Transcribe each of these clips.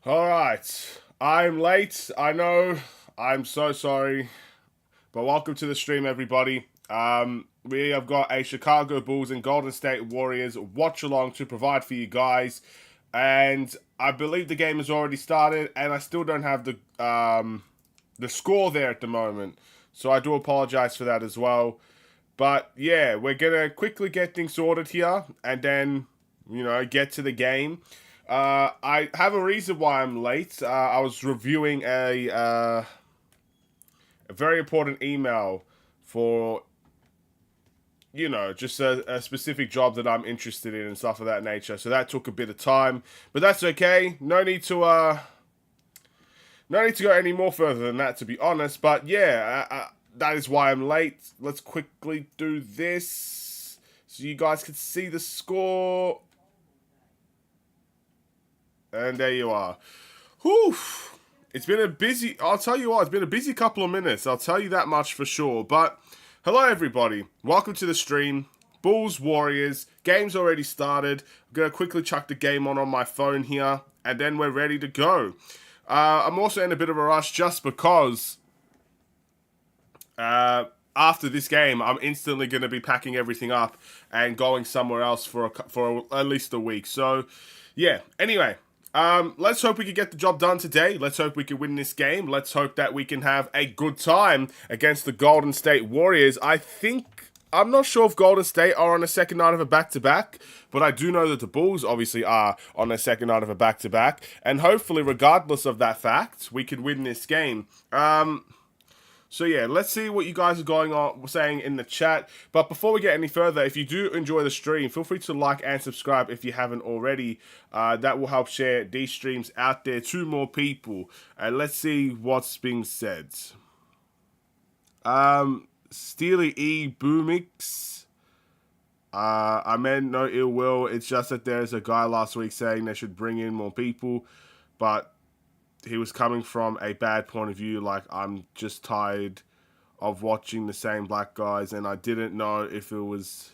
Alright, I'm late, I know, I'm so sorry, but welcome to the stream, everybody. We have got a Chicago Bulls and Golden State Warriors watch-along to provide for you guys, and I believe the game has already started, and I still don't have the score there at the moment, so I do apologize for that as well. But yeah, we're gonna quickly get things sorted here, and then get to the game. I have a reason why I'm late. I was reviewing a very important email for just a specific job that I'm interested in and stuff of that nature. So that took a bit of time, but that's okay. No need to go any more further than that, to be honest. But yeah, that is why I'm late. Let's quickly do this so you guys can see the score. And there you are. Whew. It's been a busy, I'll tell you what, it's been a busy couple of minutes. I'll tell you that much for sure. But hello, everybody. Welcome to the stream. Bulls, Warriors. Game's already started. I'm going to quickly chuck the game on my phone here. And then we're ready to go. I'm also in a bit of a rush just because after this game, I'm instantly going to be packing everything up and going somewhere else for at least a week. So, yeah. Anyway, let's hope we can get the job done today. Let's hope we can win this game. Let's hope that we can have a good time against the Golden State Warriors. I'm not sure if Golden State are on a second night of a back-to-back, but I do know that the Bulls obviously are on a second night of a back-to-back, and hopefully, regardless of that fact, we could win this game. So yeah, let's see what you guys are saying in the chat. But before we get any further, if you do enjoy the stream, feel free to like and subscribe if you haven't already. That will help share these streams out there to more people. And let's see what's being said. Steely E Boomix. I meant no ill will. It's just that there's a guy last week saying they should bring in more people, but he was coming from a bad point of view, like I'm just tired of watching the same black guys, and I didn't know if it was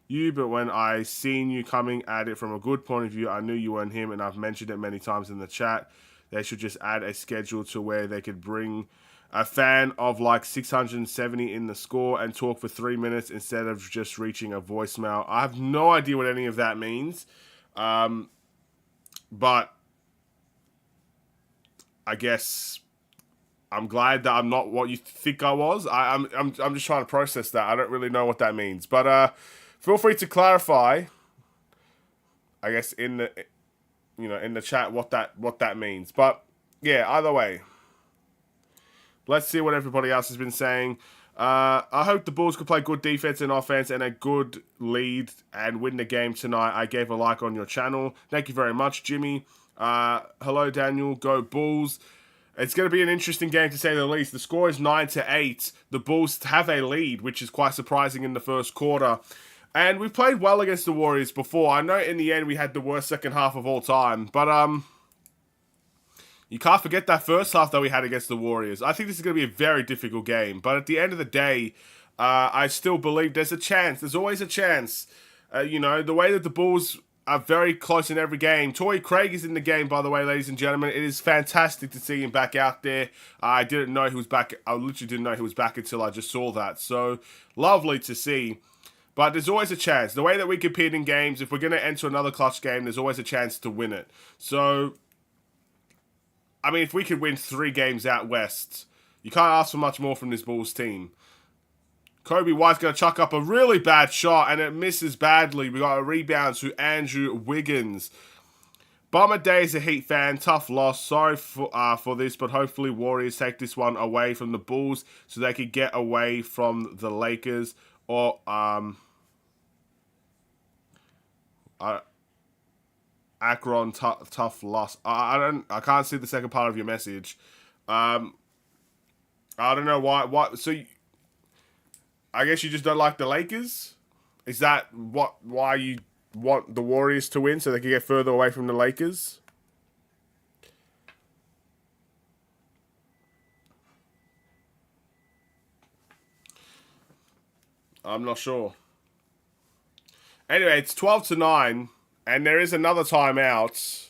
you, but when I seen you coming at it from a good point of view, I knew you weren't him, and I've mentioned it many times in the chat. They should just add a schedule to where they could bring a fan of like 670 in the score and talk for 3 minutes instead of just reaching a voicemail. I have no idea what any of that means, but I guess I'm glad that I'm not what you think I was. I'm just trying to process that. I don't really know what that means, but feel free to clarify. I guess in the chat what that means. But yeah, either way, let's see what everybody else has been saying. I hope the Bulls could play good defense and offense and a good lead and win the game tonight. I gave a like on your channel. Thank you very much, Jimmy. Hello, Daniel. Go Bulls. It's going to be an interesting game to say the least. The score is 9-8. The Bulls have a lead, which is quite surprising in the first quarter. And we've played well against the Warriors before. I know in the end we had the worst second half of all time, but you can't forget that first half that we had against the Warriors. I think this is going to be a very difficult game, but at the end of the day, I still believe there's a chance. There's always a chance. The way that the Bulls are very close in every game. Torrey Craig is in the game, by the way, ladies and gentlemen. It is fantastic to see him back out there. I didn't know he was back. I literally didn't know he was back until I just saw that. So, lovely to see. But there's always a chance. The way that we compete in games, if we're going to enter another clutch game, there's always a chance to win it. So, I mean, if we could win 3 games out west, you can't ask for much more from this Bulls team. Kobe White's going to chuck up a really bad shot, and it misses badly. We got a rebound to Andrew Wiggins. Bomber Day is a Heat fan. Tough loss. Sorry for this, but hopefully Warriors take this one away from the Bulls so they could get away from the Lakers. Or, Akron, tough loss. I can't see the second part of your message. I don't know why. So, I guess you just don't like the Lakers? Is that why you want the Warriors to win so they can get further away from the Lakers? I'm not sure. Anyway, it's 12-9, and there is another timeout.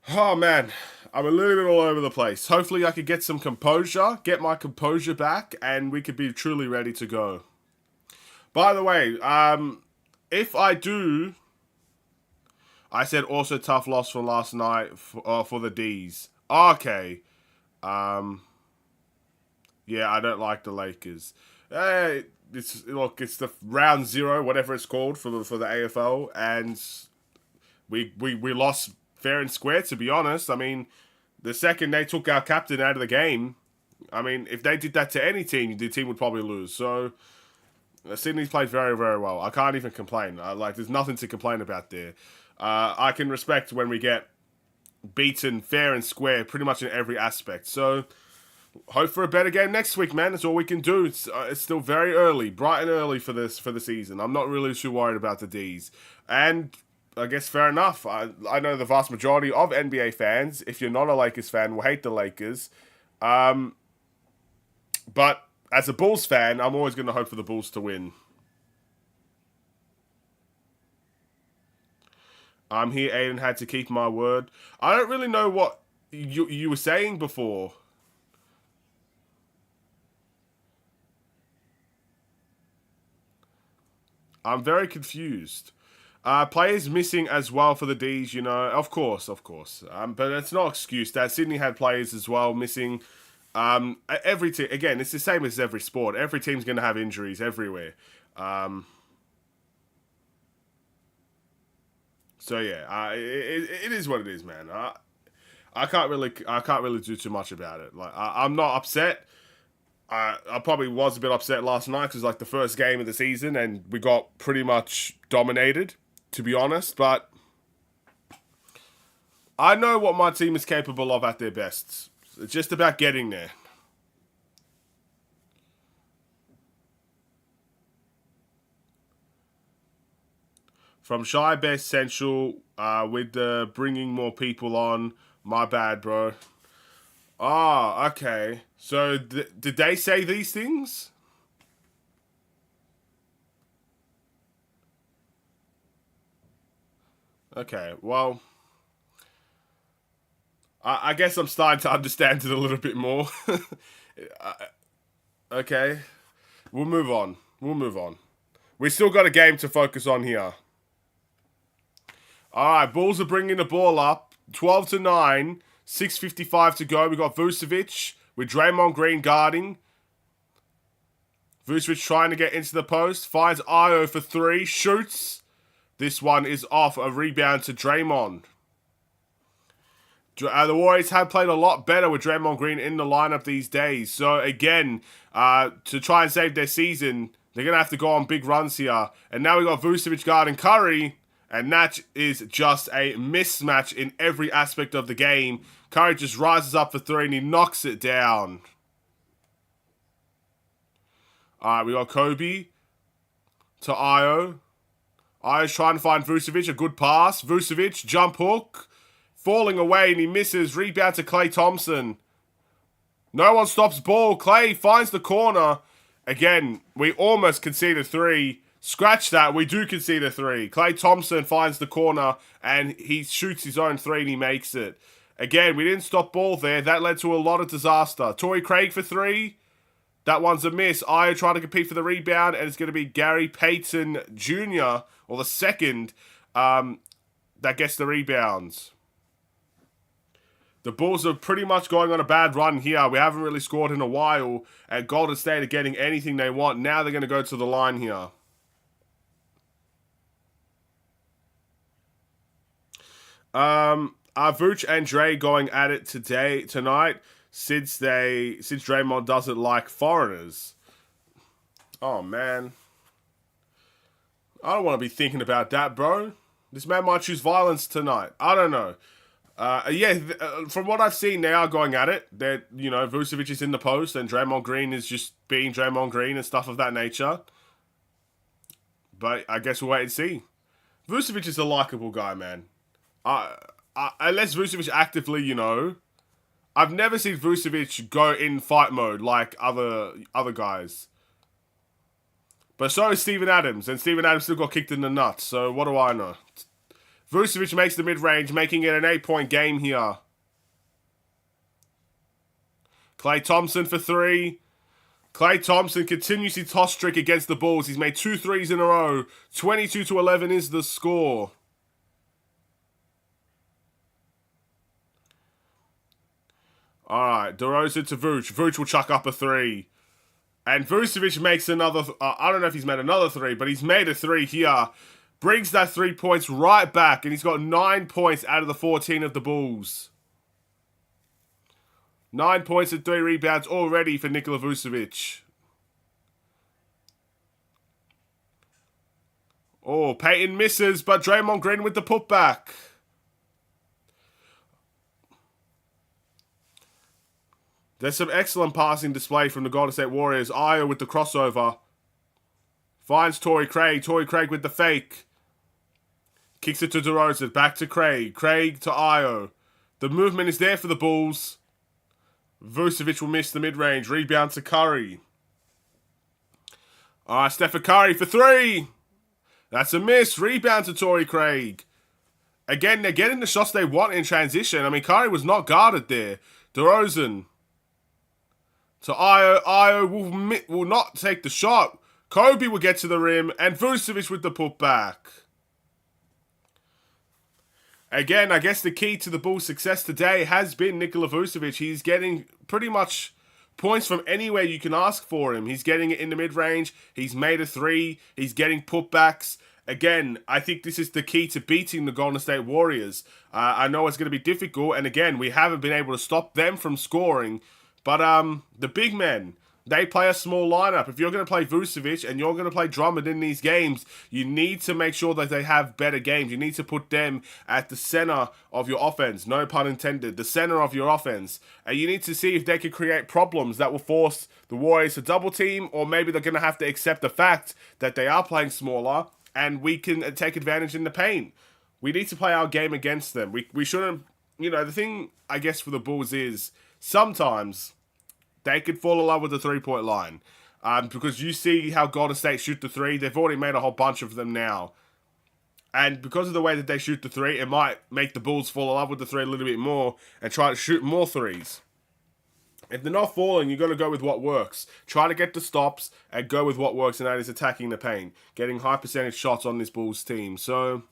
Oh man, I'm a little bit all over the place. Hopefully, I could get some composure, get my composure back, and we could be truly ready to go. By the way, if I do, I said also tough loss from last night for the D's. Okay, um, yeah, I don't like the Lakers. It's the round zero, whatever it's called for the AFL, and we lost fair and square. To be honest, I mean, the second they took our captain out of the game, I mean, if they did that to any team, the team would probably lose. So Sydney's played very, very well. I can't even complain. There's nothing to complain about there. I can respect when we get beaten fair and square, pretty much in every aspect. So hope for a better game next week, man. That's all we can do. It's still very early, bright and early for the season. I'm not really too worried about the D's, and I guess fair enough. I know the vast majority of NBA fans, if you're not a Lakers fan, will hate the Lakers. But as a Bulls fan, I'm always going to hope for the Bulls to win. I'm here, Aiden had to keep my word. I don't really know what you were saying before. I'm very confused. Players missing as well for the D's, you know. Of course, of course. But it's no excuse that Sydney had players as well missing. Every team, again, it's the same as every sport. Every team's going to have injuries everywhere. So yeah, it is what it is, man. I can't really do too much about it. I'm not upset. I probably was a bit upset last night because like the first game of the season and we got pretty much dominated, to be honest. But I know what my team is capable of at their best. It's just about getting there. From Shy Best Central, with the bringing more people on. My bad, bro. Ah, okay. So did they say these things? Okay, well, I guess I'm starting to understand it a little bit more. Okay, we'll move on. We'll move on. We still got a game to focus on here. All right, Bulls are bringing the ball up. 12 to 9. 6:55 to go. We got Vucevic with Draymond Green guarding. Vucevic trying to get into the post. Finds Io for three. Shoots. This one is off. A rebound to Draymond. The Warriors have played a lot better with Draymond Green in the lineup these days. So again, to try and save their season, they're going to have to go on big runs here. And now we got Vucevic guarding Curry. And that is just a mismatch in every aspect of the game. Curry just rises up for three and he knocks it down. Alright, we got Kobe to Io. Io's trying to find Vucevic. A good pass. Vucevic, jump hook. Falling away and he misses. Rebound to Klay Thompson. No one stops ball. Klay finds the corner. Again, we almost conceded three. Scratch that, we do concede a three. Klay Thompson finds the corner and he shoots his own three and he makes it. Again, we didn't stop ball there. That led to a lot of disaster. Torrey Craig for three. That one's a miss. Io trying to compete for the rebound and it's going to be Gary Payton Jr., or the second, that gets the rebounds. The Bulls are pretty much going on a bad run here. We haven't really scored in a while. And Golden State are getting anything they want. Now they're going to go to the line here. Are Vooch and Dre going at it tonight? Since Draymond doesn't like foreigners. Oh man, I don't want to be thinking about that, bro. This man might choose violence tonight. I don't know. From what I've seen, they are going at it. That Vucevic is in the post, and Draymond Green is just being Draymond Green and stuff of that nature. But I guess we'll wait and see. Vucevic is a likable guy, man. Unless Vucevic actively, I've never seen Vucevic go in fight mode like other guys. But so is Steven Adams, and Steven Adams still got kicked in the nuts. So what do I know? Vucevic makes the mid-range, making it an 8-point game here. Klay Thompson for 3. Klay Thompson continues his toss streak against the Bulls. He's made 2 threes in a row. 22-11 is the score. Alright, DeRozan to Vooch. Vooch will chuck up a 3. And Vucevic makes another... I don't know if he's made another 3, but he's made a 3 here. Brings that 3 points right back, and he's got 9 points out of the 14 of the Bulls. 9 points and 3 rebounds already for Nikola Vucevic. Oh, Peyton misses, but Draymond Green with the putback. There's some excellent passing display from the Golden State Warriors. Ayo with the crossover. Finds Torrey Craig. Torrey Craig with the fake. Kicks it to DeRozan. Back to Craig. Craig to Ayo. The movement is there for the Bulls. Vucevic will miss the mid-range. Rebound to Curry. Alright, Stephen Curry for 3. That's a miss. Rebound to Torrey Craig. Again, they're getting the shots they want in transition. I mean, Curry was not guarded there. DeRozan to Ayo. Ayo will not take the shot. Kobe will get to the rim. And Vucevic with the putback. Again, I guess the key to the Bulls' success today has been Nikola Vucevic. He's getting pretty much points from anywhere you can ask for him. He's getting it in the mid-range. He's made a 3. He's getting putbacks. Again, I think this is the key to beating the Golden State Warriors. I know it's going to be difficult. And again, we haven't been able to stop them from scoring. But the big men, they play a small lineup. If you're going to play Vucevic and you're going to play Drummond in these games, you need to make sure that they have better games. You need to put them at the center of your offense. No pun intended. The center of your offense. And you need to see if they can create problems that will force the Warriors to double team, or maybe they're going to have to accept the fact that they are playing smaller and we can take advantage in the paint. We need to play our game against them. We shouldn't... You know, the thing, I guess, for the Bulls is sometimes they could fall in love with the three-point line. Because you see how Golden State shoot the 3. They've already made a whole bunch of them now. And because of the way that they shoot the 3, it might make the Bulls fall in love with the 3 a little bit more and try to shoot more 3s. If they're not falling, you've got to go with what works. Try to get the stops and go with what works, and that is attacking the paint. Getting high percentage shots on this Bulls team. So,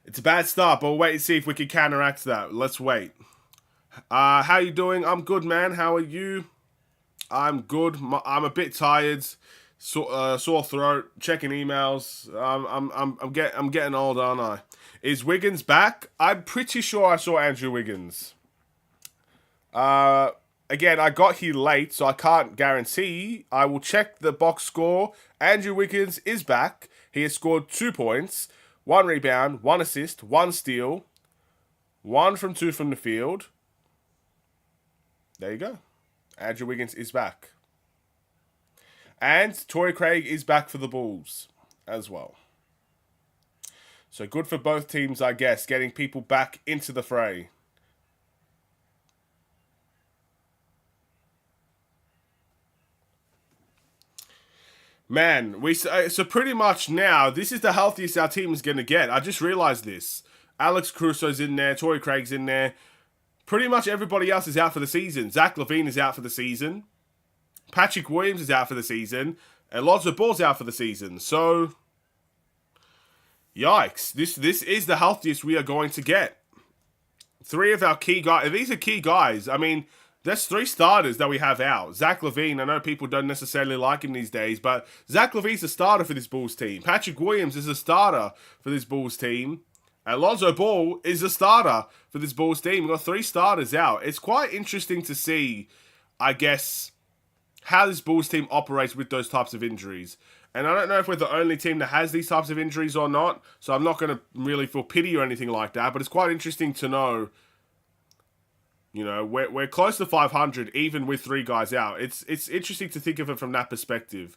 it's a bad start, but we'll wait and see if we can counteract that. Let's wait. How you doing? I'm good, man. How are you? I'm good. I'm a bit tired. Sore throat. Checking emails. I'm getting old, aren't I? Is Wiggins back? I'm pretty sure I saw Andrew Wiggins. Again, I got here late, so I can't guarantee. I will check the box score. Andrew Wiggins is back. He has scored 2 points, 1 rebound, 1 assist, 1 steal, 1 from 2 from the field. There you go. Andrew Wiggins is back. And Torrey Craig is back for the Bulls as well. So good for both teams, I guess, getting people back into the fray. Man, so pretty much now, this is the healthiest our team is going to get. I just realized this. Alex Caruso's in there. Torrey Craig's in there. Pretty much everybody else is out for the season. Zach LaVine is out for the season. Patrick Williams is out for the season. And Lonzo Ball's out for the season. So, yikes. This is the healthiest we are going to get. 3 of our key guys. These are key guys. I mean, there's 3 starters that we have out. Zach LaVine, I know people don't necessarily like him these days, but Zach LaVine's a starter for this Bulls team. Patrick Williams is a starter for this Bulls team. And Lonzo Ball is a starter for this Bulls team. We've got 3 starters out. It's quite interesting to see, I guess, how this Bulls team operates with those types of injuries. And I don't know if we're the only team that has these types of injuries or not, so I'm not going to really feel pity or anything like that, but it's quite interesting to know. You know, we're close to 500 even with 3 guys out. It's interesting to think of it from that perspective.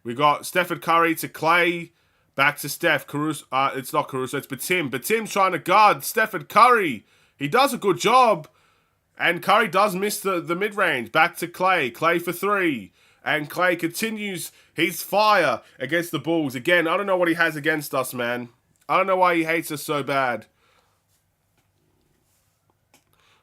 We got Stephen Curry to Klay, back to Steph. Caruso, it's not Caruso, it's Batum. Batum's trying to guard Stephen Curry. He does a good job. And Curry does miss the mid-range. Back to Klay. Klay for 3. And Klay continues his fire against the Bulls. Again, I don't know what he has against us, man. I don't know why he hates us so bad.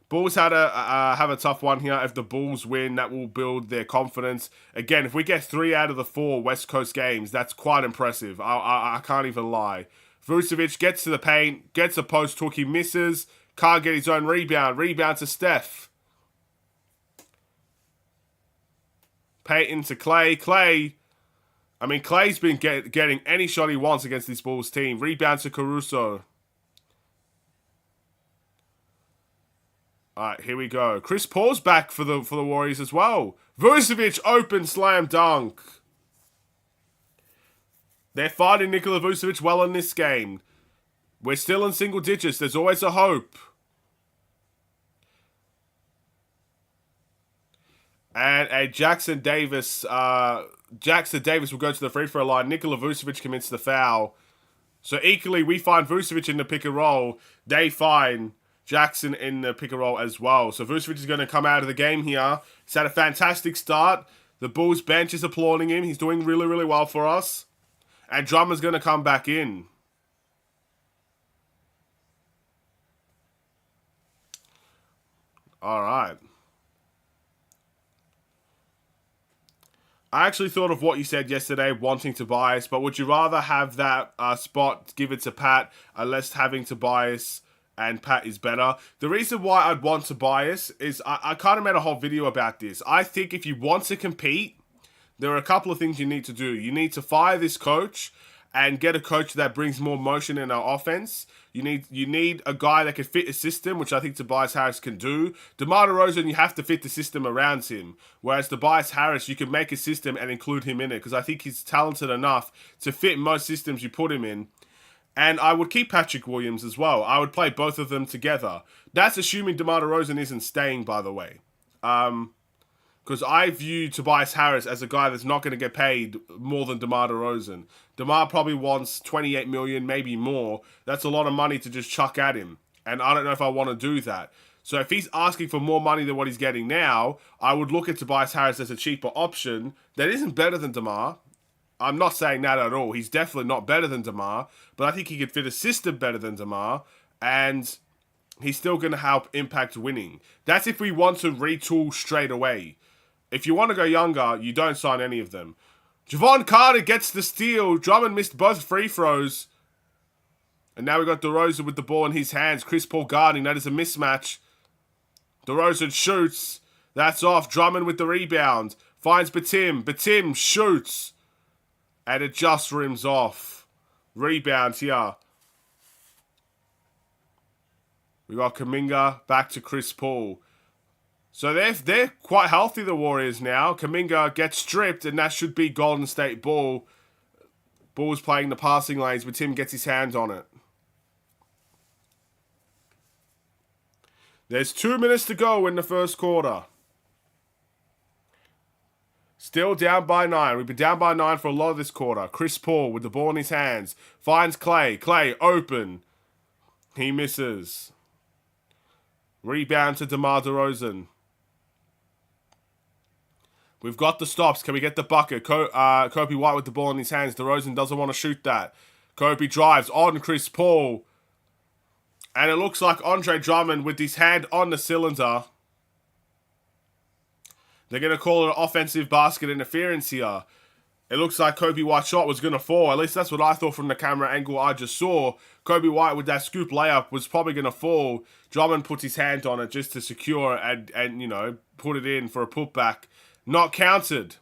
Bulls had have a tough one here. If the Bulls win, that will build their confidence. Again, if we get 3 out of the 4 West Coast games, that's quite impressive. I can't even lie. Vucevic gets to the paint, gets a post hook, he misses, can't get his own rebound. Rebound to Steph. Payton to Clay. Clay's been getting any shot he wants against this Bulls team. Rebound to Caruso. Alright, here we go. Chris Paul's back for the Warriors as well. Vucevic, open slam dunk. They're fighting Nikola Vucevic well in this game. We're still in single digits. There's always a hope. And a Jackson Davis will go to the free throw line. Nikola Vucevic commits the foul. So equally, we find Vucevic in the pick and roll. They find Jackson in the pick and roll as well. So Vucevic is going to come out of the game here. He's had a fantastic start. The Bulls bench is applauding him. He's doing really, really well for us. And Drummond's going to come back in. All right. I actually thought of what you said yesterday, wanting Tobias, but would you rather have that spot give it to Pat, unless having Tobias and Pat is better? The reason why I'd want Tobias is I kind of made a whole video about this. I think if you want to compete, there are a couple of things you need to do. You need to fire this coach and get a coach that brings more motion in our offense. You need a guy that can fit a system, which I think Tobias Harris can do. DeMar DeRozan, you have to fit the system around him. Whereas Tobias Harris, you can make a system and include him in it, because I think he's talented enough to fit most systems you put him in. And I would keep Patrick Williams as well. I would play both of them together. That's assuming DeMar DeRozan isn't staying, by the way. Because I view Tobias Harris as a guy that's not going to get paid more than DeMar DeRozan. DeMar probably wants $28 million, maybe more. That's a lot of money to just chuck at him. And I don't know if I want to do that. So if he's asking for more money than what he's getting now, I would look at Tobias Harris as a cheaper option that isn't better than DeMar. I'm not saying that at all. He's definitely not better than DeMar. But I think he could fit a system better than DeMar. And he's still going to help impact winning. That's if we want to retool straight away. If you want to go younger, you don't sign any of them. Javon Carter gets the steal. Drummond missed both free throws. And now we got DeRozan with the ball in his hands. Chris Paul guarding. That is a mismatch. DeRozan shoots. That's off. Drummond with the rebound. Finds Batim. Batim shoots. And it just rims off. Rebound here. We got Kuminga back to Chris Paul. So they're quite healthy, the Warriors now. Kuminga gets stripped, and that should be Golden State ball. Ball's playing the passing lanes, but Tim gets his hands on it. There's 2 minutes to go in the first quarter. Still down by 9. We've been down by 9 for a lot of this quarter. Chris Paul with the ball in his hands. Finds Clay. Clay open. He misses. Rebound to DeMar DeRozan. We've got the stops. Can we get the bucket? Kobe White with the ball in his hands. DeRozan doesn't want to shoot that. Kobe drives on Chris Paul. And it looks like Andre Drummond with his hand on the cylinder. They're going to call it an offensive basket interference here. It looks like Kobe White's shot was going to fall. At least that's what I thought from the camera angle I just saw. Kobe White with that scoop layup was probably going to fall. Drummond puts his hand on it just to secure and put it in for a putback. Not counted.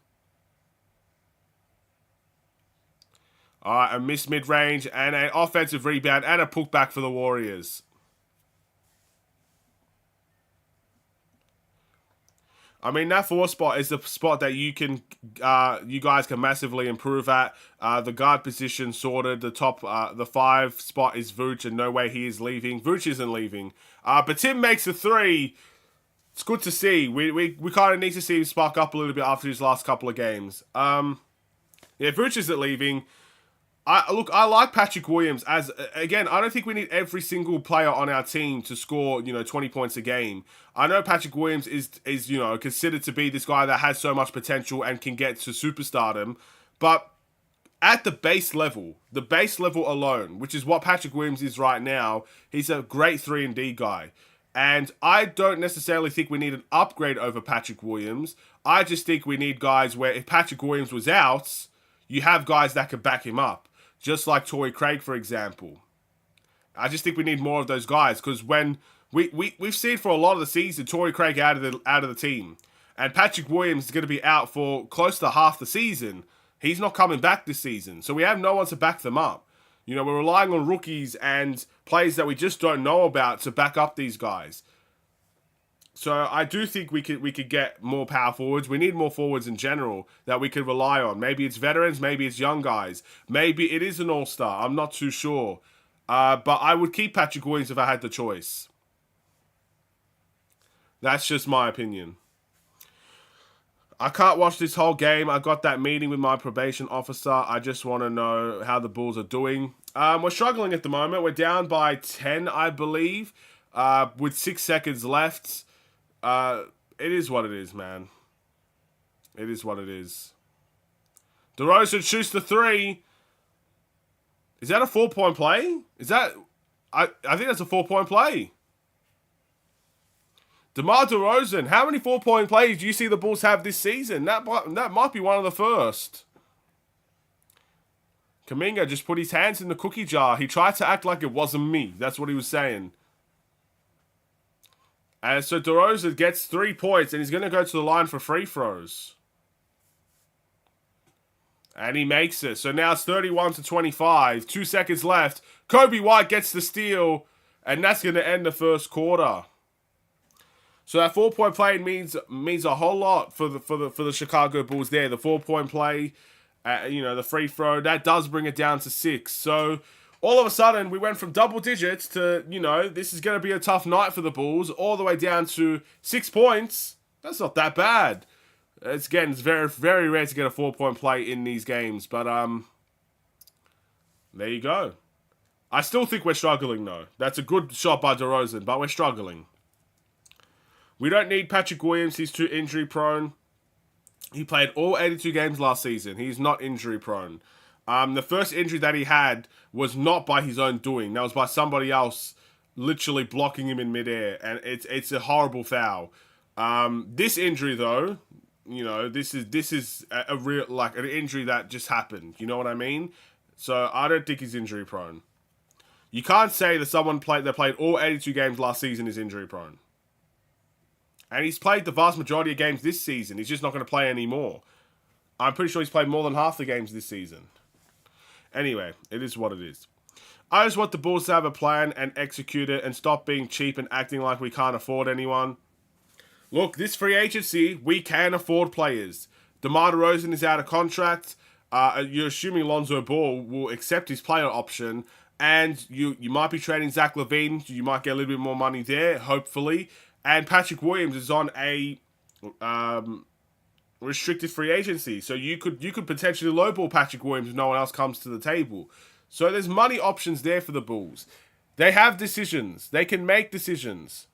Alright, a missed mid-range and an offensive rebound and a putback for the Warriors. That 4 spot is the spot that you guys can massively improve at. The guard position sorted. The 5 spot is Vooch, and no way he is leaving. Vooch isn't leaving. But Tim makes a 3. It's good to see. We kind of need to see him spark up a little bit after his last couple of games. Vooch isn't leaving. I like Patrick Williams again, I don't think we need every single player on our team to score, 20 points a game. I know Patrick Williams is considered to be this guy that has so much potential and can get to superstardom, but at the base level alone, which is what Patrick Williams is right now, he's a great 3-and-D guy. And I don't necessarily think we need an upgrade over Patrick Williams. I just think we need guys where if Patrick Williams was out, you have guys that could back him up. Just like Torrey Craig, for example. I just think we need more of those guys because when we've seen for a lot of the season Torrey Craig out of the team, and Patrick Williams is going to be out for close to half the season. He's not coming back this season, so we have no one to back them up. You know, we're relying on rookies and players that we just don't know about to back up these guys. So I do think we could get more power forwards. We need more forwards in general that we could rely on. Maybe it's veterans, maybe it's young guys. Maybe it is an all-star. I'm not too sure. But I would keep Patrick Williams if I had the choice. That's just my opinion. I can't watch this whole game. I got that meeting with my probation officer. I just want to know how the Bulls are doing. We're struggling at the moment. We're down by 10, I believe, with 6 seconds left. It is what it is, man. It is what it is. DeRozan shoots the 3. Is that a 4-point play? Is that... I think that's a 4-point play. DeMar DeRozan, how many 4-point plays do you see the Bulls have this season? That might be one of the first. Kuminga just put his hands in the cookie jar. He tried to act like it wasn't me. That's what he was saying. And so DeRozan gets 3 points, and he's going to go to the line for free throws. And he makes it. So now it's 31-25. 2 seconds left. Kobe White gets the steal, and that's going to end the first quarter. So that 4-point play means a whole lot for the Chicago Bulls there. The 4-point play, the free throw, that does bring it down to 6. So all of a sudden we went from double digits to, this is going to be a tough night for the Bulls, all the way down to 6 points. That's not that bad. It's very, very rare to get a 4-point play in these games, but there you go. I still think we're struggling though. That's a good shot by DeRozan, but we're struggling. We don't need Patrick Williams. He's too injury prone. He played all 82 games last season. He's not injury prone. The first injury that he had was not by his own doing. That was by somebody else literally blocking him in midair. And it's a horrible foul. This injury though, this is a real, like an injury that just happened. You know what I mean? So I don't think he's injury prone. You can't say that someone that played all 82 games last season is injury prone. And he's played the vast majority of games this season. He's just not going to play anymore. I'm pretty sure he's played more than half the games this season. Anyway, it is what it is. I just want the Bulls to have a plan and execute it and stop being cheap and acting like we can't afford anyone. Look, this free agency, we can afford players. DeMar DeRozan is out of contract. You're assuming Lonzo Ball will accept his player option. And you might be trading Zach LaVine. You might get a little bit more money there, hopefully. And Patrick Williams is on a restricted free agency. So you could potentially lowball Patrick Williams if no one else comes to the table. So there's money options there for the Bulls. They have decisions. They can make decisions.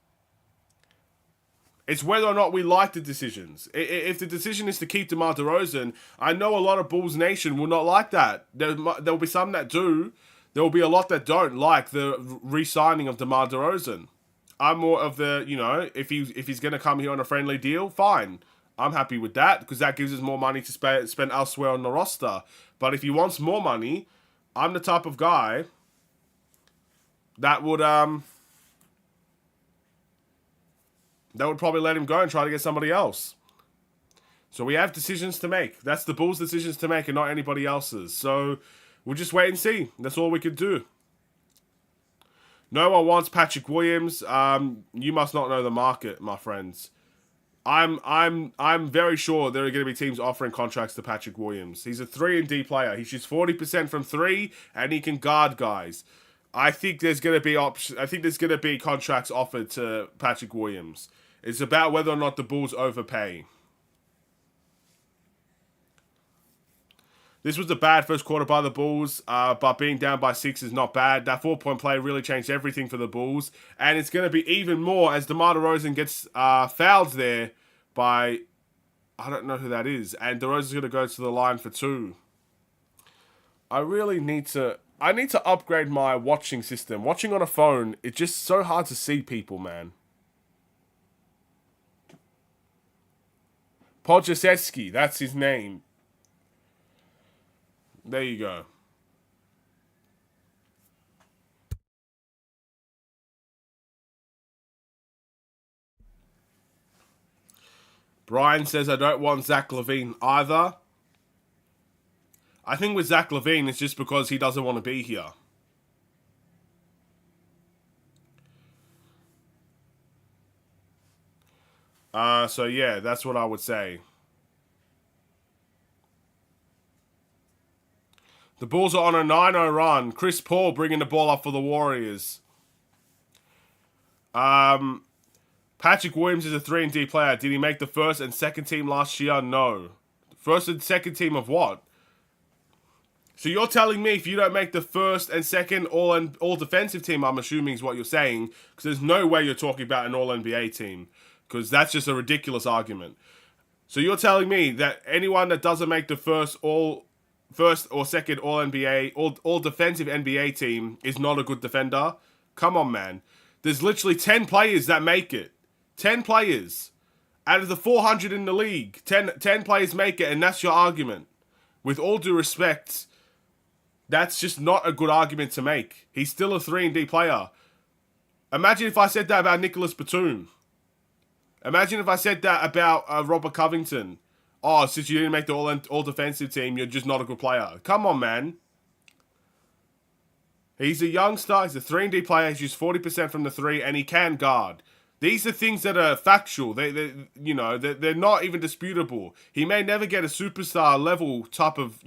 It's whether or not we like the decisions. If the decision is to keep DeMar DeRozan, I know a lot of Bulls Nation will not like that. There'll be some that do. There will be a lot that don't like the re-signing of DeMar DeRozan. I'm more of the, if he's going to come here on a friendly deal, fine. I'm happy with that because that gives us more money to spend elsewhere on the roster. But if he wants more money, I'm the type of guy that would probably let him go and try to get somebody else. So we have decisions to make. That's the Bulls' decisions to make and not anybody else's. So we'll just wait and see. That's all we could do. No one wants Patrick Williams. You must not know the market, my friends. I'm very sure there are going to be teams offering contracts to Patrick Williams. He's a 3-and-D player. He shoots 40% from 3, and he can guard guys. I think there's going to be contracts offered to Patrick Williams. It's about whether or not the Bulls overpay. This was a bad first quarter by the Bulls, but being down by 6 is not bad. That 4-point play really changed everything for the Bulls, and it's going to be even more as DeMar DeRozan gets fouled there by, I don't know who that is, and DeRozan's going to go to the line for 2. I really need to. I need to upgrade my watching system. Watching on a phone, it's just so hard to see people, man. Podjaseski, that's his name. There you go. Brian says I don't want Zach LaVine either. I think with Zach LaVine, it's just because he doesn't want to be here. So yeah, that's what I would say. The Bulls are on a 9-0 run. Chris Paul bringing the ball up for the Warriors. Patrick Williams is a 3-and-D player. Did he make the first and second team last year? No. First and second team of what? So you're telling me if you don't make the first and second all defensive team, I'm assuming is what you're saying, because there's no way you're talking about an all NBA team, because that's just a ridiculous argument. So you're telling me that anyone that doesn't make the first or second all NBA, all defensive NBA team is not a good defender? Come on, man. There's literally 10 players that make it. 10 players. Out of the 400 in the league, 10 players make it, and that's your argument. With all due respect, that's just not a good argument to make. He's still a 3-and-D player. Imagine if I said that about Nicholas Batum. Imagine if I said that about Robert Covington. Oh, since you didn't make the all defensive team, you're just not a good player. Come on, man. He's a youngster. He's a 3-and-D player. He's used 40% from the three, and he can guard. These are things that are factual. They're not even disputable. He may never get a superstar level type of,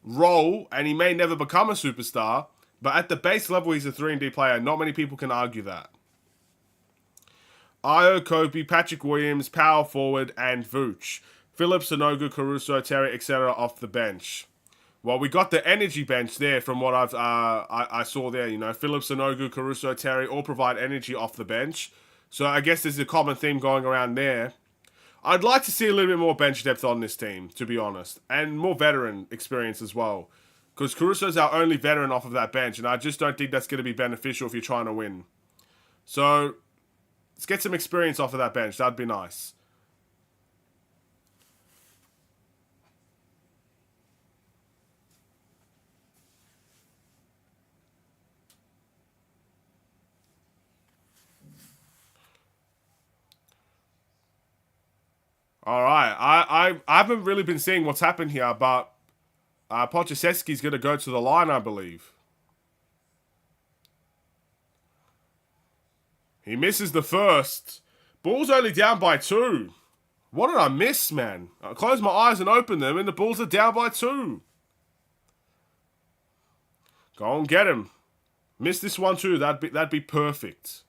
role, and he may never become a superstar, but at the base level, he's a 3-and-D player. Not many people can argue that. Io, Kobe, Patrick Williams, power forward, and Vooch. Phillips, Sonogu, Caruso, Terry, etc. off the bench. Well, we got the energy bench there from what I saw there. Phillips, Sonogu, Caruso, Terry all provide energy off the bench. So I guess there's a common theme going around there. I'd like to see a little bit more bench depth on this team, to be honest, and more veteran experience as well. Because Caruso's our only veteran off of that bench, and I just don't think that's going to be beneficial if you're trying to win. So let's get some experience off of that bench. That'd be nice. All right. I haven't really been seeing what's happened here, but Podjaseski's going to go to the line, I believe. He misses the first. Bulls only down by 2. What did I miss, man? I closed my eyes and opened them, and the Bulls are down by 2. Go and get him. Miss this one too. That'd be perfect.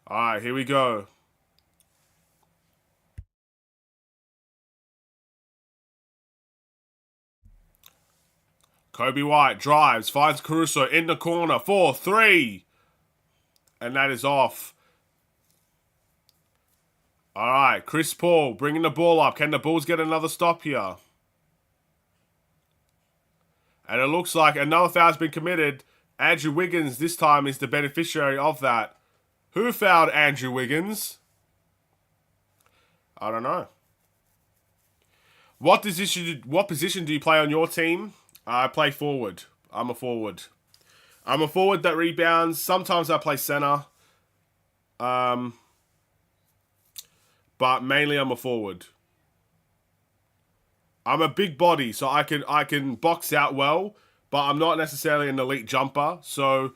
All right, here we go. Kobe White drives, finds Caruso in the corner. 4-3. And that is off. All right, Chris Paul bringing the ball up. Can the Bulls get another stop here? And it looks like another foul has been committed. Andrew Wiggins this time is the beneficiary of that. Who fouled Andrew Wiggins? I don't know. What position do you play on your team? I play forward. I'm a forward. I'm a forward that rebounds. Sometimes I play center. But mainly I'm a forward. I'm a big body, so I can box out well, but I'm not necessarily an elite jumper, so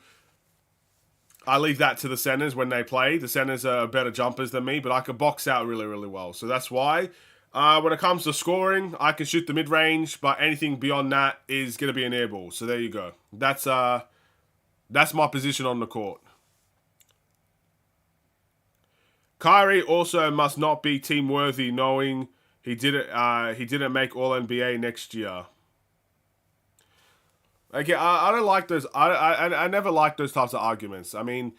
I leave that to the centers when they play. The centers are better jumpers than me, but I can box out really, really well. So that's why. When it comes to scoring, I can shoot the mid-range, but anything beyond that is going to be an air ball. So there you go. That's my position on the court. Kyrie also must not be team worthy, knowing he didn't make All NBA next year. Okay, I don't like those. I never like those types of arguments. I mean,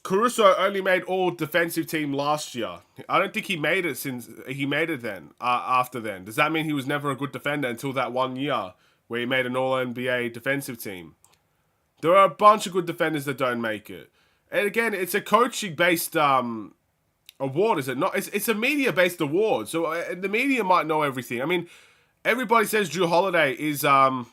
Caruso only made all defensive team last year. I don't think he made it since he made it then. After then, does that mean he was never a good defender until that 1 year where he made an All NBA defensive team? There are a bunch of good defenders that don't make it. And again, it's a coaching based award, is it not? It's a media based award, so the media might know everything. I mean, everybody says Drew Holiday is like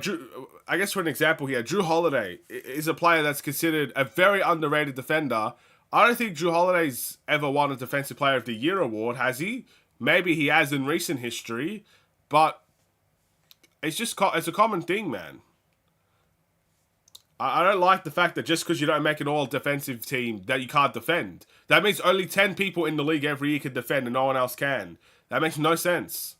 Drew, I guess for an example here, Drew Holiday is a player that's considered a very underrated defender. I don't think Drew Holiday's ever won a Defensive Player of the Year award, has he? Maybe he has in recent history, but it's a common thing, man. I don't like the fact that just because you don't make an all-defensive team that you can't defend. That means only 10 people in the league every year can defend and no one else can. That makes no sense.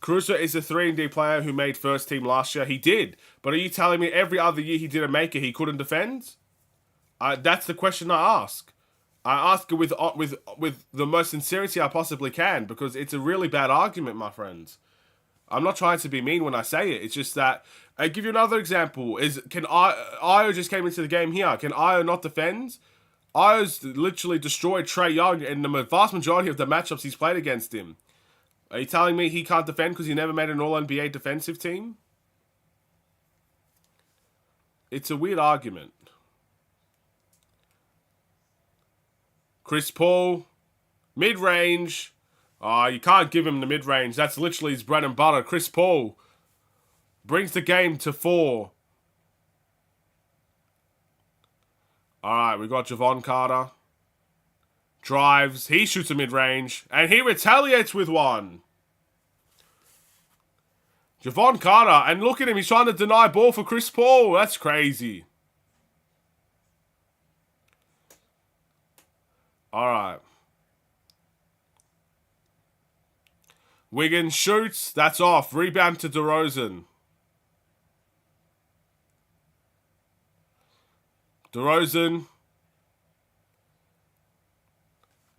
Caruso is a 3-and-D player who made first team last year. He did. But are you telling me every other year he didn't make it, he couldn't defend? That's the question I ask. I ask it with the most sincerity I possibly can, because it's a really bad argument, my friends. I'm not trying to be mean when I say it. It's just that I give you another example. Io just came into the game here? Can Io not defend? Io's literally destroyed Trae Young in the vast majority of the matchups he's played against him. Are you telling me he can't defend because he never made an All-NBA defensive team? It's a weird argument. Chris Paul, mid-range. You can't give him the mid-range. That's literally his bread and butter. Chris Paul brings the game to 4. Alright, we got Javon Carter. Drives. He shoots a mid-range. And he retaliates with one. Javon Carter. And look at him. He's trying to deny ball for Chris Paul. That's crazy. Alright. Wiggins shoots. That's off. Rebound to DeRozan. DeRozan.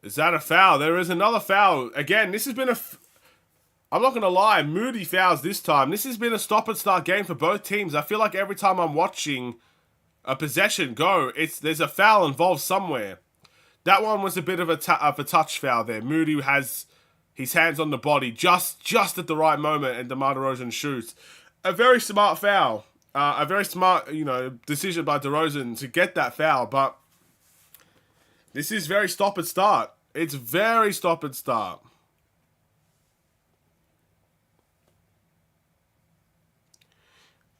Is that a foul? There is another foul. Again, this has been I'm not going to lie, Moody fouls this time. This has been a stop-and-start game for both teams. I feel like every time I'm watching a possession go, there's a foul involved somewhere. That one was a bit of a touch foul there. Moody has his hands on the body just at the right moment, and DeMar DeRozan shoots. A very smart foul. A very smart, decision by DeRozan to get that foul, but this is very stop and start. It's very stop and start.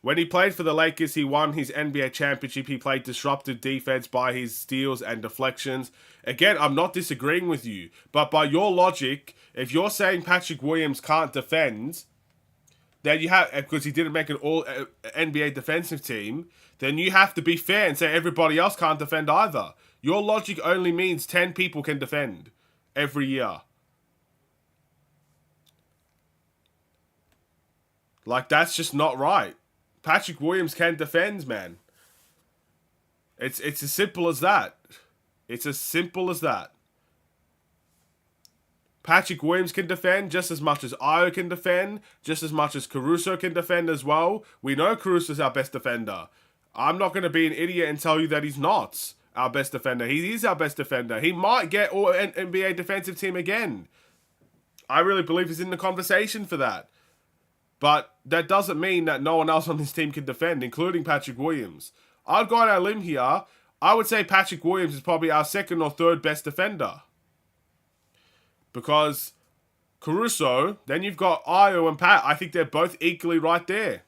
When he played for the Lakers, he won his NBA championship. He played disruptive defense by his steals and deflections. Again, I'm not disagreeing with you, but by your logic, if you're saying Patrick Williams can't defend, then you have, because he didn't make an all NBA defensive team, then you have to be fair and say everybody else can't defend either. Your logic only means 10 people can defend every year. Like, that's just not right. Patrick Williams can defend, man. It's as simple as that. It's as simple as that. Patrick Williams can defend just as much as Io can defend, just as much as Caruso can defend as well. We know Caruso's our best defender. I'm not going to be an idiot and tell you that he's not our best defender. He is our best defender. He might get all NBA defensive team again. I really believe he's in the conversation for that. But that doesn't mean that no one else on this team can defend, including Patrick Williams. I'd go on a limb here. I would say Patrick Williams is probably our second or third best defender. Because Caruso, then you've got Io and Pat. I think they're both equally right there.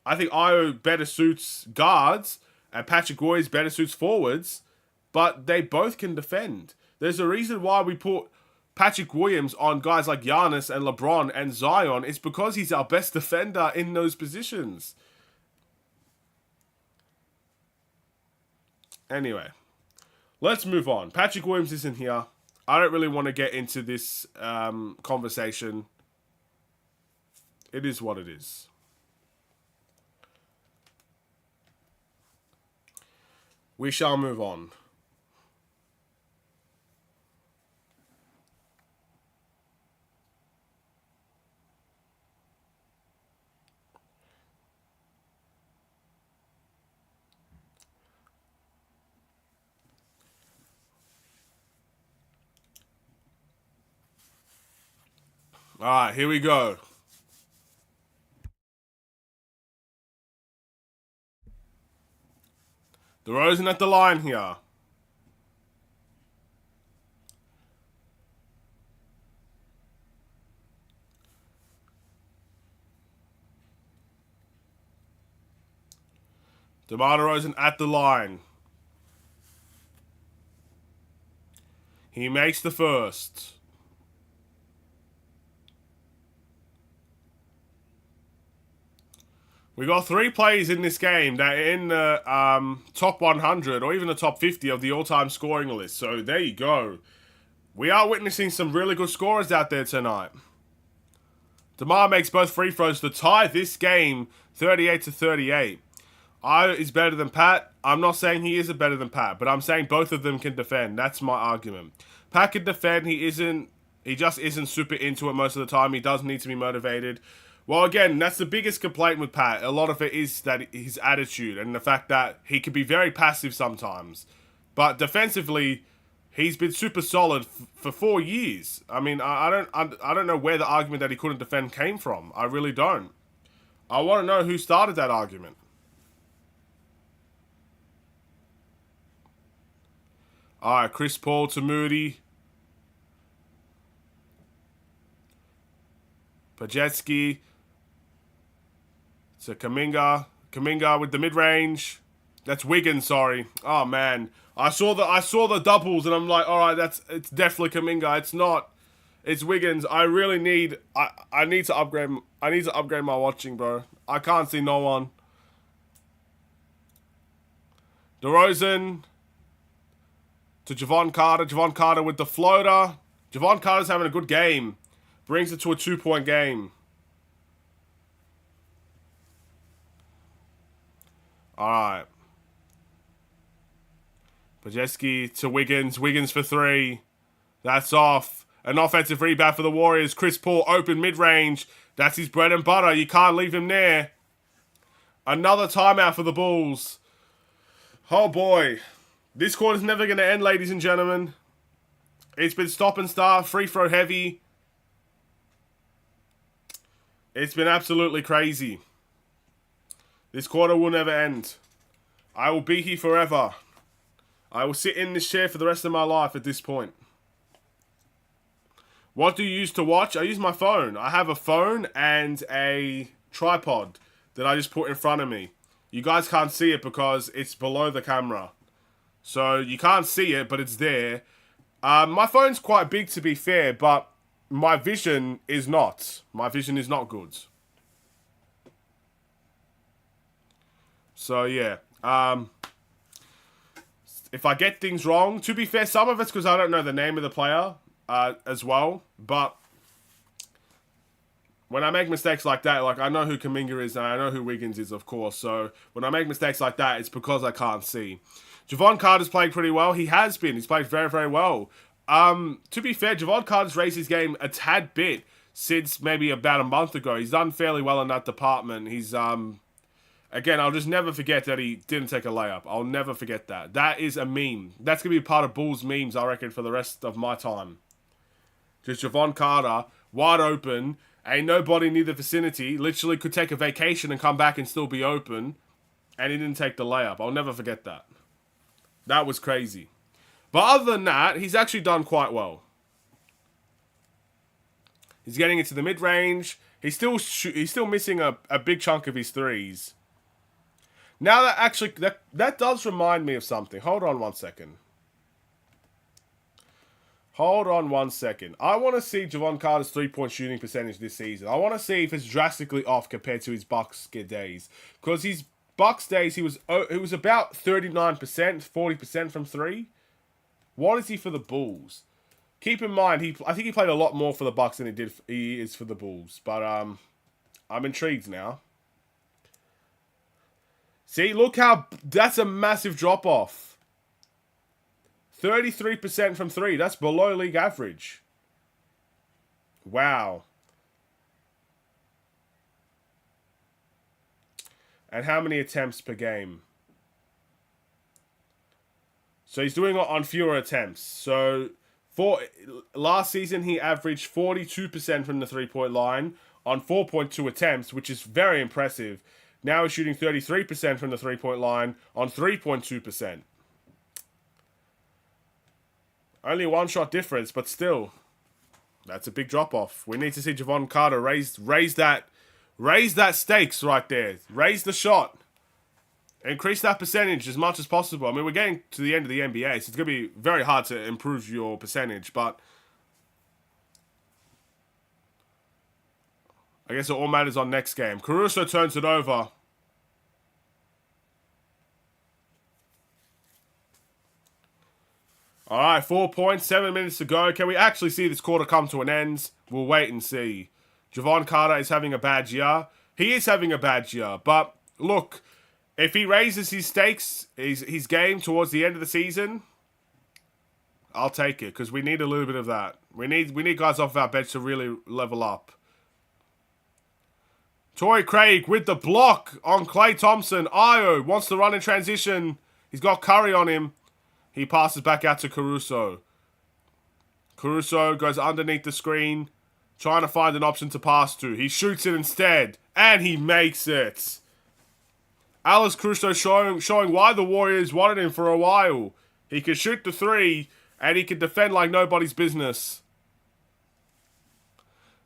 I think Io better suits guards and Patrick Williams better suits forwards. But they both can defend. There's a reason why we put Patrick Williams on guys like Giannis and LeBron and Zion. It's because he's our best defender in those positions. Anyway, let's move on. Patrick Williams isn't here. I don't really want to get into this conversation. It is what it is. We shall move on. Alright, here we go. DeRozan at the line here. DeMar DeRozan at the line. He makes the first. We got 3 players in this game that are in the top 100 or even the top 50 of the all-time scoring list. So there you go. We are witnessing some really good scorers out there tonight. DeMar makes both free throws to tie this game 38-38. Is better than Pat. I'm not saying he isn't better than Pat, but I'm saying both of them can defend. That's my argument. Pat can defend. He just isn't super into it most of the time. He does need to be motivated. Well, again, that's the biggest complaint with Pat. A lot of it is that his attitude and the fact that he can be very passive sometimes. But defensively, he's been super solid for 4 years. I mean, I don't know where the argument that he couldn't defend came from. I really don't. I want to know who started that argument. Alright, Chris Paul to Moody. Pajetsky to Kuminga. Kuminga with the mid-range. That's Wiggins, sorry. Oh man. I saw the doubles and I'm like, alright, it's definitely Kuminga. It's not. It's Wiggins. I really need I need to upgrade my watching, bro. I can't see no one. DeRozan to Javon Carter. Javon Carter with the floater. Javon Carter's having a good game. Brings it to a 2-point game. Alright. Pajetsky to Wiggins. Wiggins for 3. That's off. An offensive rebound for the Warriors. Chris Paul open mid-range. That's his bread and butter. You can't leave him there. Another timeout for the Bulls. Oh boy. This quarter's never going to end, ladies and gentlemen. It's been stop and start, free throw heavy. It's been absolutely crazy. This quarter will never end. I will be here forever. I will sit in this chair for the rest of my life at this point. What do you use to watch? I use my phone. I have a phone and a tripod that I just put in front of me. You guys can't see it because it's below the camera. So you can't see it, but it's there. My phone's quite big to be fair, but my vision is not. My vision is not good. So yeah. If I get things wrong, to be fair, some of it's because I don't know the name of the player as well. But when I make mistakes like that, like I know who Kuminga is and I know who Wiggins is, of course. So when I make mistakes like that, it's because I can't see. Javon Carter's played pretty well. He has been. He's played very, very well. To be fair, Javon Carter's raised his game a tad bit since maybe about a month ago. He's done fairly well in that department. He's, again, I'll just never forget that he didn't take a layup. I'll never forget that. That is a meme. That's going to be part of Bulls memes, I reckon, for the rest of my time. Just Javon Carter, wide open, ain't nobody near the vicinity, literally could take a vacation and come back and still be open, and he didn't take the layup. I'll never forget that. That was crazy. But other than that, he's actually done quite well. He's getting into the mid-range. He's still missing a big chunk of his threes. Now that does remind me of something. Hold on one second. Hold on one second. I want to see Javon Carter's three-point shooting percentage this season. I want to see if it's drastically off compared to his Bucks days. Because his Bucks days, it was about 39%, 40% from three. What is he for the Bulls? Keep in mind, I think he played a lot more for the Bucks than he is for the Bulls. But I'm intrigued now. See, look how that's a massive drop off. 33% from three. That's below league average. Wow. And how many attempts per game? So he's doing it on fewer attempts. So For last season, he averaged 42% from the three-point line on 4.2 attempts, which is very impressive. Now he's shooting 33% from the three-point line on 3.2%. Only a one-shot difference, but still, that's a big drop-off. We need to see Jevon Carter raise that stakes right there. Raise the shot. Increase that percentage as much as possible. I mean, we're getting to the end of the NBA, so it's going to be very hard to improve your percentage, but I guess it all matters on next game. Caruso turns it over. Alright, 4 points, 7 minutes to go. Can we actually see this quarter come to an end? We'll wait and see. Jevon Carter is having a bad year. He is having a bad year, but look, if he raises his stakes, his game towards the end of the season, I'll take it, because we need a little bit of that. We need guys off our bench to really level up. Torrey Craig with the block on Klay Thompson. Ayo wants to run in transition. He's got Curry on him. He passes back out to Caruso. Caruso goes underneath the screen, trying to find an option to pass to. He shoots it instead, and he makes it. Alex Caruso showing why the Warriors wanted him for a while. He could shoot the three, and he could defend like nobody's business.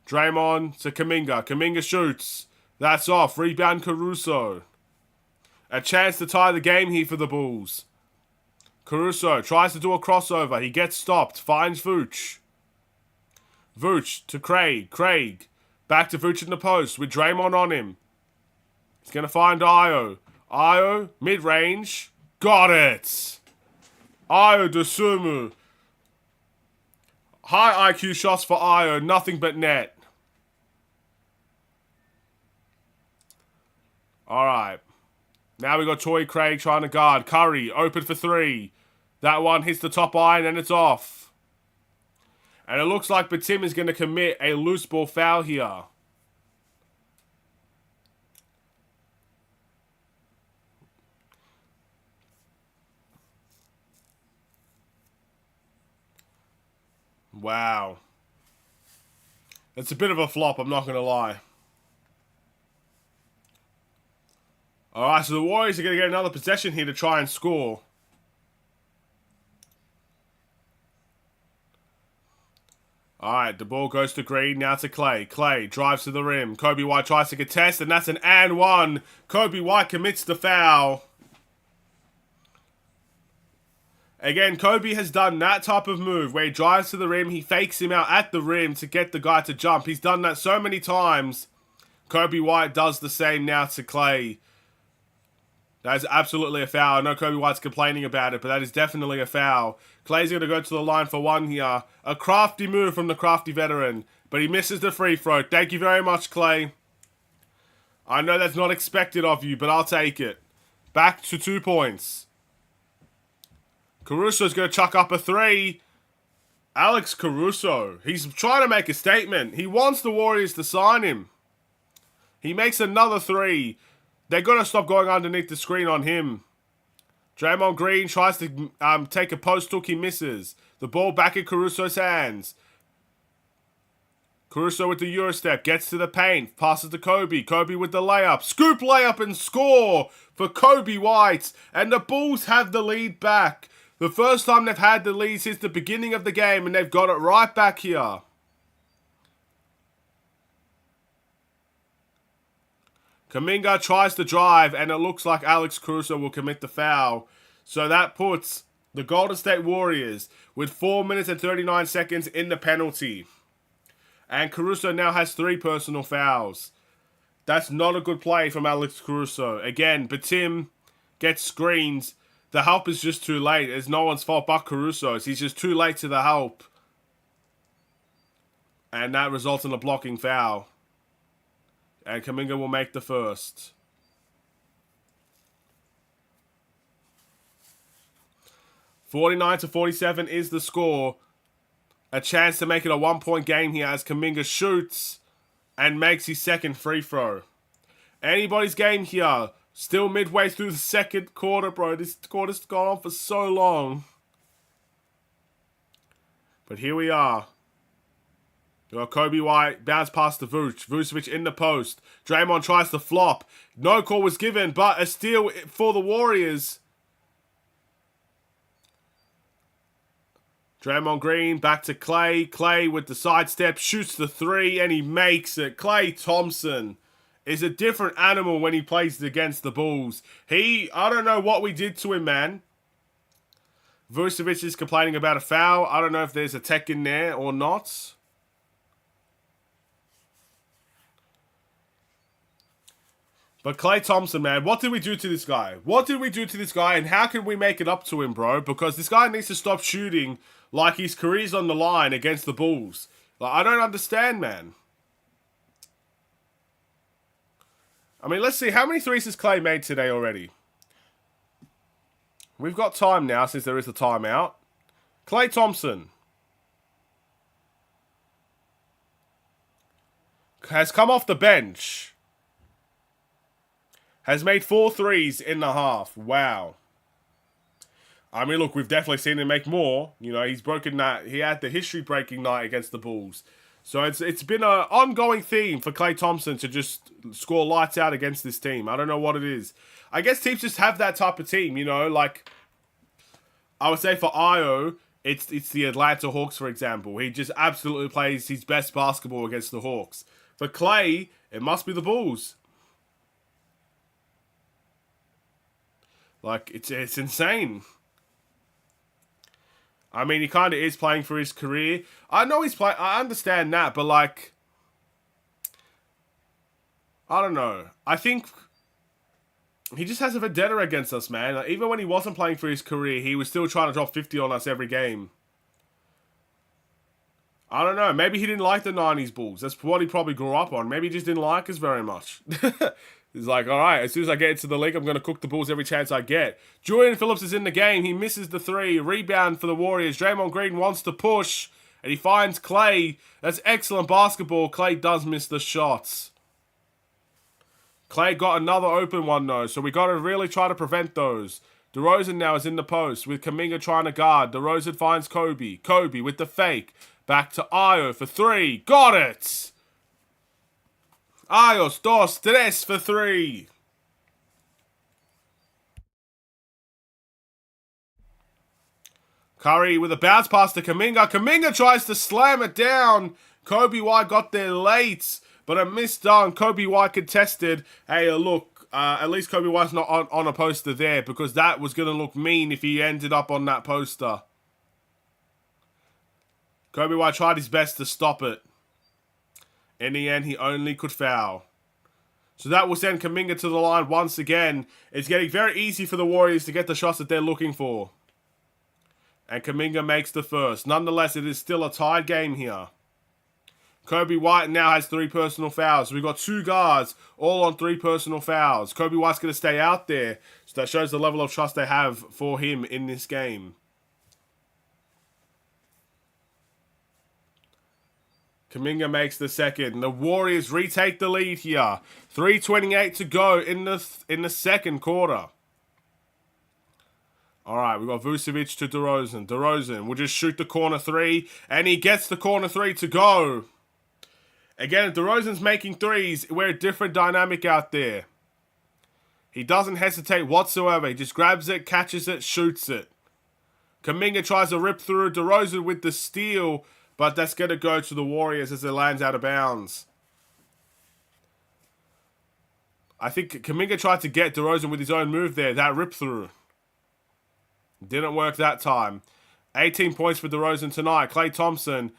Draymond to Kuminga. Kuminga shoots. That's off. Rebound Caruso. A chance to tie the game here for the Bulls. Caruso tries to do a crossover. He gets stopped. Finds Vooch. Vooch to Craig. Craig back to Vooch in the post with Draymond on him. He's going to find Ayo. Ayo, mid-range. Got it. Ayo Dosunmu. High IQ shots for Ayo. Nothing but net. Alright. Now we got Torrey Craig trying to guard. Curry open for three. That one hits the top iron and it's off. And it looks like Batum is going to commit a loose ball foul here. Wow. It's a bit of a flop, I'm not going to lie. Alright, so the Warriors are going to get another possession here to try and score. Alright, the ball goes to Green, now to Klay. Klay drives to the rim. Kobe White tries to contest, and that's an and one. Kobe White commits the foul. Again, Kobe has done that type of move where he drives to the rim, he fakes him out at the rim to get the guy to jump. He's done that so many times. Kobe White does the same now to Klay. That is absolutely a foul. I know Kobe White's complaining about it, but that is definitely a foul. Klay's going to go to the line for one here. A crafty move from the crafty veteran, but he misses the free throw. Thank you very much, Klay. I know that's not expected of you, but I'll take it. Back to 2 points. Caruso's going to chuck up a three. Alex Caruso. He's trying to make a statement. He wants the Warriors to sign him. He makes another three. They're going to stop going underneath the screen on him. Draymond Green tries to take a post hook. He misses. The ball back in Caruso's hands. Caruso with the Eurostep. Gets to the paint. Passes to Kobe. Kobe with the layup. Scoop layup and score for Kobe White. And the Bulls have the lead back. The first time they've had the lead since the beginning of the game. And they've got it right back here. Kuminga tries to drive, and it looks like Alex Caruso will commit the foul. So that puts the Golden State Warriors with 4 minutes and 39 seconds in the penalty. And Caruso now has 3 personal fouls. That's not a good play from Alex Caruso. Again, Batum gets screens. The help is just too late. It's no one's fault but Caruso's. He's just too late to the help. And that results in a blocking foul. And Kuminga will make the first. (49-47) is the score. A chance to make it a 1-point game here as Kuminga shoots and makes his second free throw. Anybody's game here. Still midway through the second quarter, bro. This quarter's gone on for so long. But here we are. Kobe White bounce past the Vooch. Vucevic in the post. Draymond tries to flop. No call was given, but a steal for the Warriors. Draymond Green back to Klay. Klay with the sidestep shoots the three and he makes it. Klay Thompson is a different animal when he plays against the Bulls. I don't know what we did to him, man. Vucevic is complaining about a foul. I don't know if there's a tech in there or not. But Klay Thompson, man, what did we do to this guy? What did we do to this guy, and how can we make it up to him, bro? Because this guy needs to stop shooting like his career's on the line against the Bulls. Like, I don't understand, man. I mean, let's see. How many threes has Klay made today already? We've got time now since there is a timeout. Klay Thompson has come off the bench. Has made 4 threes in the half. Wow. I mean, look, we've definitely seen him make more. You know, he's broken that. He had the history-breaking night against the Bulls. So it's been an ongoing theme for Klay Thompson to just score lights out against this team. I don't know what it is. I guess teams just have that type of team, you know. Like, I would say for Io, it's the Atlanta Hawks, for example. He just absolutely plays his best basketball against the Hawks. For Klay, it must be the Bulls. Like, it's insane. I mean, he kind of is playing for his career. I know he's playing. I understand that, but like, I don't know. I think he just has a vendetta against us, man. Like, even when he wasn't playing for his career, he was still trying to drop 50 on us every game. I don't know. Maybe he didn't like the 90s Bulls. That's what he probably grew up on. Maybe he just didn't like us very much. He's like, all right, as soon as I get into the league, I'm going to cook the Bulls every chance I get. Julian Phillips is in the game. He misses the three. Rebound for the Warriors. Draymond Green wants to push, and he finds Klay. That's excellent basketball. Klay does miss the shots. Klay got another open one, though, so we got to really try to prevent those. DeRozan now is in the post with Kuminga trying to guard. DeRozan finds Kobe. Kobe with the fake. Back to Io for three. Got it! Ayos, dos, tres for three. Curry with a bounce pass to Kuminga. Kuminga tries to slam it down. Kobe White got there late, but a missed dunk. Kobe White contested. Hey, look, at least Kobe White's not on a poster there, because that was going to look mean if he ended up on that poster. Kobe White tried his best to stop it. In the end, he only could foul. So that will send Kuminga to the line once again. It's getting very easy for the Warriors to get the shots that they're looking for. And Kuminga makes the first. Nonetheless, it is still a tied game here. Kobe White now has 3 personal fouls. We've got 2 guards, all on 3 personal fouls. Kobe White's going to stay out there. So that shows the level of trust they have for him in this game. Kuminga makes the second. The Warriors retake the lead here. 3:28 to go in the second quarter. All right, we've got Vucevic to DeRozan. DeRozan will just shoot the corner 3, and he gets the corner 3 to go. Again, if DeRozan's making threes, we're a different dynamic out there. He doesn't hesitate whatsoever. He just grabs it, catches it, shoots it. Kuminga tries to rip through DeRozan with the steal, but that's going to go to the Warriors as it lands out of bounds. I think Kuminga tried to get DeRozan with his own move there. That rip through. Didn't work that time. 18 points for DeRozan tonight. Klay Thompson.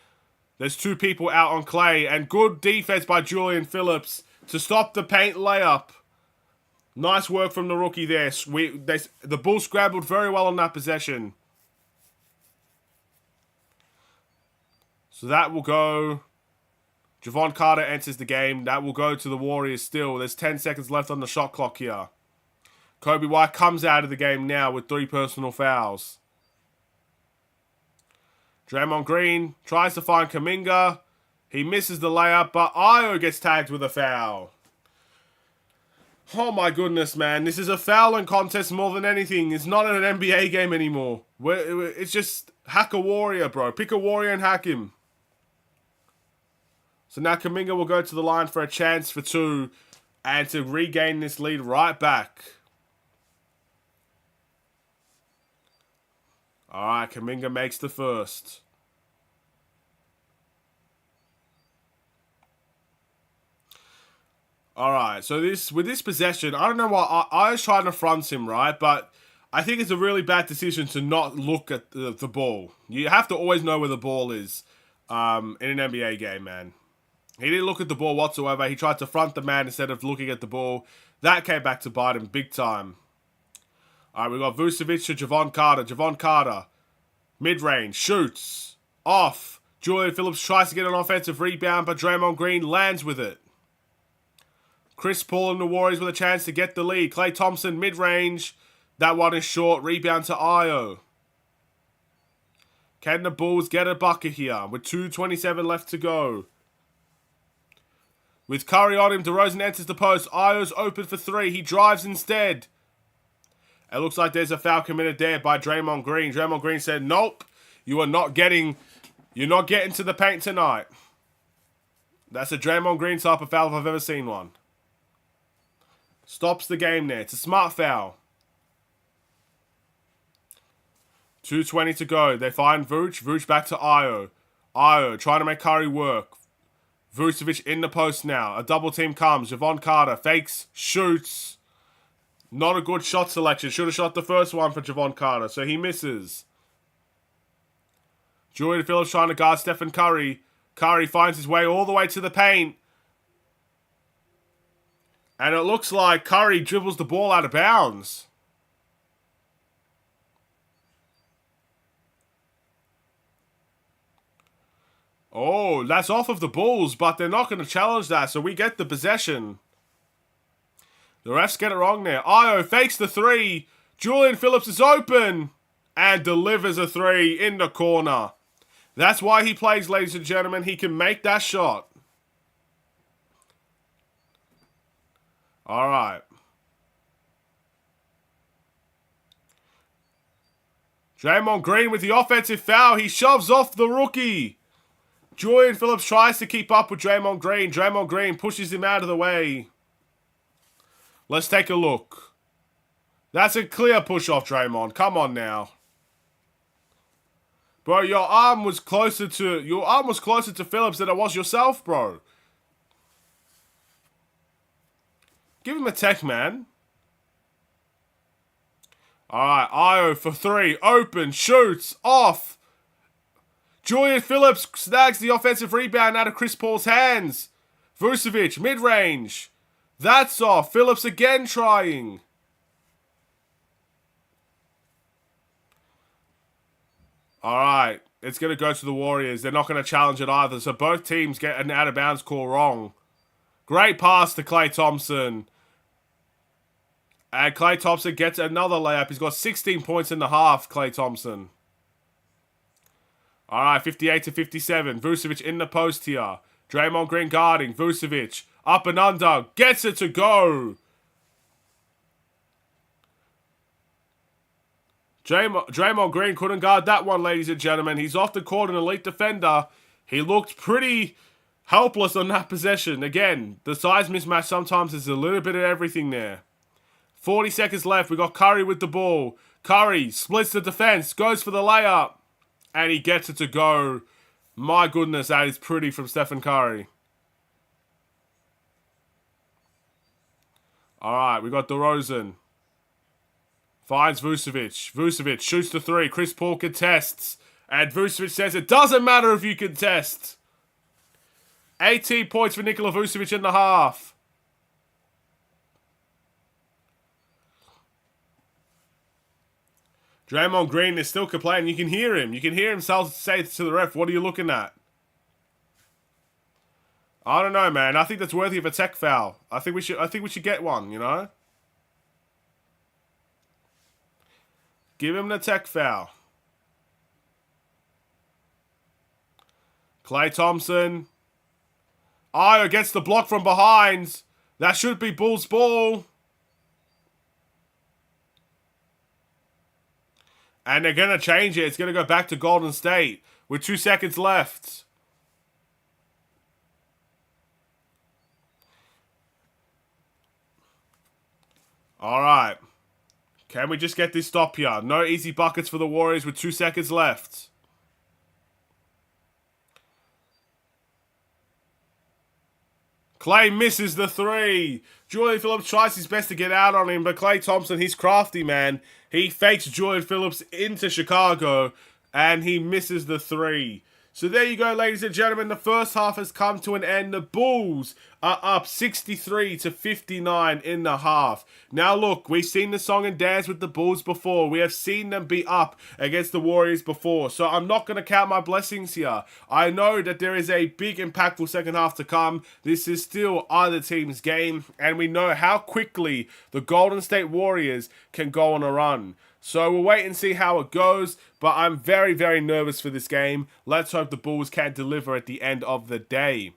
There's 2 people out on Klay. And good defense by Julian Phillips to stop the paint layup. Nice work from the rookie there. The Bulls scrambled very well on that possession. So that will go. Javon Carter enters the game. That will go to the Warriors still. There's 10 seconds left on the shot clock here. Kobe White comes out of the game now with 3 personal fouls. Draymond Green tries to find Kuminga. He misses the layup, but Io gets tagged with a foul. Oh my goodness, man. This is a fouling contest more than anything. It's not an NBA game anymore. It's just Hack a warrior, bro. Pick a warrior and hack him. So now Kuminga will go to the line for a chance for 2 and to regain this lead right back. Alright, Kuminga makes the first. Alright, so with this possession, I don't know why I was trying to front him, right? But I think it's a really bad decision to not look at the ball. You have to always know where the ball is in an NBA game, man. He didn't look at the ball whatsoever. He tried to front the man instead of looking at the ball. That came back to bite him big time. Alright, we got Vucevic to Javon Carter. Javon Carter, mid-range, shoots, off. Julian Phillips tries to get an offensive rebound, but Draymond Green lands with it. Chris Paul and the Warriors with a chance to get the lead. Klay Thompson, mid-range. That one is short. Rebound to Io. Can the Bulls get a bucket here with 2:27 left to go? With Curry on him, DeRozan enters the post. Io's open for 3. He drives instead. It looks like there's a foul committed there by Draymond Green. Draymond Green said, nope, you're not getting to the paint tonight. That's a Draymond Green type of foul if I've ever seen one. Stops the game there. It's a smart foul. 2:20 to go. They find Vooch. Vooch back to Io. Io trying to make Curry work. Vucevic in the post now. A double team comes. Javon Carter fakes, shoots. Not a good shot selection. Should have shot the first one for Javon Carter, so he misses. Julian Phillips trying to guard Stephen Curry. Curry finds his way all the way to the paint. And it looks like Curry dribbles the ball out of bounds. Oh, that's off of the Bulls, but they're not going to challenge that, so we get the possession. The refs get it wrong there. Io fakes the 3. Julian Phillips is open and delivers a 3 in the corner. That's why he plays, ladies and gentlemen. He can make that shot. All right. Draymond Green with the offensive foul. He shoves off the rookie. Julian Phillips tries to keep up with Draymond Green. Draymond Green pushes him out of the way. Let's take a look. That's a clear push off, Draymond. Come on now. Bro, your arm was closer to Phillips than it was yourself, bro. Give him a tech, man. Alright, Io for 3. Open, shoots, off. Julian Phillips snags the offensive rebound out of Chris Paul's hands. Vucevic, mid-range. That's off. Phillips again trying. Alright, it's going to go to the Warriors. They're not going to challenge it either, so both teams get an out-of-bounds call wrong. Great pass to Klay Thompson. And Klay Thompson gets another layup. He's got 16 points in the half, Klay Thompson. Alright, 58-57. Vucevic in the post here. Draymond Green guarding. Vucevic up and under. Gets it to go. Draymond Green couldn't guard that one, ladies and gentlemen. He's often called an elite defender. He looked pretty helpless on that possession. Again, the size mismatch sometimes is a little bit of everything there. 40 seconds left. We got Curry with the ball. Curry splits the defense. Goes for the layup. And he gets it to go. My goodness, that is pretty from Stephen Curry. Alright, we got DeRozan. Finds Vucevic. Vucevic shoots the 3. Chris Paul contests. And Vucevic says it doesn't matter if you contest. 18 points for Nikola Vucevic in the half. Draymond Green is still complaining. You can hear him. You can hear him say to the ref, what are you looking at? I don't know, man. I think that's worthy of a tech foul. I think we should get one, you know? Give him the tech foul. Klay Thompson. Io gets the block from behind. That should be Bulls ball. And they're going to change it. It's going to go back to Golden State with 2 seconds left. All right. Can we just get this stop here? No easy buckets for the Warriors with 2 seconds left. Clay misses the three. Julian Phillips tries his best to get out on him, but Klay Thompson, he's crafty, man. He fakes Julian Phillips into Chicago, and he misses the three. So there you go, ladies and gentlemen. The first half has come to an end. The Bulls are up 63 to 59 in the half. Now look, we've seen the song and dance with the Bulls before. We have seen them be up against the Warriors before. So I'm not going to count my blessings here. I know that there is a big impactful second half to come. This is still either team's game. And we know how quickly the Golden State Warriors can go on a run. So we'll wait and see how it goes, but I'm very, very nervous for this game. Let's hope the Bulls can deliver at the end of the day.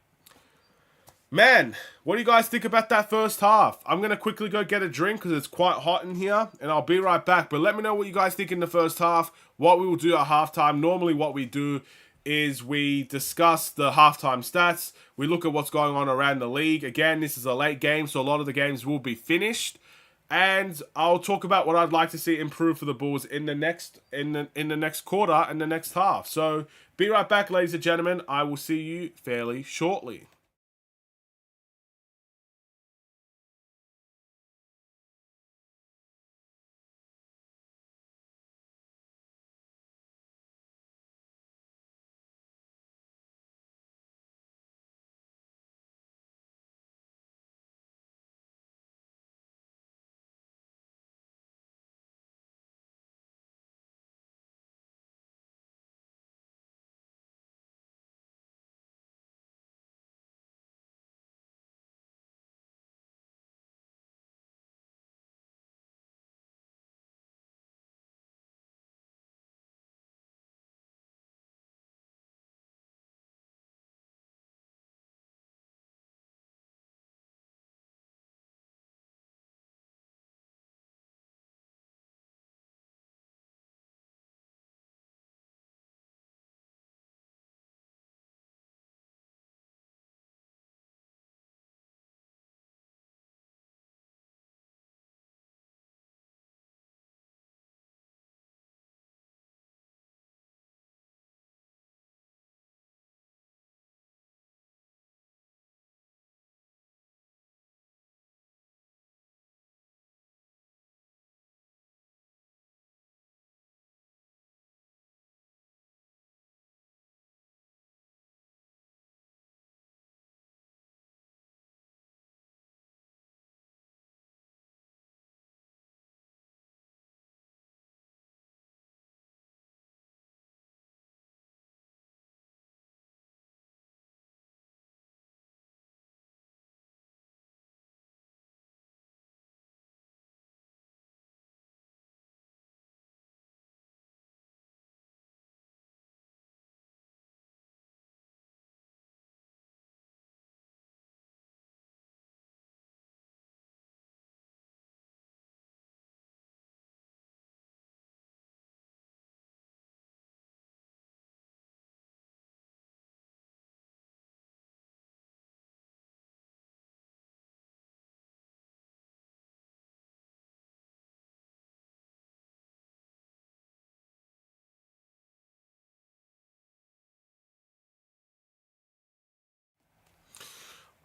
Man, what do you guys think about that first half? I'm going to quickly go get a drink because it's quite hot in here, and I'll be right back. But let me know what you guys think in the first half, what we will do at halftime. Normally what we do is we discuss the halftime stats. We look at what's going on around the league. Again, this is a late game, so a lot of the games will be finished. And I'll talk about what I'd like to see improve for the Bulls in the next quarter and the next half. So be right back, ladies and gentlemen. I will see you fairly shortly.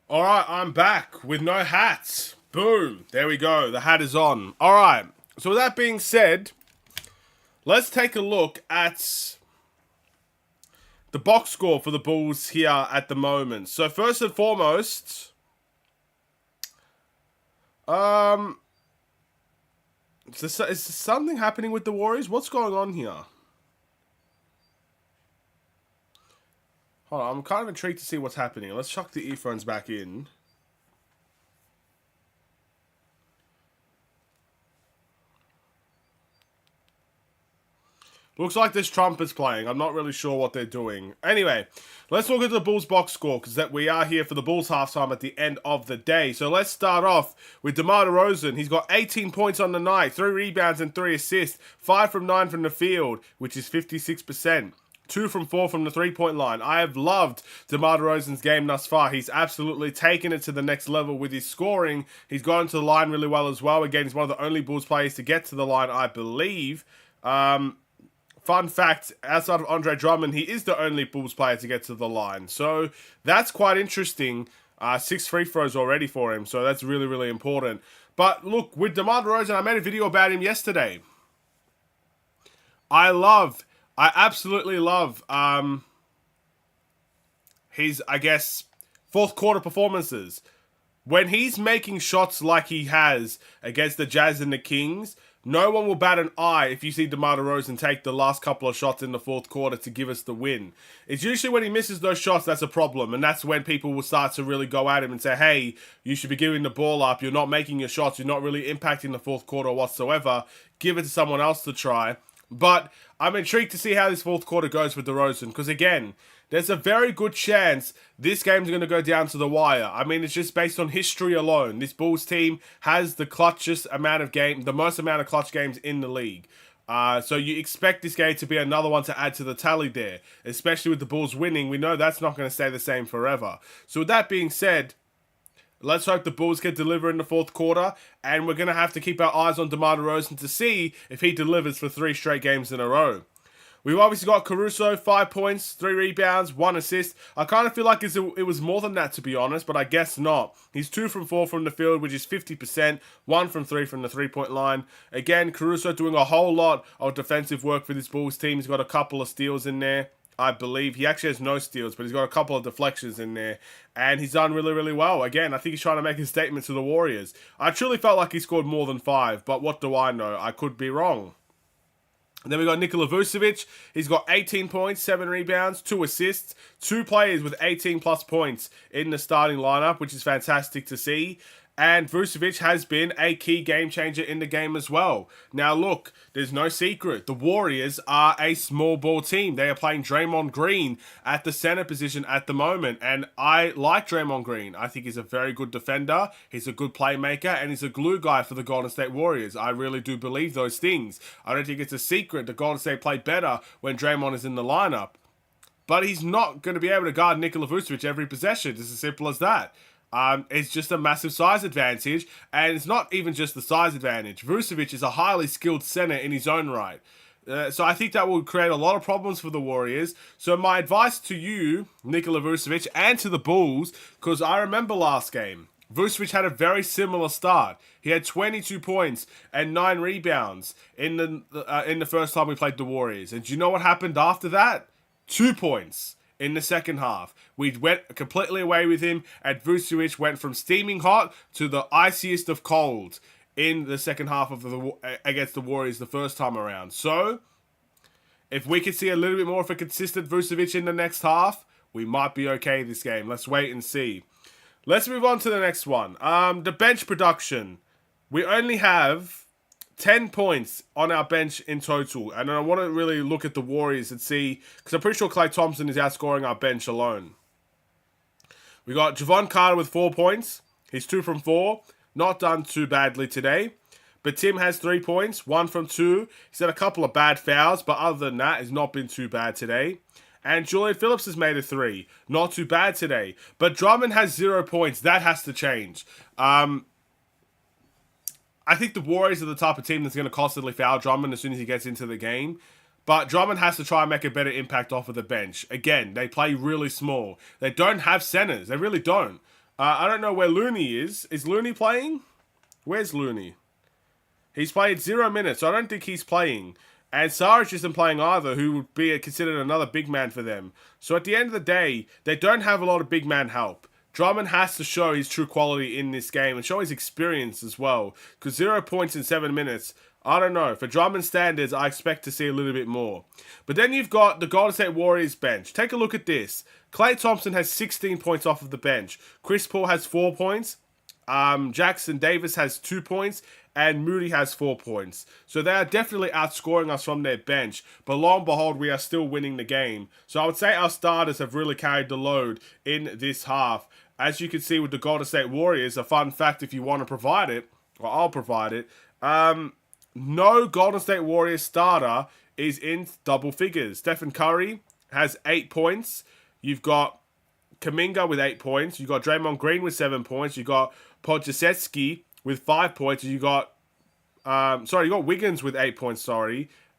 All right, I'm back with no hats. Boom. There we go. The hat is on. All right. So with that being said, let's take a look at the box score for the Bulls here at the moment. So first and foremost, is something happening with the Warriors? What's going on here? Hold on, I'm kind of intrigued to see what's happening. Let's chuck the earphones back in. Looks like this trumpet's playing. I'm not really sure what they're doing. Anyway, let's look at the Bulls box score, because we are here for the Bulls halftime at the end of the day. So let's start off with DeMar DeRozan. He's got 18 points on the night, 3 rebounds and 3 assists, 5 from 9 from the field, which is 56%. 2 from 4 from the three-point line. I have loved DeMar DeRozan's game thus far. He's absolutely taken it to the next level with his scoring. He's gone to the line really well as well. Again, he's one of the only Bulls players to get to the line, I believe. Fun fact, outside of Andre Drummond, he is the only Bulls player to get to the line. So that's quite interesting. 6 free throws already for him, so that's really, really important. But look, with DeMar DeRozan, I made a video about him yesterday. I absolutely love his, I guess, fourth quarter performances. When he's making shots like he has against the Jazz and the Kings, no one will bat an eye if you see DeMar DeRozan take the last couple of shots in the fourth quarter to give us the win. It's usually when he misses those shots that's a problem, and that's when people will start to really go at him and say, hey, you should be giving the ball up, you're not making your shots, you're not really impacting the fourth quarter whatsoever, give it to someone else to try. But I'm intrigued to see how this fourth quarter goes with DeRozan, because again, there's a very good chance this game's going to go down to the wire. I mean, it's just based on history alone. This Bulls team has the the most amount of clutch games in the league. So you expect this game to be another one to add to the tally there, especially with the Bulls winning. We know that's not going to stay the same forever. So with that being said, let's hope the Bulls can deliver in the fourth quarter, and we're going to have to keep our eyes on DeMar DeRozan to see if he delivers for 3 straight games in a row. We've obviously got Caruso, 5 points, 3 rebounds, 1 assist. I kind of feel like it was more than that, to be honest, but I guess not. He's 2 from 4 from the field, which is 50%, 1 from 3 from the three-point line. Again, Caruso doing a whole lot of defensive work for this Bulls team. He's got a couple of steals in there, I believe. He actually has no steals, but he's got a couple of deflections in there, and he's done really, really well. Again, I think he's trying to make a statement to the Warriors. I truly felt like he scored more than 5, but what do I know? I could be wrong. And then we got Nikola Vucevic. He's got 18 points, 7 rebounds, 2 assists. 2 players with 18 plus points in the starting lineup, which is fantastic to see. And Vucevic has been a key game changer in the game as well. Now look, there's no secret. The Warriors are a small ball team. They are playing Draymond Green at the center position at the moment. And I like Draymond Green. I think he's a very good defender. He's a good playmaker. And he's a glue guy for the Golden State Warriors. I really do believe those things. I don't think it's a secret that Golden State play better when Draymond is in the lineup. But he's not going to be able to guard Nikola Vucevic every possession. It's as simple as that. It's just a massive size advantage, and it's not even just the size advantage. Vucevic is a highly skilled center in his own right. So I think that will create a lot of problems for the Warriors. So my advice to you, Nikola Vucevic, and to the Bulls, because I remember last game, Vucevic had a very similar start. He had 22 points and 9 rebounds in the first time we played the Warriors. And do you know what happened after that? 2 points in the second half. We went completely away with him, and Vucevic went from steaming hot to the iciest of cold in the second half of against the Warriors the first time around. So, if we could see a little bit more of a consistent Vucevic in the next half, we might be okay this game. Let's wait and see. Let's move on to the next one. The bench production. We only have 10 points on our bench in total. And I want to really look at the Warriors and see, because I'm pretty sure Klay Thompson is outscoring our bench alone. We got Javon Carter with 4 points. He's 2 from 4. Not done too badly today. But Tim has 3 points, 1 from 2. He's had a couple of bad fouls, but other than that, it's not been too bad today. And Julian Phillips has made a 3. Not too bad today. But Drummond has 0 points. That has to change. I think the Warriors are the type of team that's going to constantly foul Drummond as soon as he gets into the game. But Drummond has to try and make a better impact off of the bench. Again, they play really small. They don't have centers. They really don't. I don't know where Looney is. Is Looney playing? Where's Looney? He's played 0 minutes, so I don't think he's playing. And Saric isn't playing either, who would be considered another big man for them. So at the end of the day, they don't have a lot of big man help. Drummond has to show his true quality in this game and show his experience as well. Because 0 points in 7 minutes, I don't know. For Drummond standards, I expect to see a little bit more. But then you've got the Golden State Warriors bench. Take a look at this. Klay Thompson has 16 points off of the bench. Chris Paul has 4 points. Jackson Davis has 2 points, and Moody has 4 points. So they are definitely outscoring us from their bench. But lo and behold, we are still winning the game. So I would say our starters have really carried the load in this half. As you can see with the Golden State Warriors, a fun fact if you want to provide it, or I'll provide it, no Golden State Warriors starter is in double figures. Stephen Curry has 8 points. You've got Kuminga with 8 points. You've got Draymond Green with 7 points. You've got Podjacetsky with 5 points. You got Wiggins with 8 points,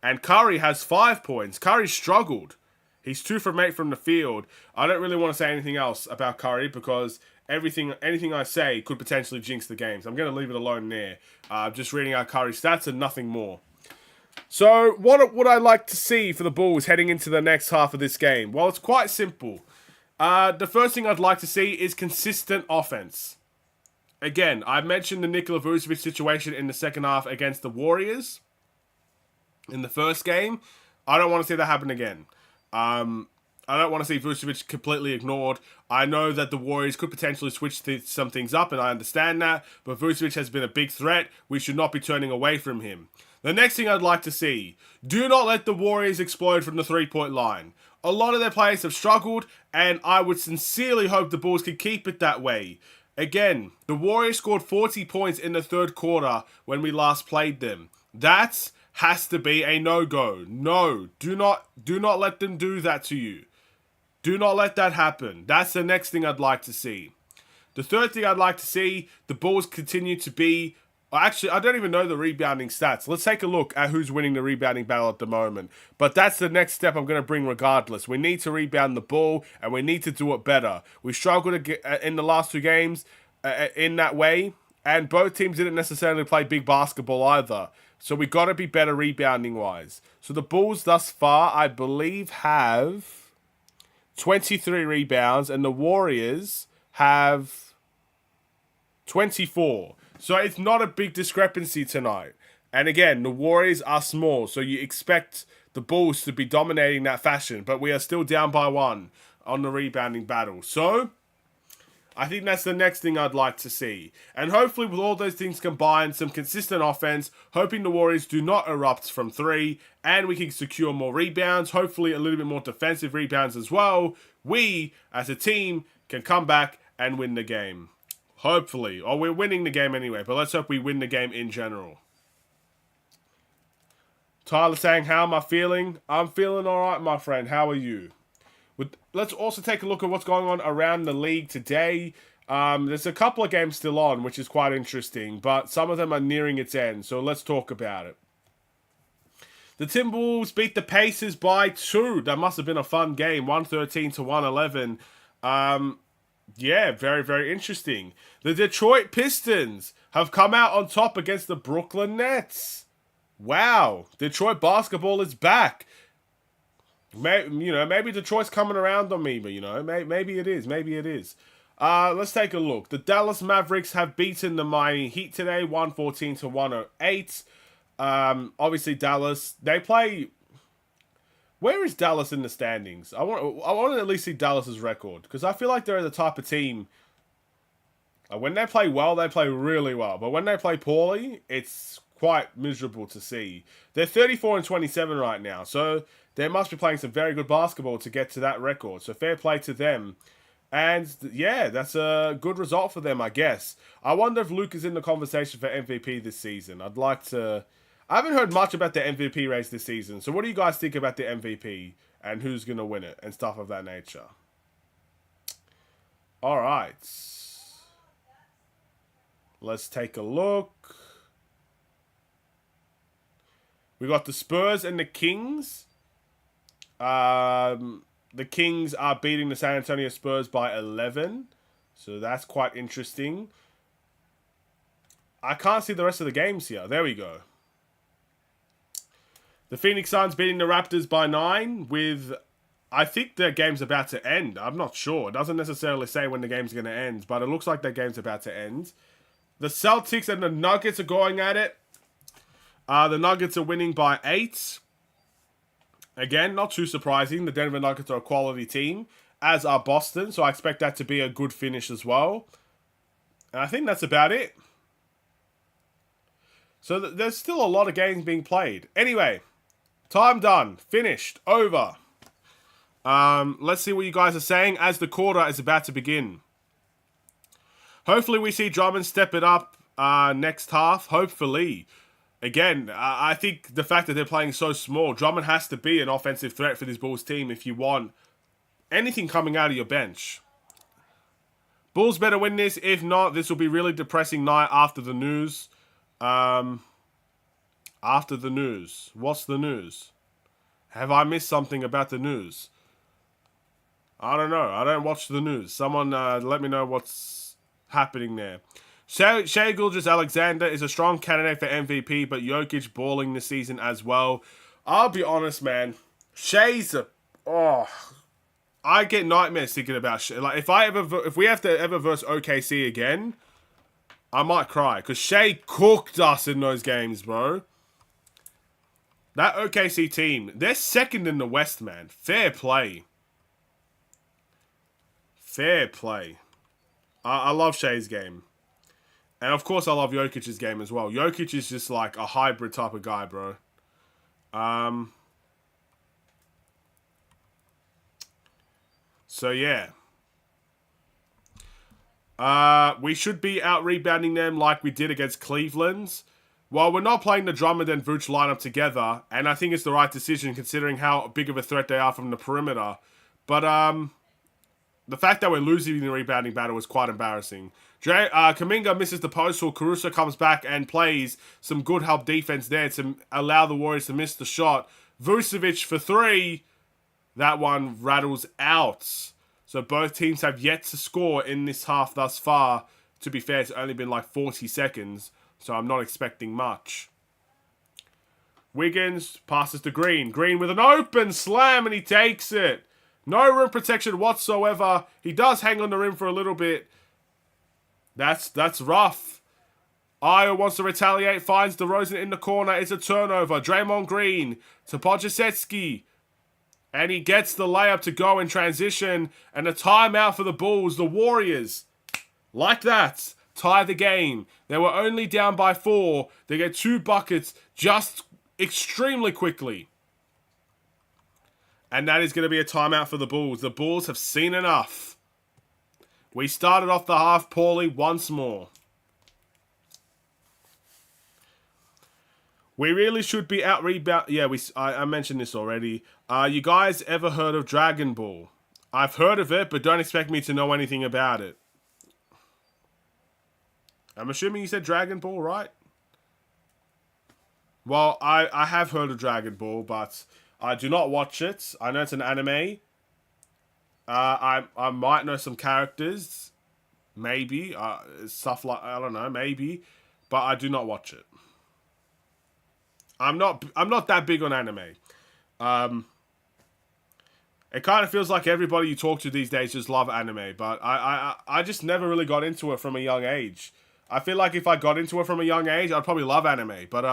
and Curry has 5 points. Curry struggled. He's 2 from 8 from the field. I don't really want to say anything else about Curry because anything I say could potentially jinx the game. So I'm going to leave it alone there. Just reading out Curry's stats and nothing more. So what would I like to see for the Bulls heading into the next half of this game? Well, it's quite simple. The first thing I'd like to see is consistent offense. Again, I mentioned the Nikola Vucevic situation in the second half against the Warriors in the first game. I don't want to see that happen again. I don't want to see Vucevic completely ignored. I know that the Warriors could potentially switch some things up, and I understand that, but Vucevic has been a big threat. We should not be turning away from him. The next thing I'd like to see, do not let the Warriors explode from the three-point line. A lot of their players have struggled, and I would sincerely hope the Bulls could keep it that way. Again, the Warriors scored 40 points in the third quarter when we last played them. That has to be a no-go. No, do not let them do that to you. Do not let that happen. That's the next thing I'd like to see. The third thing I'd like to see, the Bulls continue to be... Actually, I don't even know the rebounding stats. Let's take a look at who's winning the rebounding battle at the moment. But that's the next step I'm going to bring regardless. We need to rebound the ball, and we need to do it better. We struggled in the last 2 games in that way, and both teams didn't necessarily play big basketball either. So we got to be better rebounding-wise. So the Bulls thus far, I believe, have 23 rebounds, and the Warriors have 24. So it's not a big discrepancy tonight. And again, the Warriors are small, so you expect the Bulls to be dominating that fashion. But we are still down by 1 on the rebounding battle. So I think that's the next thing I'd like to see. And hopefully with all those things combined, some consistent offense, hoping the Warriors do not erupt from 3, and we can secure more rebounds, hopefully a little bit more defensive rebounds as well. We, as a team, can come back and win the game. Hopefully. Or we're winning the game anyway, but let's hope we win the game in general. Tyler saying, how am I feeling? I'm feeling alright, my friend. How are you? Let's also take a look at what's going on around the league today. There's a couple of games still on, which is quite interesting, but some of them are nearing its end, so let's talk about it. The Timberwolves beat the Pacers by 2. That must have been a fun game, 113 to 111. Yeah, very, very interesting. The Detroit Pistons have come out on top against the Brooklyn Nets. Wow, Detroit basketball is back. Maybe Detroit's coming around on me, but maybe it is. Maybe it is. Let's take a look. The Dallas Mavericks have beaten the Miami Heat today, 114 to 108. Obviously, Dallas, they play... Where is Dallas in the standings? I want to at least see Dallas's record, because I feel like they're the type of team... when they play well, they play really well. But when they play poorly, it's quite miserable to see. They're 34 and 27 right now, so they must be playing some very good basketball to get to that record. So fair play to them. And yeah, that's a good result for them, I guess. I wonder if Luke is in the conversation for MVP this season. I'd like to... I haven't heard much about the MVP race this season. So what do you guys think about the MVP and who's going to win it and stuff of that nature? All right. Let's take a look. We got the Spurs and the Kings. The Kings are beating the San Antonio Spurs by 11. So that's quite interesting. I can't see the rest of the games here. There we go. The Phoenix Suns beating the Raptors by 9 with... I think their game's about to end. I'm not sure. It doesn't necessarily say when the game's going to end, but it looks like their game's about to end. The Celtics and the Nuggets are going at it. The Nuggets are winning by 8. Again, not too surprising. The Denver Nuggets are a quality team, as are Boston, so I expect that to be a good finish as well. And I think that's about it. So there's still a lot of games being played. Anyway, time done. Finished. Over. Let's see what you guys are saying as the quarter is about to begin. Hopefully we see Drummond step it up next half. Hopefully. Again, I think the fact that they're playing so small, Drummond has to be an offensive threat for this Bulls team if you want anything coming out of your bench. Bulls better win this. If not, this will be really depressing night after the news. After the news. What's the news? Have I missed something about the news? I don't know. I don't watch the news. Someone let me know what's happening there. Shai Gilgeous-Alexander is a strong candidate for MVP, but Jokic balling this season as well. I'll be honest, man. Shai's I get nightmares thinking about Shai. Like if we have to ever verse OKC again, I might cry because Shai cooked us in those games, bro. That OKC team, they're second in the West, man. Fair play. Fair play. I love Shai's game. And of course I love Jokic's game as well. Jokic is just like a hybrid type of guy, bro. So yeah. We should be out rebounding them like we did against Cleveland. Well, we're not playing the Drummond and Vooch lineup together, and I think it's the right decision considering how big of a threat they are from the perimeter. But the fact that we're losing the rebounding battle was quite embarrassing. Kuminga misses the post, while Caruso comes back and plays some good help defense there to allow the Warriors to miss the shot. Vucevic for three. That one rattles out. So both teams have yet to score in this half thus far. To be fair, it's only been like 40 seconds, so I'm not expecting much. Wiggins passes to Green. Green with an open slam, and he takes it. No rim protection whatsoever. He does hang on the rim for a little bit. That's rough. Ayo wants to retaliate, finds DeRozan in the corner. It's a turnover. Draymond Green to Podjacetsky. And he gets the layup to go in transition. And a timeout for the Bulls. The Warriors, like that, tie the game. They were only down by 4. They get 2 buckets just extremely quickly. And that is going to be a timeout for the Bulls. The Bulls have seen enough. We started off the half poorly once more. We really should be out rebound. Yeah, I mentioned this already. You guys ever heard of Dragon Ball? I've heard of it, but don't expect me to know anything about it. I'm assuming you said Dragon Ball, right? Well, I have heard of Dragon Ball, but I do not watch it. I know it's an anime. I might know some characters, maybe stuff like I don't know, maybe, but I do not watch it. I'm not that big on anime. It kind of feels like everybody you talk to these days just love anime, but I just never really got into it from a young age. I feel like if I got into it from a young age, I'd probably love anime, but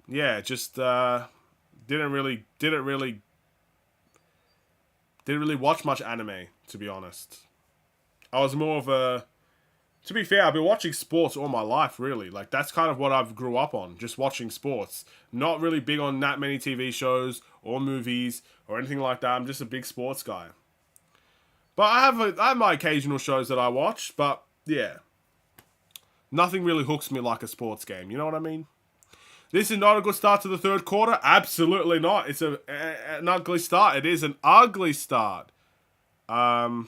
yeah, just didn't really watch much anime, to be honest. I was more of a... To be fair, I've been watching sports all my life, really. Like, that's kind of what I've grew up on, just watching sports. Not really big on that many TV shows or movies or anything like that. I'm just a big sports guy. But I have my occasional shows that I watch, but yeah. Nothing really hooks me like a sports game, you know what I mean? This is not a good start to the third quarter. Absolutely not. It's an ugly start. It is an ugly start. A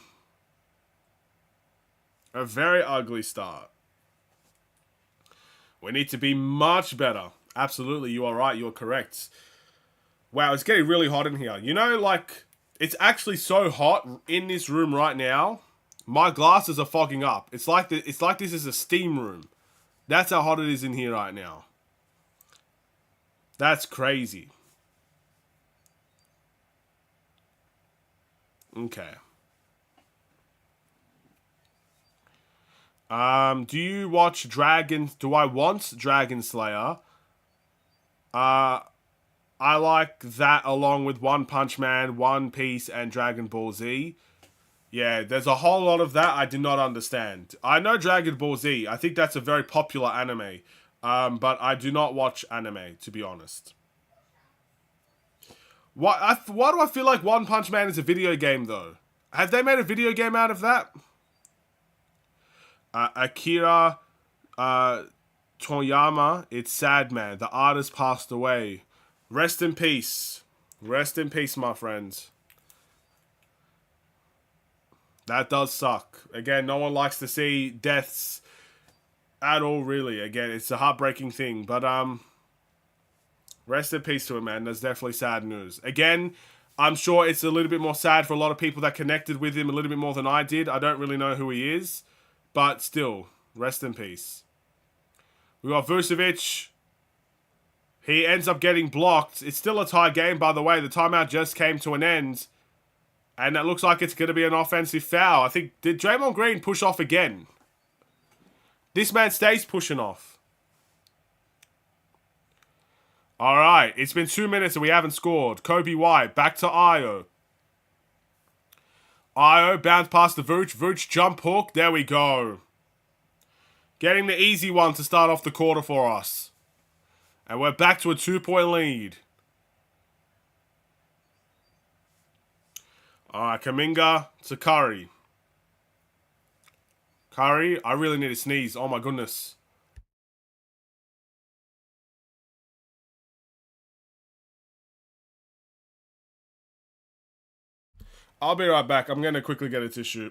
very ugly start. We need to be much better. Absolutely, you are right. You are correct. Wow, it's getting really hot in here. You know, like, it's actually so hot in this room right now. My glasses are fogging up. It's like this is a steam room. That's how hot it is in here right now. That's crazy. Okay. Do you watch Dragon... Do I want Dragon Slayer? I like that along with One Punch Man, One Piece, and Dragon Ball Z. Yeah, there's a whole lot of that I did not understand. I know Dragon Ball Z. I think that's a very popular anime. But I do not watch anime, to be honest. Why do I feel like One Punch Man is a video game, though? Have they made a video game out of that? Akira Toriyama, it's sad, man. The artist passed away. Rest in peace. Rest in peace, my friends. That does suck. Again, no one likes to see deaths at all, really. Again, it's a heartbreaking thing. But, rest in peace to him, man. That's definitely sad news. Again, I'm sure it's a little bit more sad for a lot of people that connected with him a little bit more than I did. I don't really know who he is. But still, rest in peace. We got Vucevic. He ends up getting blocked. It's still a tie game, by the way. The timeout just came to an end. And it looks like it's going to be an offensive foul. I think, did Draymond Green push off again? This man stays pushing off. Alright, it's been 2 minutes and we haven't scored. Kobe White, back to Io. Io, bounce past the Vooch. Vooch, jump hook. There we go. Getting the easy one to start off the quarter for us. And we're back to a 2-point lead. Alright, Kuminga to Curry. Curry, I really need to sneeze. Oh my goodness. I'll be right back. I'm going to quickly get a tissue.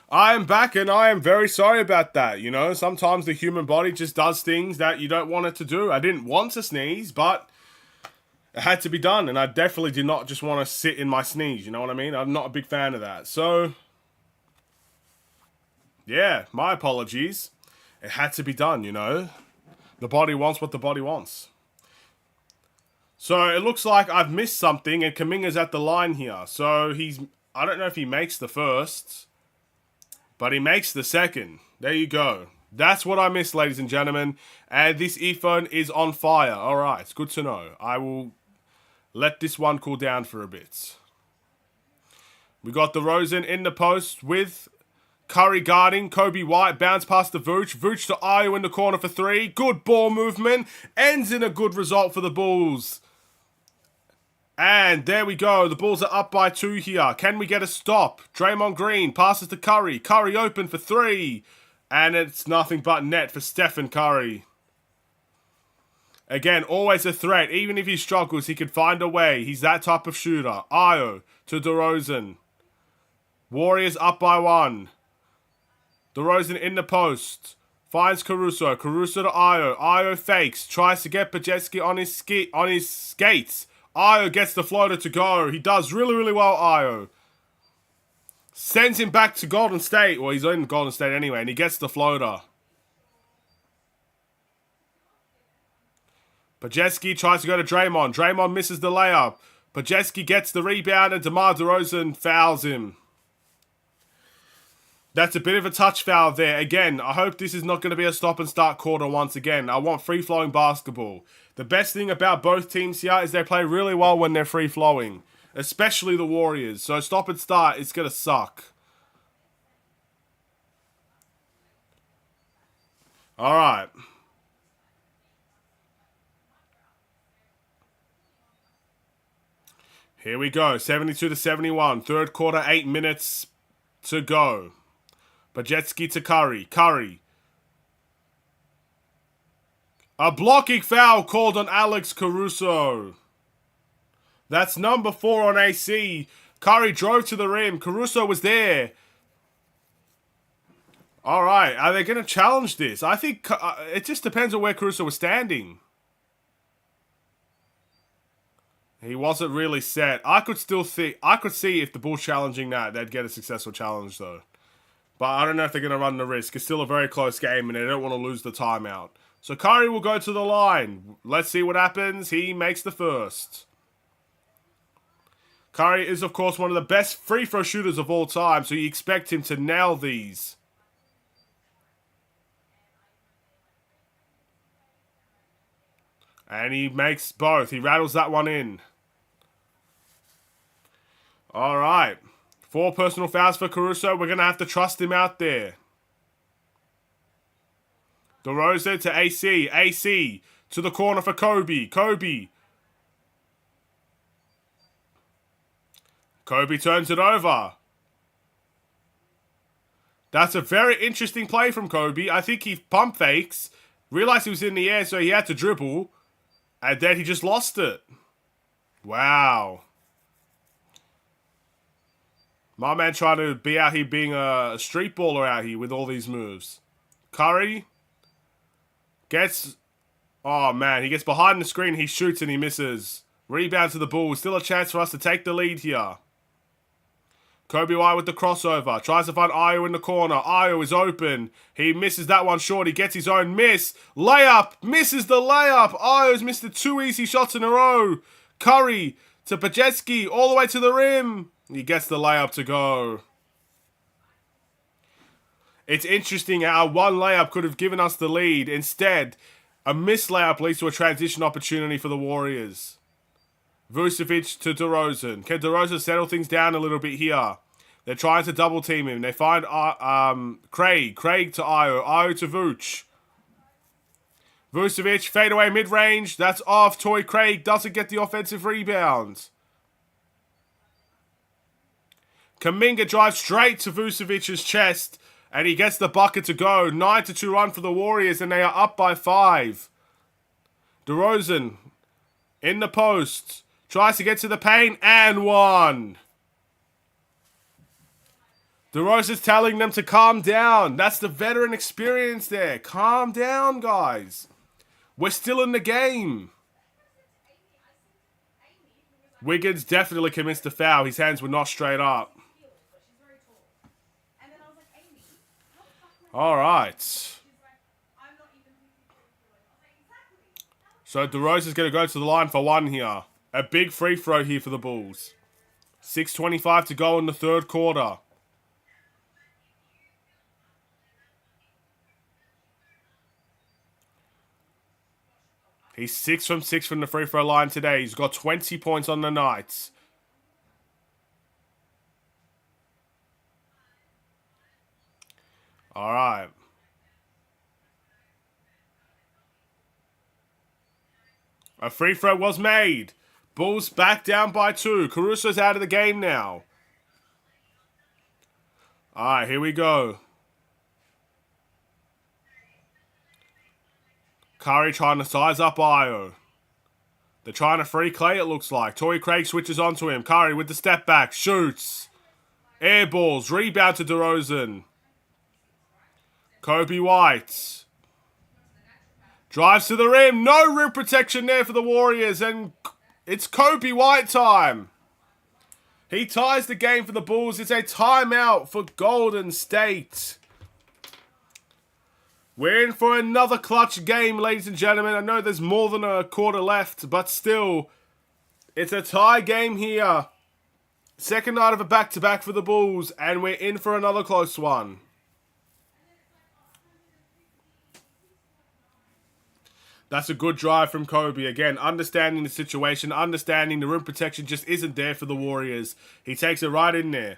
I am back and I am very sorry about that. You know, sometimes the human body just does things that you don't want it to do. I didn't want to sneeze, but it had to be done. And I definitely did not just want to sit in my sneeze. You know what I mean? I'm not a big fan of that. So, yeah, my apologies. It had to be done, you know. The body wants what the body wants. So it looks like I've missed something and Kuminga's at the line here. So I don't know if he makes the first. But he makes the second. There you go. That's what I missed, ladies and gentlemen. And this earphone is on fire. Alright, it's good to know. I will let this one cool down for a bit. We got DeRozan in the post with Curry guarding. Kobe White bounce past the Vooch. Vooch to Ayo in the corner for three. Good ball movement. Ends in a good result for the Bulls. And there we go. The Bulls are up by 2 here. Can we get a stop? Draymond Green passes to Curry. Curry open for 3. And it's nothing but net for Stephen Curry. Again, always a threat. Even if he struggles, he can find a way. He's that type of shooter. Ayo to DeRozan. Warriors up by 1. DeRozan in the post. Finds Caruso. Caruso to Ayo. Ayo fakes. Tries to get Pajeski on his skates. Ayo gets the floater to go. He does really, really well, Ayo. Sends him back to Golden State. Well, he's in Golden State anyway, and he gets the floater. Pajeski tries to go to Draymond. Draymond misses the layup. Pajeski gets the rebound, and DeMar DeRozan fouls him. That's a bit of a touch foul there. Again, I hope this is not going to be a stop and start quarter once again. I want free-flowing basketball. The best thing about both teams here is they play really well when they're free-flowing. Especially the Warriors. So stop and start, it's going to suck. Alright. Here we go. 72-71. Third quarter, 8 minutes to go. Pajeski to Curry. Curry. A blocking foul called on Alex Caruso. That's number 4 on AC. Curry drove to the rim. Caruso was there. All right, are they going to challenge this? I think it just depends on where Caruso was standing. He wasn't really set. I could see if the Bulls challenging that, they'd get a successful challenge though. But I don't know if they're going to run the risk. It's still a very close game and they don't want to lose the timeout. So Curry will go to the line. Let's see what happens. He makes the first. Curry is, of course, one of the best free throw shooters of all time, so you expect him to nail these. And he makes both. He rattles that one in. All right. 4 personal fouls for Caruso. We're going to have to trust him out there. DeRozan to AC. AC to the corner for Kobe. Kobe turns it over. That's a very interesting play from Kobe. I think he pump fakes, realized he was in the air, so he had to dribble, and then he just lost it. Wow. My man trying to be out here being a street baller out here with all these moves. Curry gets... Oh, man. He gets behind the screen. He shoots and he misses. Rebound to the Bulls. Still a chance for us to take the lead here. Kobe White with the crossover. Tries to find Ayo in the corner. Ayo is open. He misses that one short. He gets his own miss. Layup. Misses the layup. Ayo's missed the 2 easy shots in a row. Curry to Pajetski. All the way to the rim. He gets the layup to go. It's interesting how one layup could have given us the lead. Instead, a missed layup leads to a transition opportunity for the Warriors. Vucevic to DeRozan. Can DeRozan settle things down a little bit here? They're trying to double team him. They find Craig. Craig to Ayo. Ayo to Vooch. Vucevic, fadeaway mid-range. That's off. Torrey Craig doesn't get the offensive rebound. Kuminga drives straight to Vucevic's chest, and he gets the bucket to go. 9-2 run for the Warriors, and they are up by 5. DeRozan in the post. Tries to get to the paint, and one. DeRozan's telling them to calm down. That's the veteran experience there. Calm down, guys. We're still in the game. Wiggins definitely commits the foul. His hands were not straight up. All right. So DeRozan's going to go to the line for one here. A big free throw here for the Bulls. 6:25 to go in the third quarter. He's 6 from 6 from the free throw line today. He's got 20 points on the night. All right. A free throw was made. Bulls back down by 2. Caruso's out of the game now. All right, here we go. Curry trying to size up Ayo. They're trying to free Clay, it looks like. Torrey Craig switches onto him. Curry with the step back. Shoots. Air balls. Rebound to DeRozan. Kobe White. Drives to the rim. No rim protection there for the Warriors. And it's Kobe White time. He ties the game for the Bulls. It's a timeout for Golden State. We're in for another clutch game, ladies and gentlemen. I know there's more than a quarter left, but still, it's a tie game here. Second night of a back-to-back for the Bulls, and we're in for another close one. That's a good drive from Kobe. Again, understanding the situation, understanding the rim protection just isn't there for the Warriors. He takes it right in there.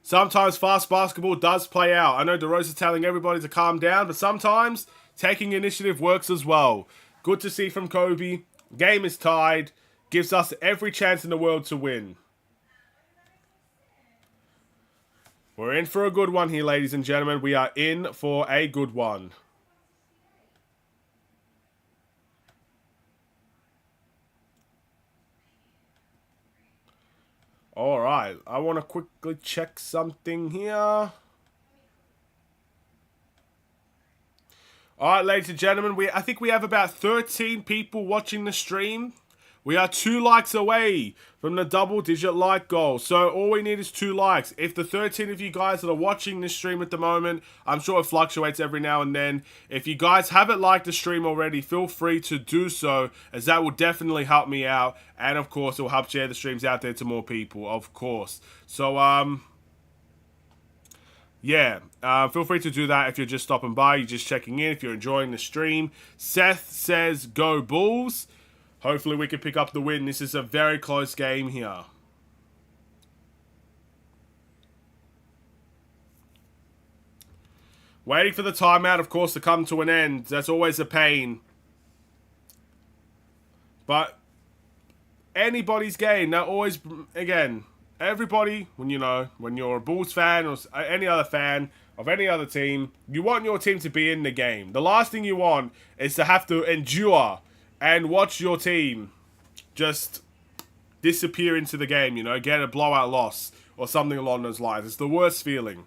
Sometimes fast basketball does play out. I know DeRozan's telling everybody to calm down, but sometimes taking initiative works as well. Good to see from Kobe. Game is tied. Gives us every chance in the world to win. We're in for a good one here, ladies and gentlemen. We are in for a good one. Alright, I want to quickly check something here. Alright, ladies and gentlemen, I think we have about 13 people watching the stream. We are 2 likes away from the double-digit like goal. So all we need is 2 likes. If the 13 of you guys that are watching this stream at the moment, I'm sure it fluctuates every now and then. If you guys haven't liked the stream already, feel free to do so, as that will definitely help me out. And of course, it will help share the streams out there to more people, of course. So, yeah, feel free to do that if you're just stopping by, you're just checking in, if you're enjoying the stream. Seth says, go Bulls. Hopefully we can pick up the win. This is a very close game here. Waiting for the timeout, of course, to come to an end. That's always a pain. But anybody's game, that always, again, everybody, when you're a Bulls fan or any other fan of any other team, you want your team to be in the game. The last thing you want is to have to endure and watch your team just disappear into the game, get a blowout loss or something along those lines. It's the worst feeling.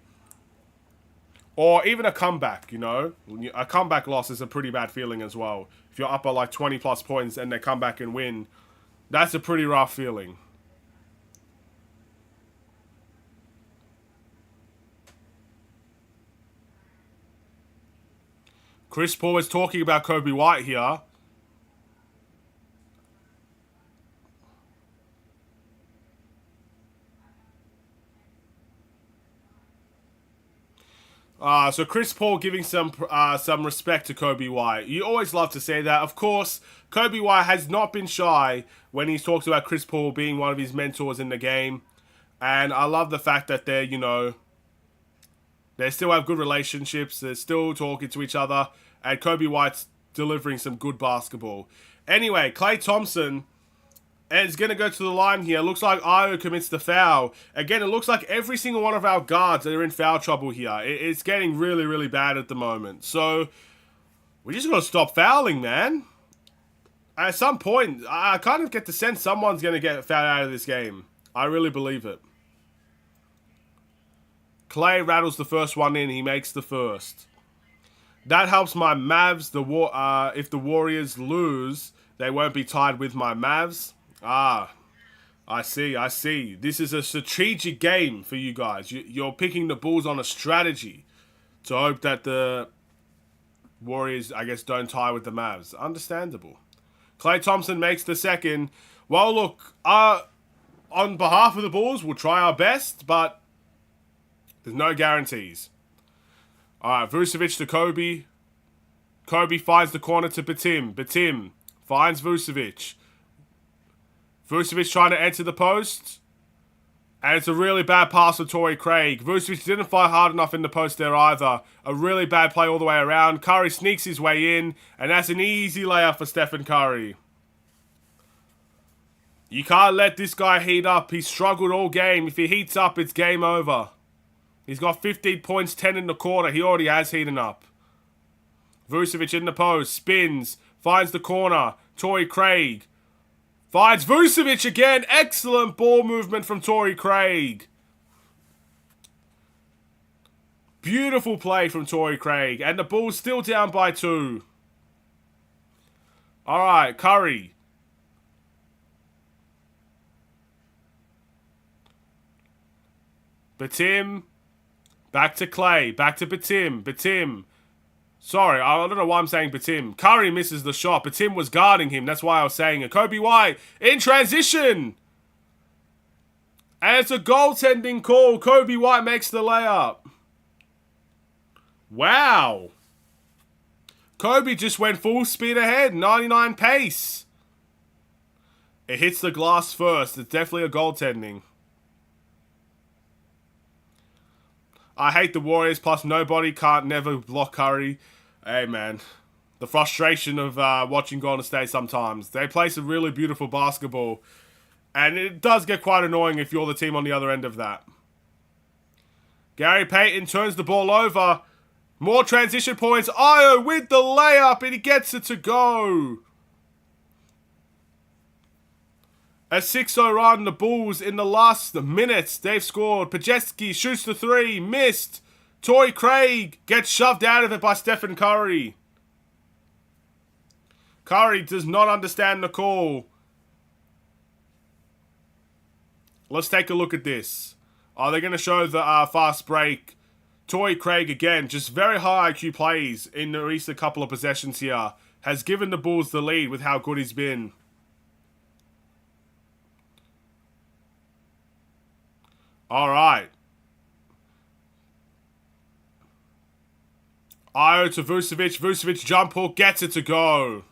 Or even a comeback, A comeback loss is a pretty bad feeling as well. If you're up by like 20 plus points and they come back and win, that's a pretty rough feeling. Chris Paul is talking about Kobe White here. So Chris Paul giving some respect to Kobe White. You always love to say that. Of course, Kobe White has not been shy when he talks about Chris Paul being one of his mentors in the game. And I love the fact that they still have good relationships. They're still talking to each other. And Kobe White's delivering some good basketball. Anyway, Klay Thompson is going to go to the line here. Looks like Ayo commits the foul. Again, it looks like every single one of our guards are in foul trouble here. It's getting really, really bad at the moment. So, we just got to stop fouling, man. At some point, I kind of get the sense someone's going to get fouled out of this game. I really believe it. Klay rattles the first one in. He makes the first. That helps my Mavs. If the Warriors lose, they won't be tied with my Mavs. I see. This is a strategic game for you guys. You're picking the Bulls on a strategy to hope that the Warriors, I guess, don't tie with the Mavs. Understandable. Klay Thompson makes the second. Well, look, on behalf of the Bulls, we'll try our best, but there's no guarantees. Alright, Vucevic to Kobe. Kobe finds the corner to Batim. Batim finds Vucevic. Vucevic trying to enter the post. And it's a really bad pass for Torrey Craig. Vucevic didn't fight hard enough in the post there either. A really bad play all the way around. Curry sneaks his way in. And that's an easy layup for Stephen Curry. You can't let this guy heat up. He's struggled all game. If he heats up, it's game over. He's got 15 points, 10 in the quarter. He already has heating up. Vucevic in the post. Spins. Finds the corner. Torrey Craig. Finds Vucevic again. Excellent ball movement from Torrey Craig. Beautiful play from Torrey Craig. And the Bulls still down by 2. Alright, Curry. Batim. Back to Klay. Back to Batim. Batim. Sorry, I don't know why I'm saying Batim. Curry misses the shot. Batim was guarding him. That's why I was saying it. Kobe White in transition. And it's a goaltending call. Kobe White makes the layup. Wow. Kobe just went full speed ahead. 99 pace. It hits the glass first. It's definitely a goaltending. I hate the Warriors, plus nobody can't never block Curry. Hey, man. The frustration of watching Golden State sometimes. They play some really beautiful basketball. And it does get quite annoying if you're the team on the other end of that. Gary Payton turns the ball over. More transition points. Ayo with the layup, and he gets it to go. A 6-0 run, the Bulls in the last minutes. They've scored. Pajeski shoots the three, missed. Torrey Craig gets shoved out of it by Stephen Curry. Curry does not understand the call. Let's take a look at this. Oh, they're going to show the fast break. Torrey Craig again, just very high IQ plays in the recent couple of possessions here. Has given the Bulls the lead with how good he's been. Alright. Io to Vucevic. Vucevic jump hook gets it to go.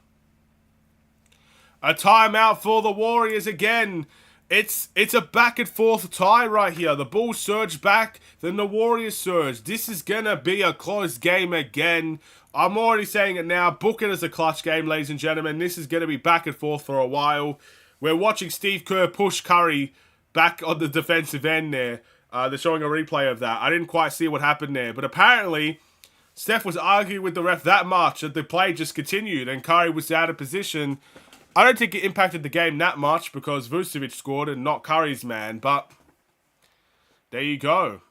A timeout for the Warriors again. It's a back and forth tie right here. The Bulls surge back, then the Warriors surge. This is going to be a close game again. I'm already saying it now. Book it as a clutch game, ladies and gentlemen. This is going to be back and forth for a while. We're watching Steve Kerr push Curry back on the defensive end there. They're showing a replay of that. I didn't quite see what happened there. But apparently, Steph was arguing with the ref that much that the play just continued and Curry was out of position. I don't think it impacted the game that much because Vucevic scored and not Curry's man. But there you go.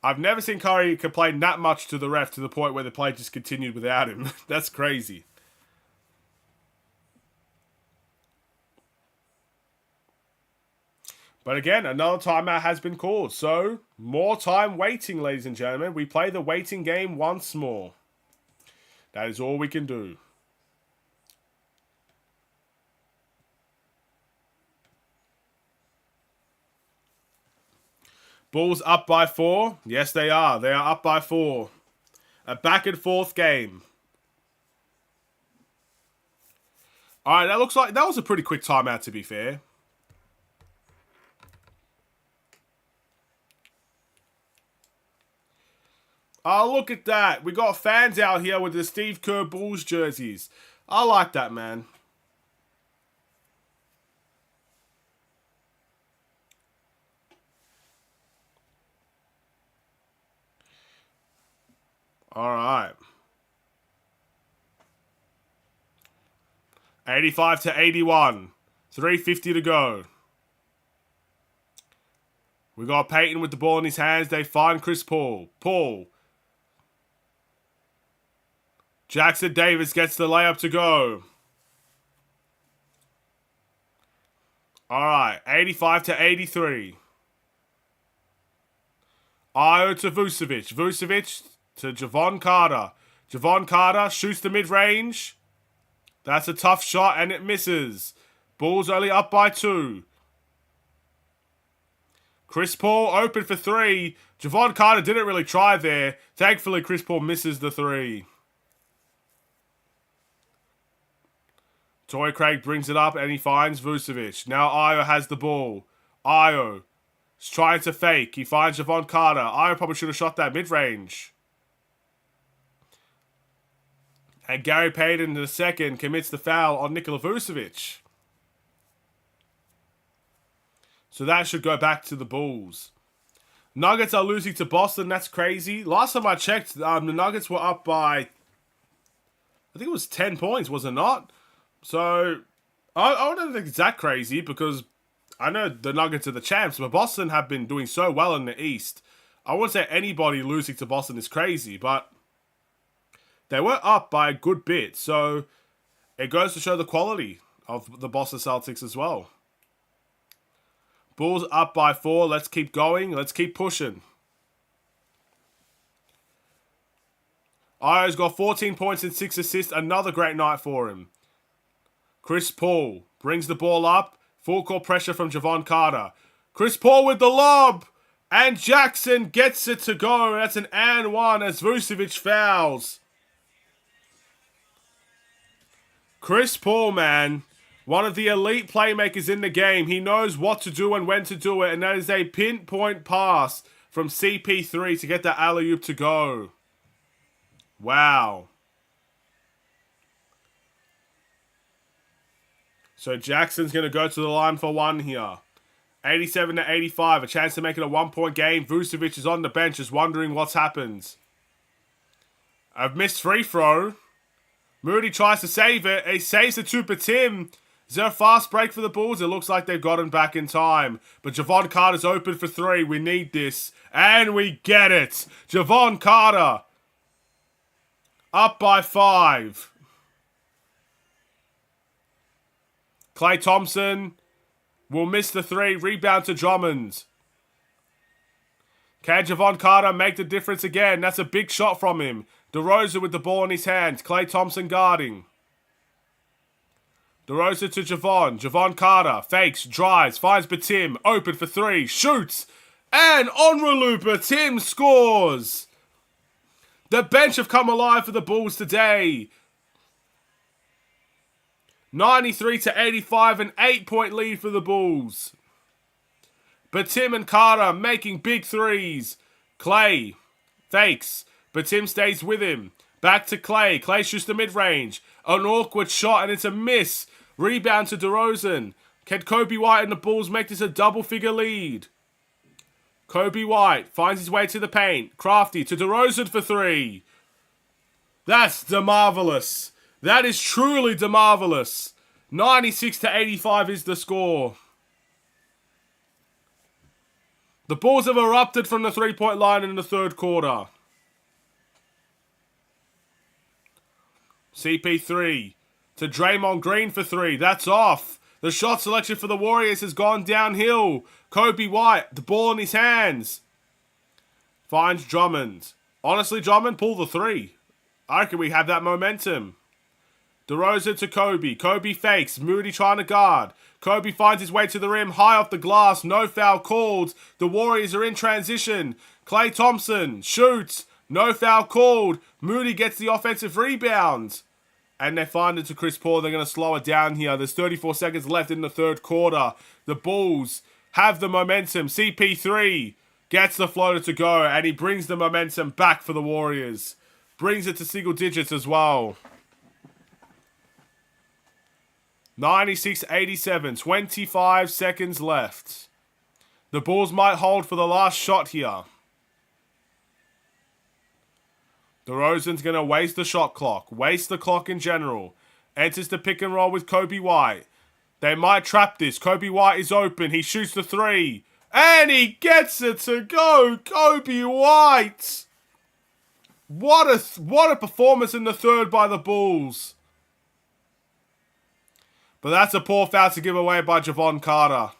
I've never seen Curry complain that much to the ref to the point where the play just continued without him. That's crazy. But again, another timeout has been called. So, more time waiting, ladies and gentlemen. We play the waiting game once more. That is all we can do. Bulls up by 4. Yes, they are. They are up by 4. A back and forth game. Alright, that looks like that was a pretty quick timeout, to be fair. Oh, look at that. We got fans out here with the Steve Kerr Bulls jerseys. I like that, man. All right. 85 to 81. 3:50 to go. We got Peyton with the ball in his hands. They find Chris Paul. Paul. Jackson Davis gets the layup to go. Alright, 85 to 83. Io to Vucevic. Vucevic to Javon Carter. Javon Carter shoots the mid-range. That's a tough shot and it misses. Bulls only up by 2. Chris Paul open for 3. Javon Carter didn't really try there. Thankfully, Chris Paul misses the 3. Torrey Craig brings it up and he finds Vucevic. Now Io has the ball. Io is trying to fake. He finds Javon Carter. Io probably should have shot that mid-range. And Gary Payton in the second commits the foul on Nikola Vucevic. So that should go back to the Bulls. Nuggets are losing to Boston. That's crazy. Last time I checked, the Nuggets were up by, I think it was 10 points, was it not? So, I don't think it's that crazy because I know the Nuggets are the champs, but Boston have been doing so well in the East. I wouldn't say anybody losing to Boston is crazy, but they were up by a good bit. So, it goes to show the quality of the Boston Celtics as well. Bulls up by 4. Let's keep going. Let's keep pushing. Io's got 14 points and 6 assists. Another great night for him. Chris Paul brings the ball up. Full court pressure from Javon Carter. Chris Paul with the lob. And Jackson gets it to go. That's an and one as Vucevic fouls. Chris Paul, man. One of the elite playmakers in the game. He knows what to do and when to do it. And that is a pinpoint pass from CP3 to get the alley-oop to go. Wow. So Jackson's going to go to the line for 1 here. 87 to 85. A chance to make it a 1-point game. Vucevic is on the bench just wondering what's happened. A missed free throw. Moody tries to save it. He saves the 2 for Tim. Is there a fast break for the Bulls? It looks like they've gotten back in time. But Javon Carter's open for three. We need this. And we get it. Javon Carter. Up by 5. Klay Thompson will miss the 3. Rebound to Drummond. Can Javon Carter make the difference again? That's a big shot from him. DeRozan with the ball in his hands. Klay Thompson guarding. DeRozan to Javon. Javon Carter fakes, drives, finds Batim. Open for 3. Shoots. And Onwelu Batim scores. The bench have come alive for the Bulls today. 93-85, an 8-point lead for the Bulls. Batim and Carter making big threes. Klay fakes. Batim stays with him. Back to Klay. Klay shoots the mid-range. An awkward shot and it's a miss. Rebound to DeRozan. Can Kobe White and the Bulls make this a double-figure lead? Kobe White finds his way to the paint. Crafty to DeRozan for 3. That's marvelous. That is truly marvelous. 96-85 is the score. The Bulls have erupted from the 3-point line in the third quarter. CP3 to Draymond Green for 3. That's off. The shot selection for the Warriors has gone downhill. Kobe White, the ball in his hands. Finds Drummond. Honestly, Drummond, pull the 3. I reckon we have that momentum. DeRozan to Kobe. Kobe fakes. Moody trying to guard. Kobe finds his way to the rim. High off the glass. No foul called. The Warriors are in transition. Klay Thompson shoots. No foul called. Moody gets the offensive rebound. And they find it to Chris Paul. They're going to slow it down here. There's 34 seconds left in the third quarter. The Bulls have the momentum. CP3 gets the floater to go. And he brings the momentum back for the Warriors. Brings it to single digits as well. 96-87. 25 seconds left. The Bulls might hold for the last shot here. DeRozan's going to waste the shot clock. Waste the clock in general. Enters the pick and roll with Kobe White. They might trap this. Kobe White is open. He shoots the 3. And he gets it to go. Kobe White. What a performance in the third by the Bulls. But that's a poor foul to give away by Javon Carter.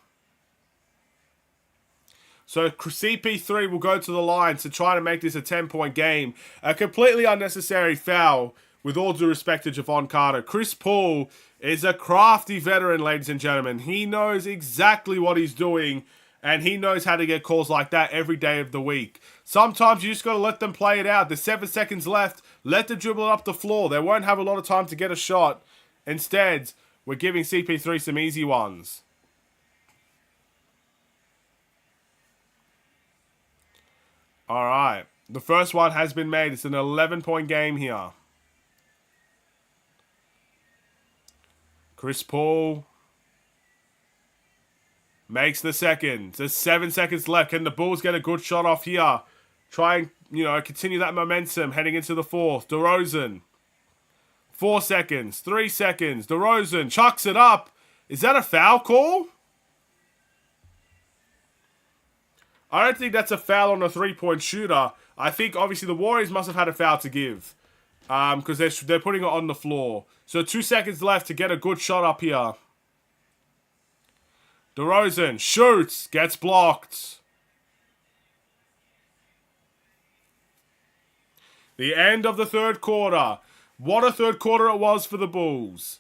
So CP3 will go to the line to try to make this a 10-point game. A completely unnecessary foul, with all due respect to Javon Carter. Chris Paul is a crafty veteran, ladies and gentlemen. He knows exactly what he's doing, and he knows how to get calls like that every day of the week. Sometimes you just got to let them play it out. There's 7 seconds left. Let them dribble it up the floor. They won't have a lot of time to get a shot. Instead, we're giving CP3 some easy ones. Alright, the first one has been made. It's an 11-point game here. Chris Paul makes the second. There's 7 seconds left. Can the Bulls get a good shot off here? Try and, continue that momentum heading into the fourth. DeRozan. 4 seconds. 3 seconds. DeRozan chucks it up. Is that a foul call? I don't think that's a foul on a 3-point shooter. I think, obviously, the Warriors must have had a foul to give. Because they're putting it on the floor. So 2 seconds left to get a good shot up here. DeRozan shoots. Gets blocked. The end of the third quarter. What a third quarter it was for the Bulls.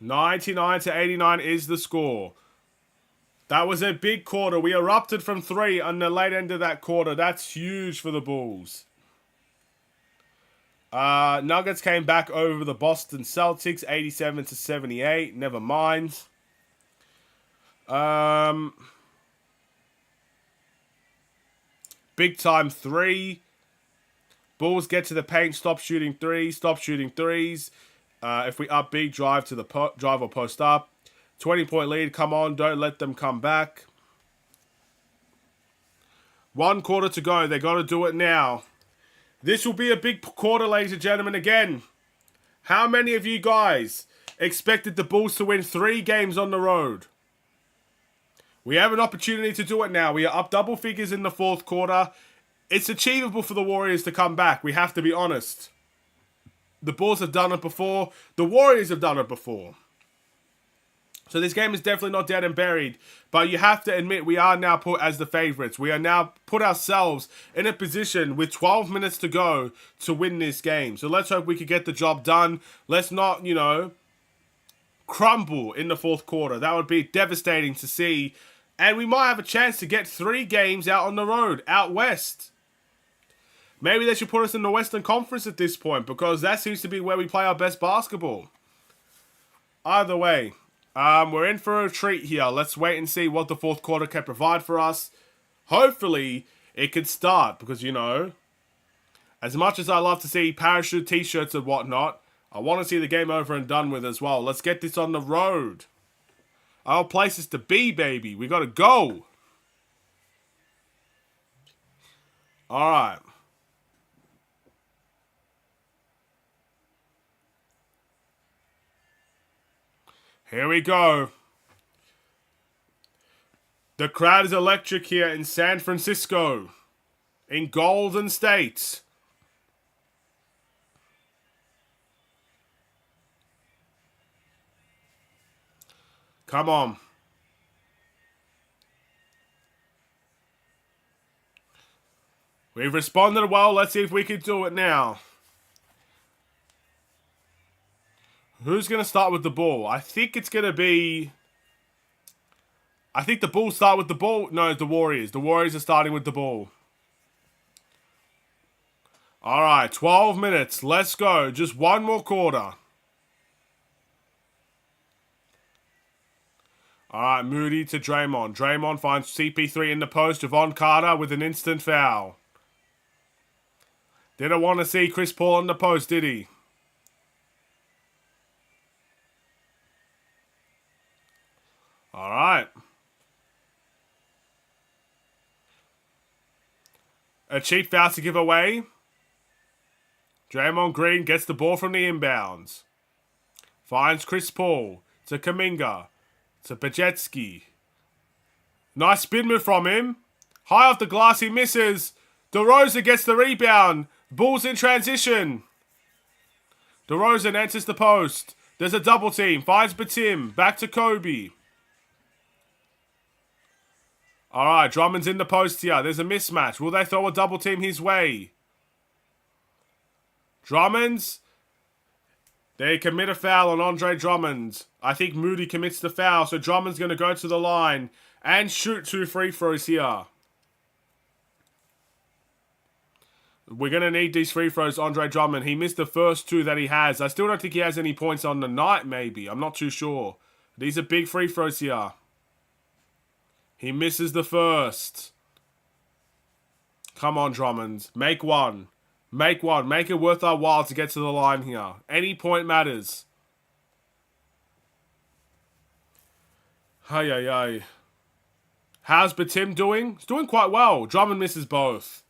$99-89 is the score. That was a big quarter. We erupted from 3 on the late end of that quarter. That's huge for the Bulls. Nuggets came back over the Boston Celtics, 87-78. Never mind. Big time 3. Bulls get to the paint, stop shooting threes. If we up big, drive to the drive or post up. 20-point lead, come on, don't let them come back. 1 quarter to go. They got to do it now. This will be a big quarter, ladies and gentlemen. Again, how many of you guys expected the Bulls to win 3 games on the road? We have an opportunity to do it now. We are up double figures in the 4th quarter. It's achievable for the Warriors to come back. We have to be honest. The Bulls have done it before. The Warriors have done it before. So this game is definitely not dead and buried. But you have to admit, we are now put as the favourites. We are now put ourselves in a position with 12 minutes to go to win this game. So let's hope we can get the job done. Let's not, crumble in the 4th quarter. That would be devastating to see. And we might have a chance to get 3 games out on the road, out west. Maybe they should put us in the Western Conference at this point, because that seems to be where we play our best basketball. Either way, we're in for a treat here. Let's wait and see what the 4th quarter can provide for us. Hopefully, it can start, because, as much as I love to see parachute t-shirts and whatnot, I want to see the game over and done with as well. Let's get this on the road. Our places to be, baby. We got to go. All right. Here we go. The crowd is electric here in San Francisco, in Golden State. Come on. We've responded well. Let's see if we can do it now. Who's going to start with the ball? I think it's going to be... I think the Bulls start with the ball. No, the Warriors. The Warriors are starting with the ball. All right, 12 minutes. Let's go. Just 1 more quarter. All right, Moody to Draymond. Draymond finds CP3 in the post. Javon Carter with an instant foul. Didn't want to see Chris Paul in the post, did he? All right. A cheap foul to give away. Draymond Green gets the ball from the inbounds. Finds Chris Paul to Kuminga. To Pajetsky. Nice spin move from him. High off the glass, he misses. DeRozan gets the rebound. Bulls in transition. DeRozan enters the post. There's a double team. Finds Batum. Back to Kobe. Alright, Drummond's in the post here. There's a mismatch. Will they throw a double team his way? Drummond's. They commit a foul on Andre Drummond. I think Moody commits the foul, so Drummond's going to go to the line and shoot 2 free throws here. We're going to need these free throws, Andre Drummond. He missed the first 2 that he has. I still don't think he has any points on the night, maybe. I'm not too sure. These are big free throws here. He misses the first. Come on, Drummond. Make 1. Make 1. Make it worth our while to get to the line here. Any point matters. Hey. How's Batum doing? He's doing quite well. Drummond misses both.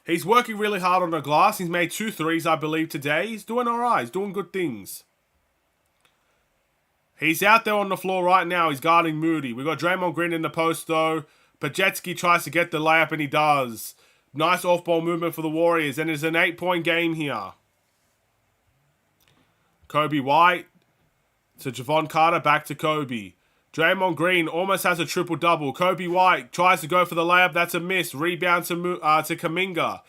He's working really hard on the glass. He's made 2 threes, I believe, today. He's doing alright. He's doing good things. He's out there on the floor right now. He's guarding Moody. We've got Draymond Green in the post, though. Pajetsky tries to get the layup, and he does. Nice off-ball movement for the Warriors, and it's an 8-point game here. Kobe White to Javon Carter, back to Kobe. Draymond Green almost has a triple-double. Kobe White tries to go for the layup. That's a miss. Rebound to Kuminga.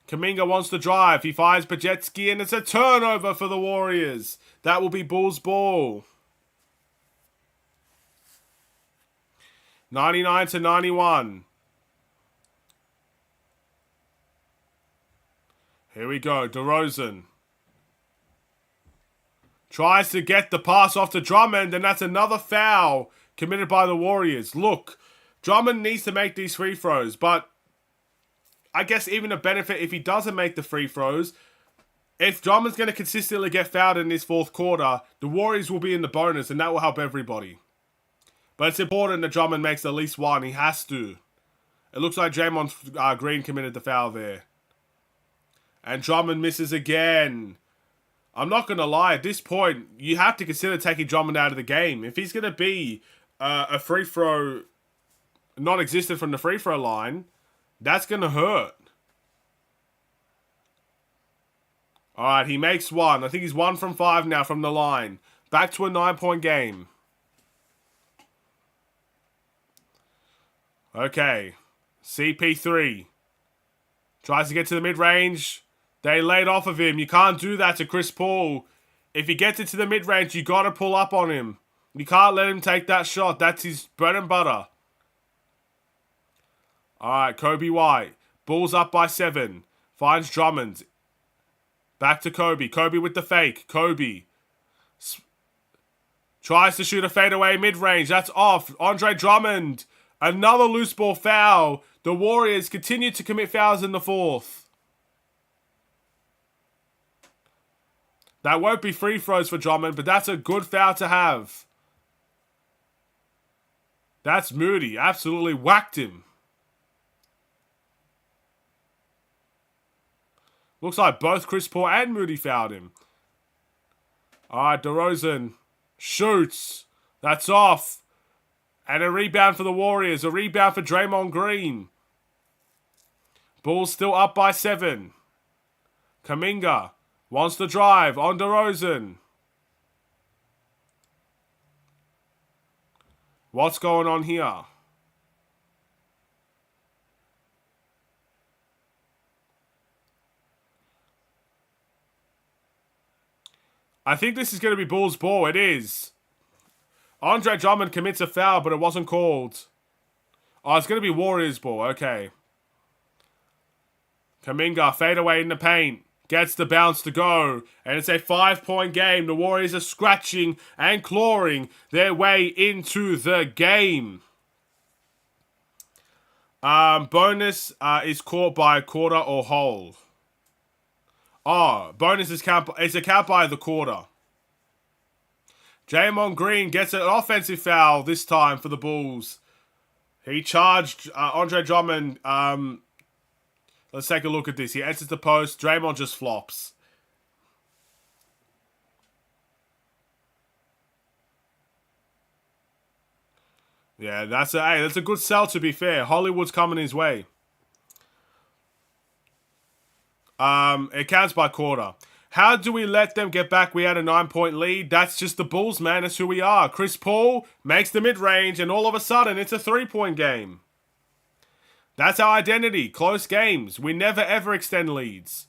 Kuminga wants to drive. He fires Pajetsky, and it's a turnover for the Warriors. That will be Bulls ball. 99-91. Here we go. DeRozan tries to get the pass off to Drummond, and that's another foul committed by the Warriors. Look, Drummond needs to make these free throws, but I guess even a benefit if he doesn't make the free throws. If Drummond's going to consistently get fouled in this 4th quarter, the Warriors will be in the bonus, and that will help everybody. But it's important that Drummond makes at least one. He has to. It looks like Draymond Green committed the foul there. And Drummond misses again. I'm not going to lie. At this point, you have to consider taking Drummond out of the game. If he's going to be a free throw non-existent from the free throw line, that's going to hurt. Alright, he makes one. I think he's 1 from 5 now from the line. Back to a 9-point game. Okay. CP3 tries to get to the mid-range. They laid off of him. You can't do that to Chris Paul. If he gets into the mid-range, you got to pull up on him. You can't let him take that shot. That's his bread and butter. Alright, Kobe White. Bulls up by 7. Finds Drummond. Back to Kobe. Kobe with the fake. Kobe tries to shoot a fadeaway mid-range. That's off. Andre Drummond. Another loose ball foul. The Warriors continue to commit fouls in the fourth. That won't be free throws for Drummond, but that's a good foul to have. That's Moody. Absolutely whacked him. Looks like both Chris Paul and Moody fouled him. Alright, DeRozan shoots. That's off. And a rebound for the Warriors. A rebound for Draymond Green. Bulls still up by 7. Kuminga wants to drive on DeRozan. What's going on here? I think this is going to be Bulls ball. It is. Andre Drummond commits a foul, but it wasn't called. Oh, it's going to be Warriors ball. Okay. Kuminga, fade away in the paint. Gets the bounce to go. And it's a 5-point game. The Warriors are scratching and clawing their way into the game. Bonus is caught by a quarter or whole. Oh, bonus is a count by the quarter. Draymond Green gets an offensive foul this time for the Bulls. He charged Andre Drummond. Let's take a look at this. He enters the post. Draymond just flops. Yeah, that's a good sell, to be fair. Hollywood's coming his way. It counts by quarter. How do we let them get back? We had a 9-point lead. That's just the Bulls, man. That's who we are. Chris Paul makes the mid-range, and all of a sudden, it's a 3-point game. That's our identity. Close games. We never, ever extend leads.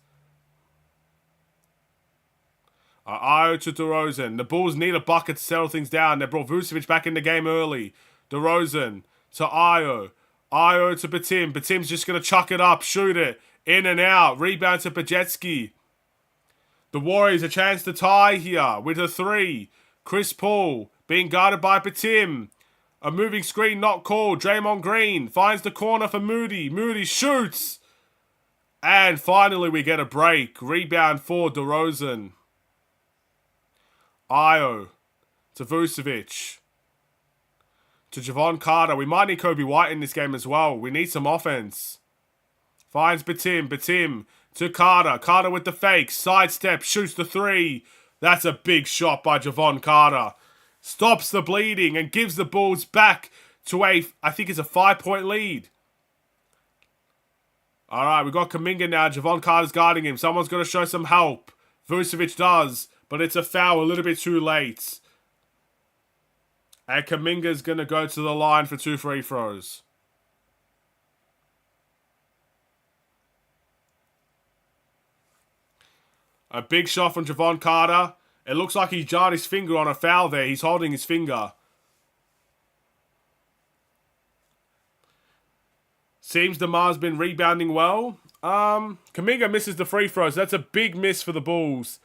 Ayo to DeRozan. The Bulls need a bucket to settle things down. They brought Vucevic back in the game early. DeRozan to Ayo. Ayo to Batim. Batim's just going to chuck it up, shoot it. In and out. Rebound to Pajetsky. The Warriors a chance to tie here with a 3. Chris Paul being guarded by Batim. A moving screen not called. Draymond Green finds the corner for Moody. Moody shoots. And finally we get a break. Rebound for DeRozan. Ayo to Vucevic. To Javon Carter. We might need Kobe White in this game as well. We need some offense. Finds Batim. Batim to Carter. Carter with the fake. Sidestep. Shoots the 3. That's a big shot by Javon Carter. Stops the bleeding and gives the Bulls back to I think it's a 5-point lead. Alright, we've got Kuminga now. Javon Carter's guarding him. Someone's got to show some help. Vucevic does. But it's a foul a little bit too late. And Kuminga's going to go to the line for 2 free throws. A big shot from Javon Carter. It looks like he jarred his finger on a foul there. He's holding his finger. Seems DeMar's been rebounding well. Kuminga misses the free throws. That's a big miss for the Bulls.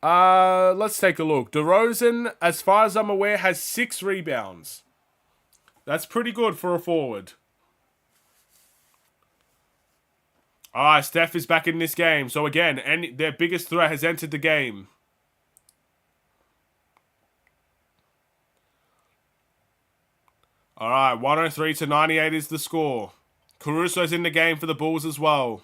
Let's take a look. DeRozan, as far as I'm aware, has 6 rebounds. That's pretty good for a forward. Alright, Steph is back in this game. So again, their biggest threat has entered the game. All right, 103 to 98 is the score. Caruso's in the game for the Bulls as well.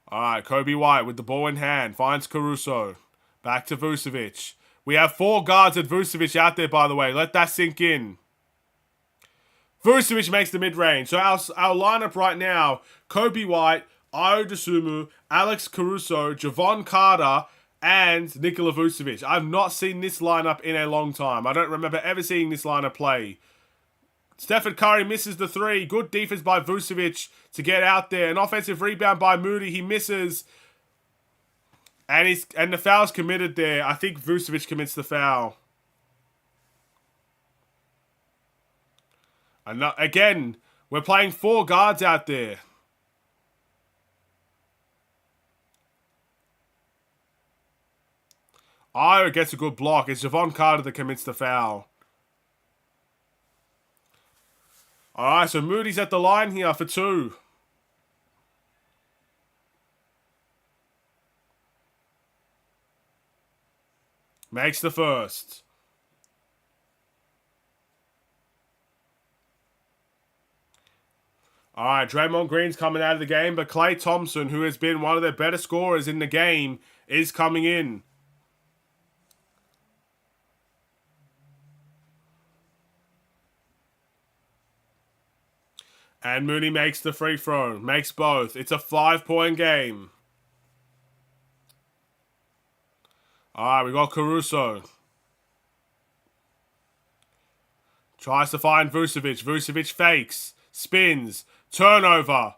All right, Kobe White with the ball in hand. Finds Caruso. Back to Vucevic. We have 4 guards at Vucevic out there, by the way. Let that sink in. Vucevic makes the mid-range. So our lineup right now, Kobe White, Ayo Dosunmu, Alex Caruso, Javon Carter, and Nikola Vucevic. I've not seen this lineup in a long time. I don't remember ever seeing this lineup play. Stephen Curry misses the 3. Good defense by Vucevic to get out there. An offensive rebound by Moody. He misses. And the foul's committed there. I think Vucevic commits the foul. And again, we're playing 4 guards out there. Ayo gets a good block. It's Javon Carter that commits the foul. Alright, so Moody's at the line here for 2. Makes the first. Alright, Draymond Green's coming out of the game, but Klay Thompson, who has been one of their better scorers in the game, is coming in. And Mooney makes the free throw. Makes both. It's a 5-point game. Alright, we got Caruso. Tries to find Vucevic. Vucevic fakes. Spins. Turnover.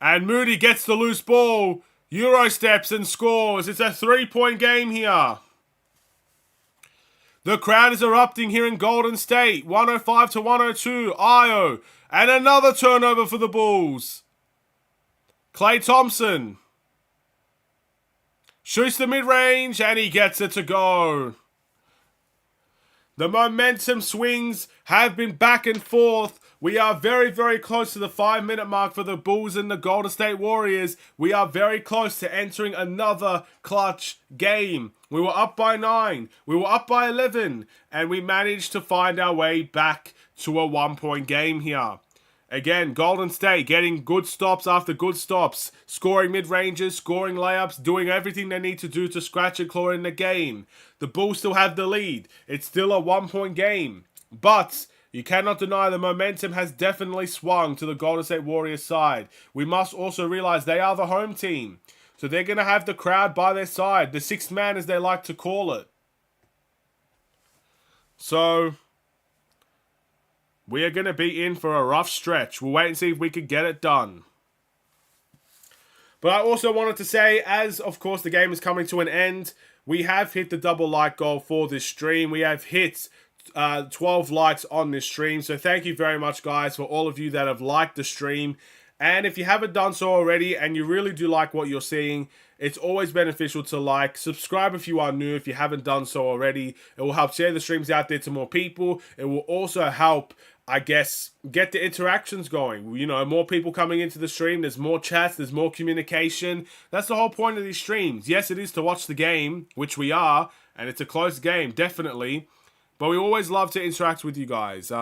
And Moody gets the loose ball. Euro steps and scores. It's a 3-point game here. The crowd is erupting here in Golden State. 105 to 102. Ayo. And another turnover for the Bulls. Klay Thompson. Shoots the mid-range and he gets it to go. The momentum swings have been back and forth. We are very, very close to the 5-minute mark for the Bulls and the Golden State Warriors. We are very close to entering another clutch game. We were up by 9. We were up by 11. And we managed to find our way back to a 1-point game here. Again, Golden State getting good stops after good stops. Scoring mid-ranges, scoring layups, doing everything they need to do to scratch and claw in the game. The Bulls still have the lead. It's still a 1-point game. But you cannot deny the momentum has definitely swung to the Golden State Warriors side. We must also realize they are the home team. So they're going to have the crowd by their side. The sixth man, as they like to call it. So we are going to be in for a rough stretch. We'll wait and see if we can get it done. But I also wanted to say, as of course the game is coming to an end, we have hit the double like goal for this stream. We have hit 12 likes on this stream. So thank you very much, guys, for all of you that have liked the stream. And if you haven't done so already and you really do like what you're seeing, it's always beneficial to like. Subscribe if you are new, if you haven't done so already. It will help share the streams out there to more people. It will also help, I guess, get the interactions going. You know, more people coming into the stream. There's more chats. There's more communication. That's the whole point of these streams. Yes, it is to watch the game, which we are. And it's a close game, definitely. But we always love to interact with you guys.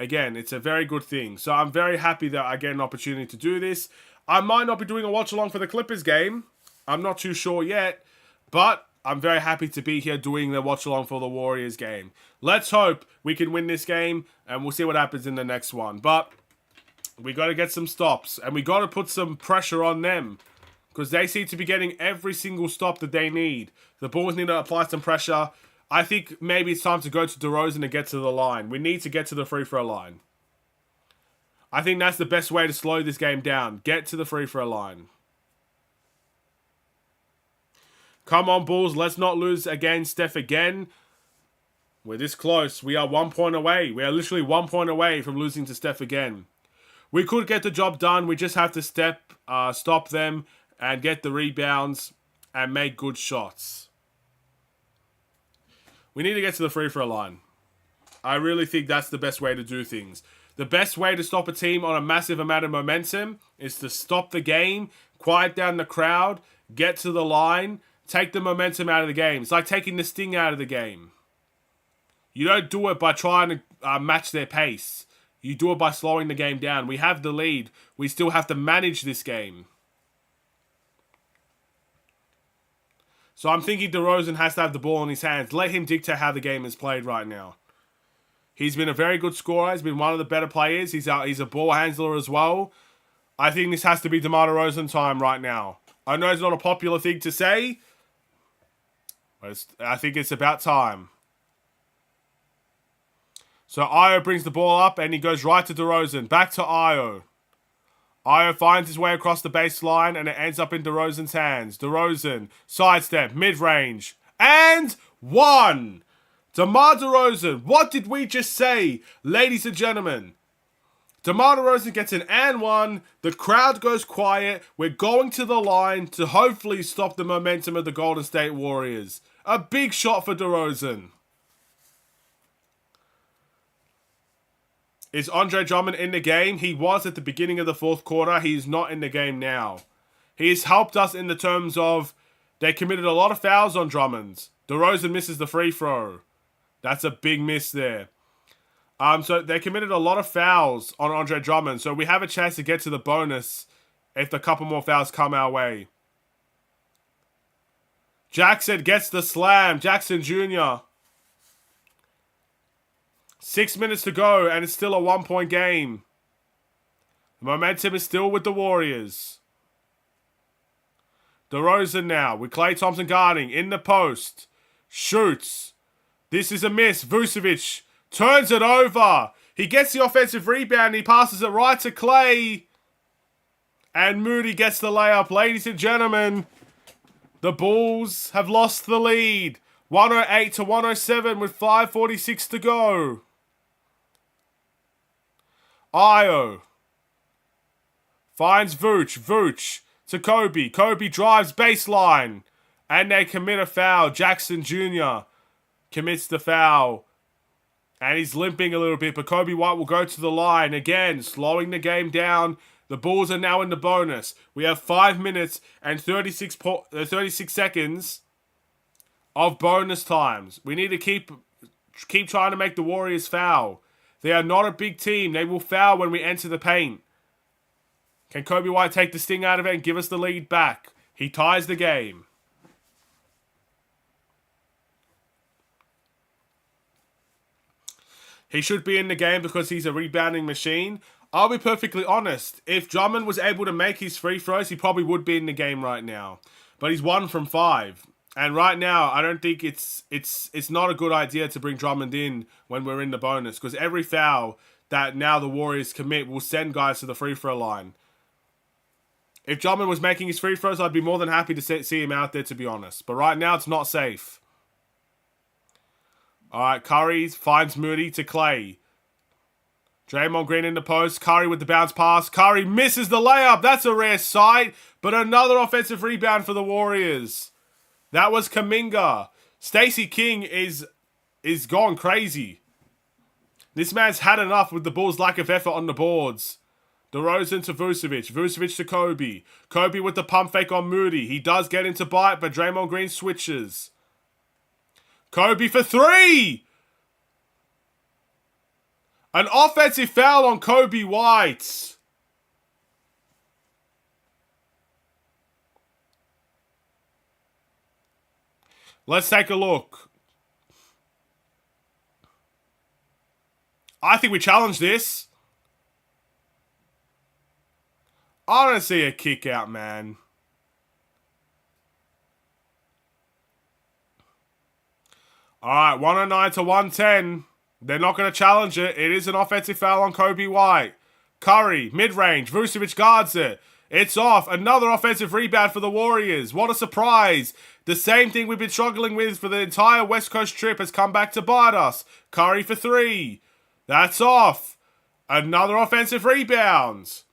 Again, it's a very good thing. So I'm very happy that I get an opportunity to do this. I might not be doing a watch-along for the Clippers game. I'm not too sure yet. But I'm very happy to be here doing the watch-along for the Warriors game. Let's hope we can win this game. And we'll see what happens in the next one. But we got to get some stops. And we got to put some pressure on them. Because they seem to be getting every single stop that they need. The Bulls need to apply some pressure. I think maybe it's time to go to DeRozan and get to the line. We need to get to the free throw line. I think that's the best way to slow this game down. Get to the free throw line. Come on, Bulls. Let's not lose against Steph again. We're this close. We are 1 point away. We are literally 1 point away from losing to Steph again. We could get the job done. We just have to stop them and get the rebounds and make good shots. We need to get to the free throw line. I really think that's the best way to do things. The best way to stop a team on a massive amount of momentum is to stop the game, quiet down the crowd, get to the line, take the momentum out of the game. It's like taking the sting out of the game. You don't do it by trying to match their pace. You do it by slowing the game down. We have the lead. We still have to manage this game. So I'm thinking DeRozan has to have the ball in his hands. Let him dictate how the game is played right now. He's been a very good scorer. He's been one of the better players. He's a ball handler as well. I think this has to be DeMar DeRozan time right now. I know it's not a popular thing to say, but I think it's about time. So Io brings the ball up and he goes right to DeRozan. Back to Io. Io finds his way across the baseline and it ends up in DeRozan's hands. DeRozan, sidestep, mid-range, and one! DeMar DeRozan, what did we just say, ladies and gentlemen? DeMar DeRozan gets an and one. The crowd goes quiet. We're going to the line to hopefully stop the momentum of the Golden State Warriors. A big shot for DeRozan. Is Andre Drummond in the game? He was at the beginning of the fourth quarter. He's not in the game now. He's helped us in the terms of they committed a lot of fouls on Drummond. DeRozan misses the free throw. That's a big miss there. So they committed a lot of fouls on Andre Drummond. So we have a chance to get to the bonus if a couple more fouls come our way. Jackson gets the slam. Jackson Jr. 6 minutes to go and it's still a 1-point game. The momentum is still with the Warriors. DeRozan now with Klay Thompson guarding in the post. Shoots. This is a miss. Vucevic turns it over. He gets the offensive rebound. He passes it right to Klay. And Moody gets the layup. Ladies and gentlemen, the Bulls have lost the lead. 108 to 107 with 5:46 to go. Io finds Vooch to Kobe. Kobe drives baseline. And they commit a foul. Jackson Jr. commits the foul. And he's limping a little bit. But Kobe White will go to the line. Again, slowing the game down. The Bulls are now in the bonus. We have 5 minutes and 36 seconds of bonus times. We need to keep trying to make the Warriors foul. They are not a big team. They will foul when we enter the paint. Can Kobe White take the sting out of it and give us the lead back? He ties the game. He should be in the game because he's a rebounding machine. I'll be perfectly honest. If Drummond was able to make his free throws, he probably would be in the game right now. But he's 1 from 5. And right now, I don't think it's not a good idea to bring Drummond in when we're in the bonus. Because every foul that now the Warriors commit will send guys to the free throw line. If Drummond was making his free throws, I'd be more than happy to see him out there, to be honest. But right now, it's not safe. Alright, Curry finds Moody to Klay. Draymond Green in the post. Curry with the bounce pass. Curry misses the layup. That's a rare sight. But another offensive rebound for the Warriors. That was Kuminga. Stacey King is gone crazy. This man's had enough with the Bulls' lack of effort on the boards. DeRozan to Vucevic. Vucevic to Kobe. Kobe with the pump fake on Moody. He does get into bite, but Draymond Green switches. Kobe for 3! An offensive foul on Kobe White. Let's take a look. I think we challenge this. I don't see a kick out, man. Alright, 109 to 110. They're not going to challenge it. It is an offensive foul on Kobe White. Curry, mid-range. Vucevic guards it. It's off. Another offensive rebound for the Warriors. What a surprise. The same thing we've been struggling with for the entire West Coast trip has come back to bite us. Curry for 3. That's off. Another offensive rebound.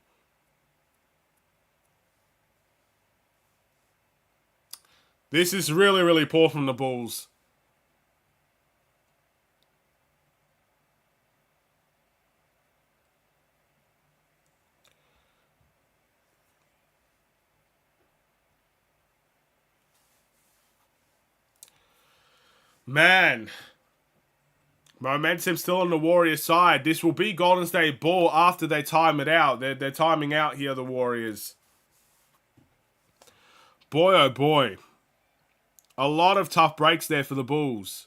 This is really, really poor from the Bulls. Man, Momentum still on the Warriors side. This will be Golden State ball after they time it out. They're timing out here, the Warriors. Boy, oh boy. A lot of tough breaks there for the Bulls.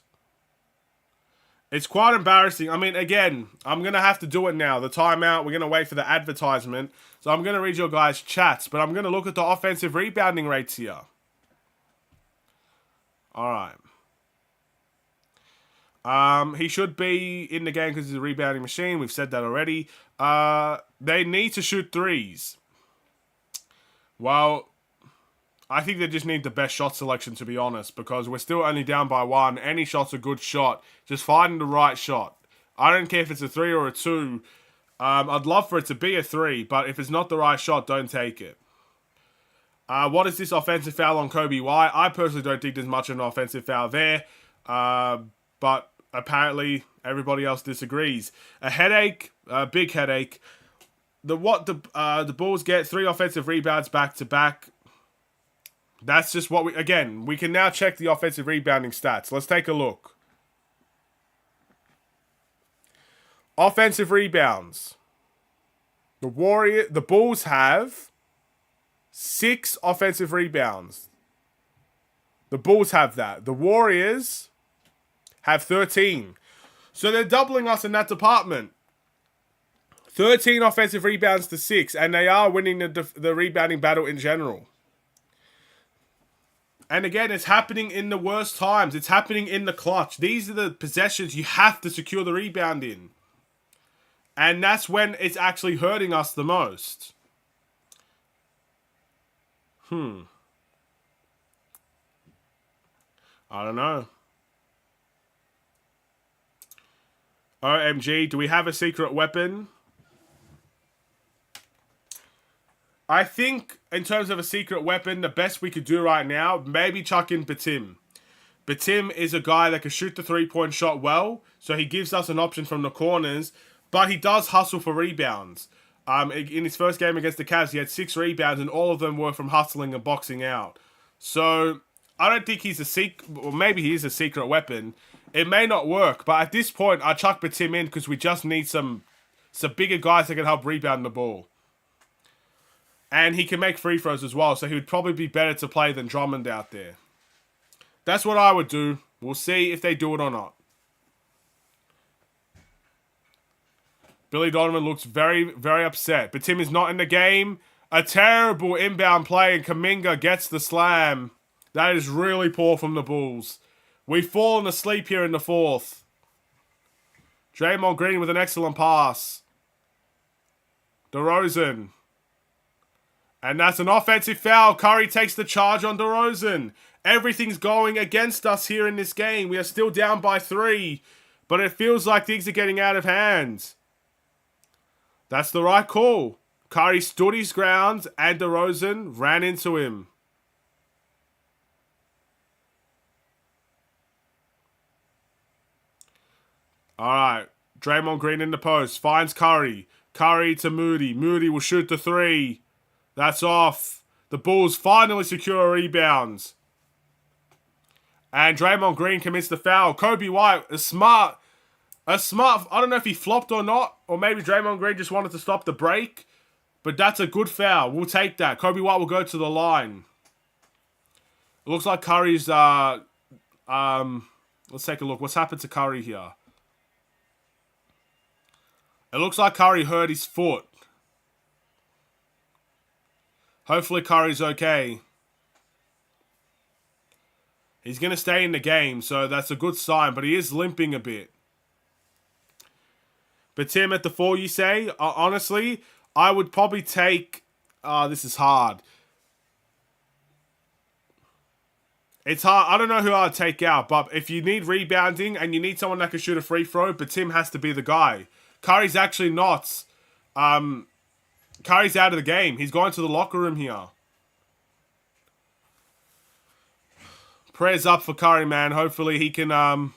It's quite embarrassing. I mean, again, I'm going to have to do it now. The timeout, we're going to wait for the advertisement. So I'm going to read your guys' chats, but I'm going to look at the offensive rebounding rates here. All right. He should be in the game because he's a rebounding machine. We've said that already. They need to shoot threes. Well, I think they just need the best shot selection, to be honest, because we're still only down by 1. Any shot's a good shot. Just finding the right shot. I don't care if it's a 3 or a 2. I'd love for it to be a 3, but if it's not the right shot, don't take it. What is this offensive foul on Kobe White? I personally don't think there's much of an offensive foul there, but apparently everybody else disagrees. A headache, a big headache. The Bulls get 3 offensive rebounds back to back. That's just what we can now check the offensive rebounding stats. Let's take a look. Offensive rebounds. The Bulls have 6 offensive rebounds. The Bulls have that. The Warriors have 13. So they're doubling us in that department. 13 offensive rebounds to 6, and they are winning the rebounding battle in general. And again, it's happening in the worst times. It's happening in the clutch. These are the possessions you have to secure the rebound in. And that's when it's actually hurting us the most. I don't know. OMG, do we have a secret weapon? I think, in terms of a secret weapon, the best we could do right now, maybe chuck in Batim. Batim is a guy that can shoot the 3-point shot well, so he gives us an option from the corners, but he does hustle for rebounds. In his first game against the Cavs, he had 6 rebounds, and all of them were from hustling and boxing out. So, I don't think he's or maybe he is a secret weapon. It may not work, but at this point, I chuck Batim in because we just need some bigger guys that can help rebound the ball. And he can make free throws as well, so he would probably be better to play than Drummond out there. That's what I would do. We'll see if they do it or not. Billy Donovan looks very, very upset. But Tim is not in the game. A terrible inbound play, and Kuminga gets the slam. That is really poor from the Bulls. We've fallen asleep here in the 4th. Draymond Green with an excellent pass. DeRozan. And that's an offensive foul. Curry takes the charge on DeRozan. Everything's going against us here in this game. We are still down by 3. But it feels like things are getting out of hand. That's the right call. Curry stood his ground and DeRozan ran into him. Alright. Draymond Green in the post. Finds Curry. Curry to Moody. Moody will shoot the 3. That's off. The Bulls finally secure a rebound. And Draymond Green commits the foul. Kobe White, a smart, I don't know if he flopped or not, or maybe Draymond Green just wanted to stop the break, but that's a good foul. We'll take that. Kobe White will go to the line. It looks like Curry's, let's take a look. What's happened to Curry here? It looks like Curry hurt his foot. Hopefully Curry's okay. He's going to stay in the game, so that's a good sign, but he is limping a bit. But Tim, at the 4, you say? Honestly, I would probably take... this is hard. It's hard. I don't know who I'd take out, but if you need rebounding and you need someone that can shoot a free throw, but Tim has to be the guy. Curry's actually not... Curry's out of the game. He's going to the locker room here. Prayers up for Curry, man. Hopefully he can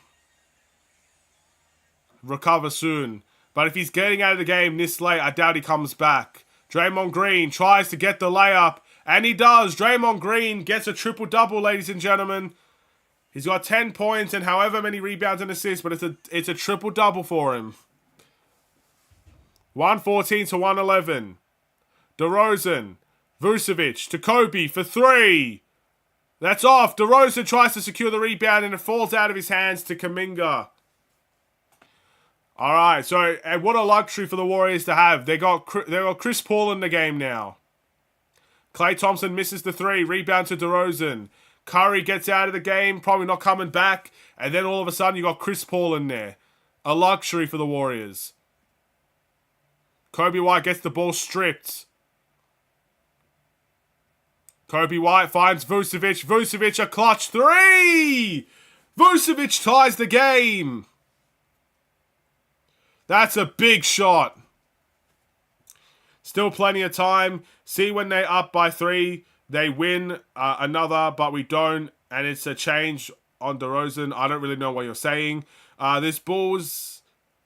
recover soon. But if he's getting out of the game this late, I doubt he comes back. Draymond Green tries to get the layup, and he does. Draymond Green gets a triple-double, ladies and gentlemen. He's got 10 points and however many rebounds and assists, but it's a triple-double for him. 114 to 111. DeRozan. Vucevic to Kobe for 3. That's off. DeRozan tries to secure the rebound and it falls out of his hands to Kuminga. Alright, so and what a luxury for the Warriors to have. They got Chris Paul in the game now. Klay Thompson misses the 3. Rebound to DeRozan. Curry gets out of the game, probably not coming back. And then all of a sudden you got Chris Paul in there. A luxury for the Warriors. Kobe White gets the ball stripped. Kobe White finds Vucevic. Vucevic a clutch 3! Vucevic ties the game. That's a big shot. Still plenty of time. See when they're up by 3. They win another, but we don't. And it's a change on DeRozan. I don't really know what you're saying. This Bulls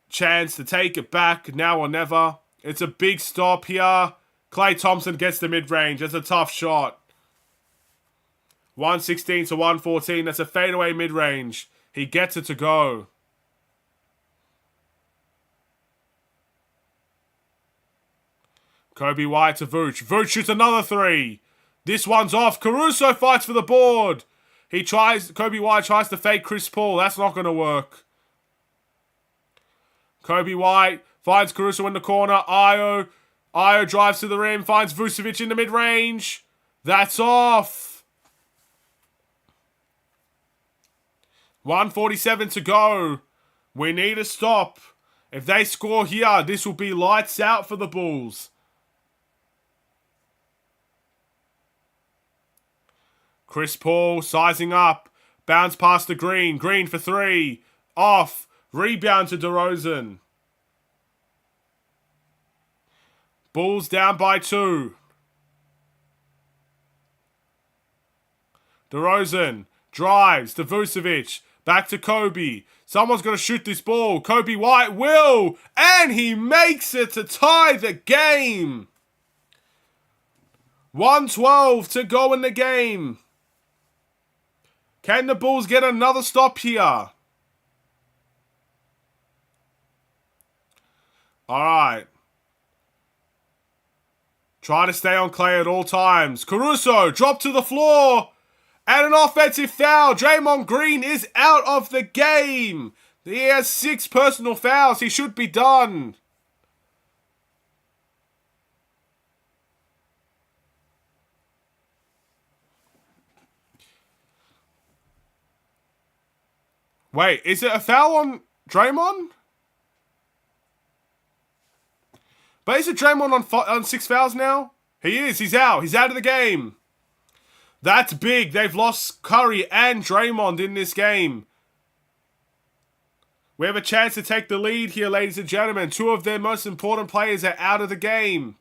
chance to take it back now or never. It's a big stop here. Klay Thompson gets the mid-range. That's a tough shot. 116 to 114. That's a fadeaway mid-range. He gets it to go. Kobe White to Vooch. Vooch shoots another 3. This one's off. Caruso fights for the board. Kobe White tries to fake Chris Paul. That's not going to work. Kobe White finds Caruso in the corner. Io drives to the rim. Finds Vucevic in the mid-range. That's off. 1:47 to go. We need a stop. If they score here, this will be lights out for the Bulls. Chris Paul sizing up. Bounce past to Green. Green for 3. Off. Rebound to DeRozan. Bulls down by 2. DeRozan drives to Vucevic. Back to Kobe. Someone's going to shoot this ball. Kobe White will. And he makes it to tie the game. 1:12 to go in the game. Can the Bulls get another stop here? Alright. Try to stay on Klay at all times. Caruso, drop to the floor. And an offensive foul. Draymond Green is out of the game. He has 6 personal fouls. He should be done. Wait, is it a foul on Draymond? But is it Draymond on 6 fouls now? He is. He's out. He's out of the game. That's big. They've lost Curry and Draymond in this game. We have a chance to take the lead here, ladies and gentlemen. 2 of their most important players are out of the game.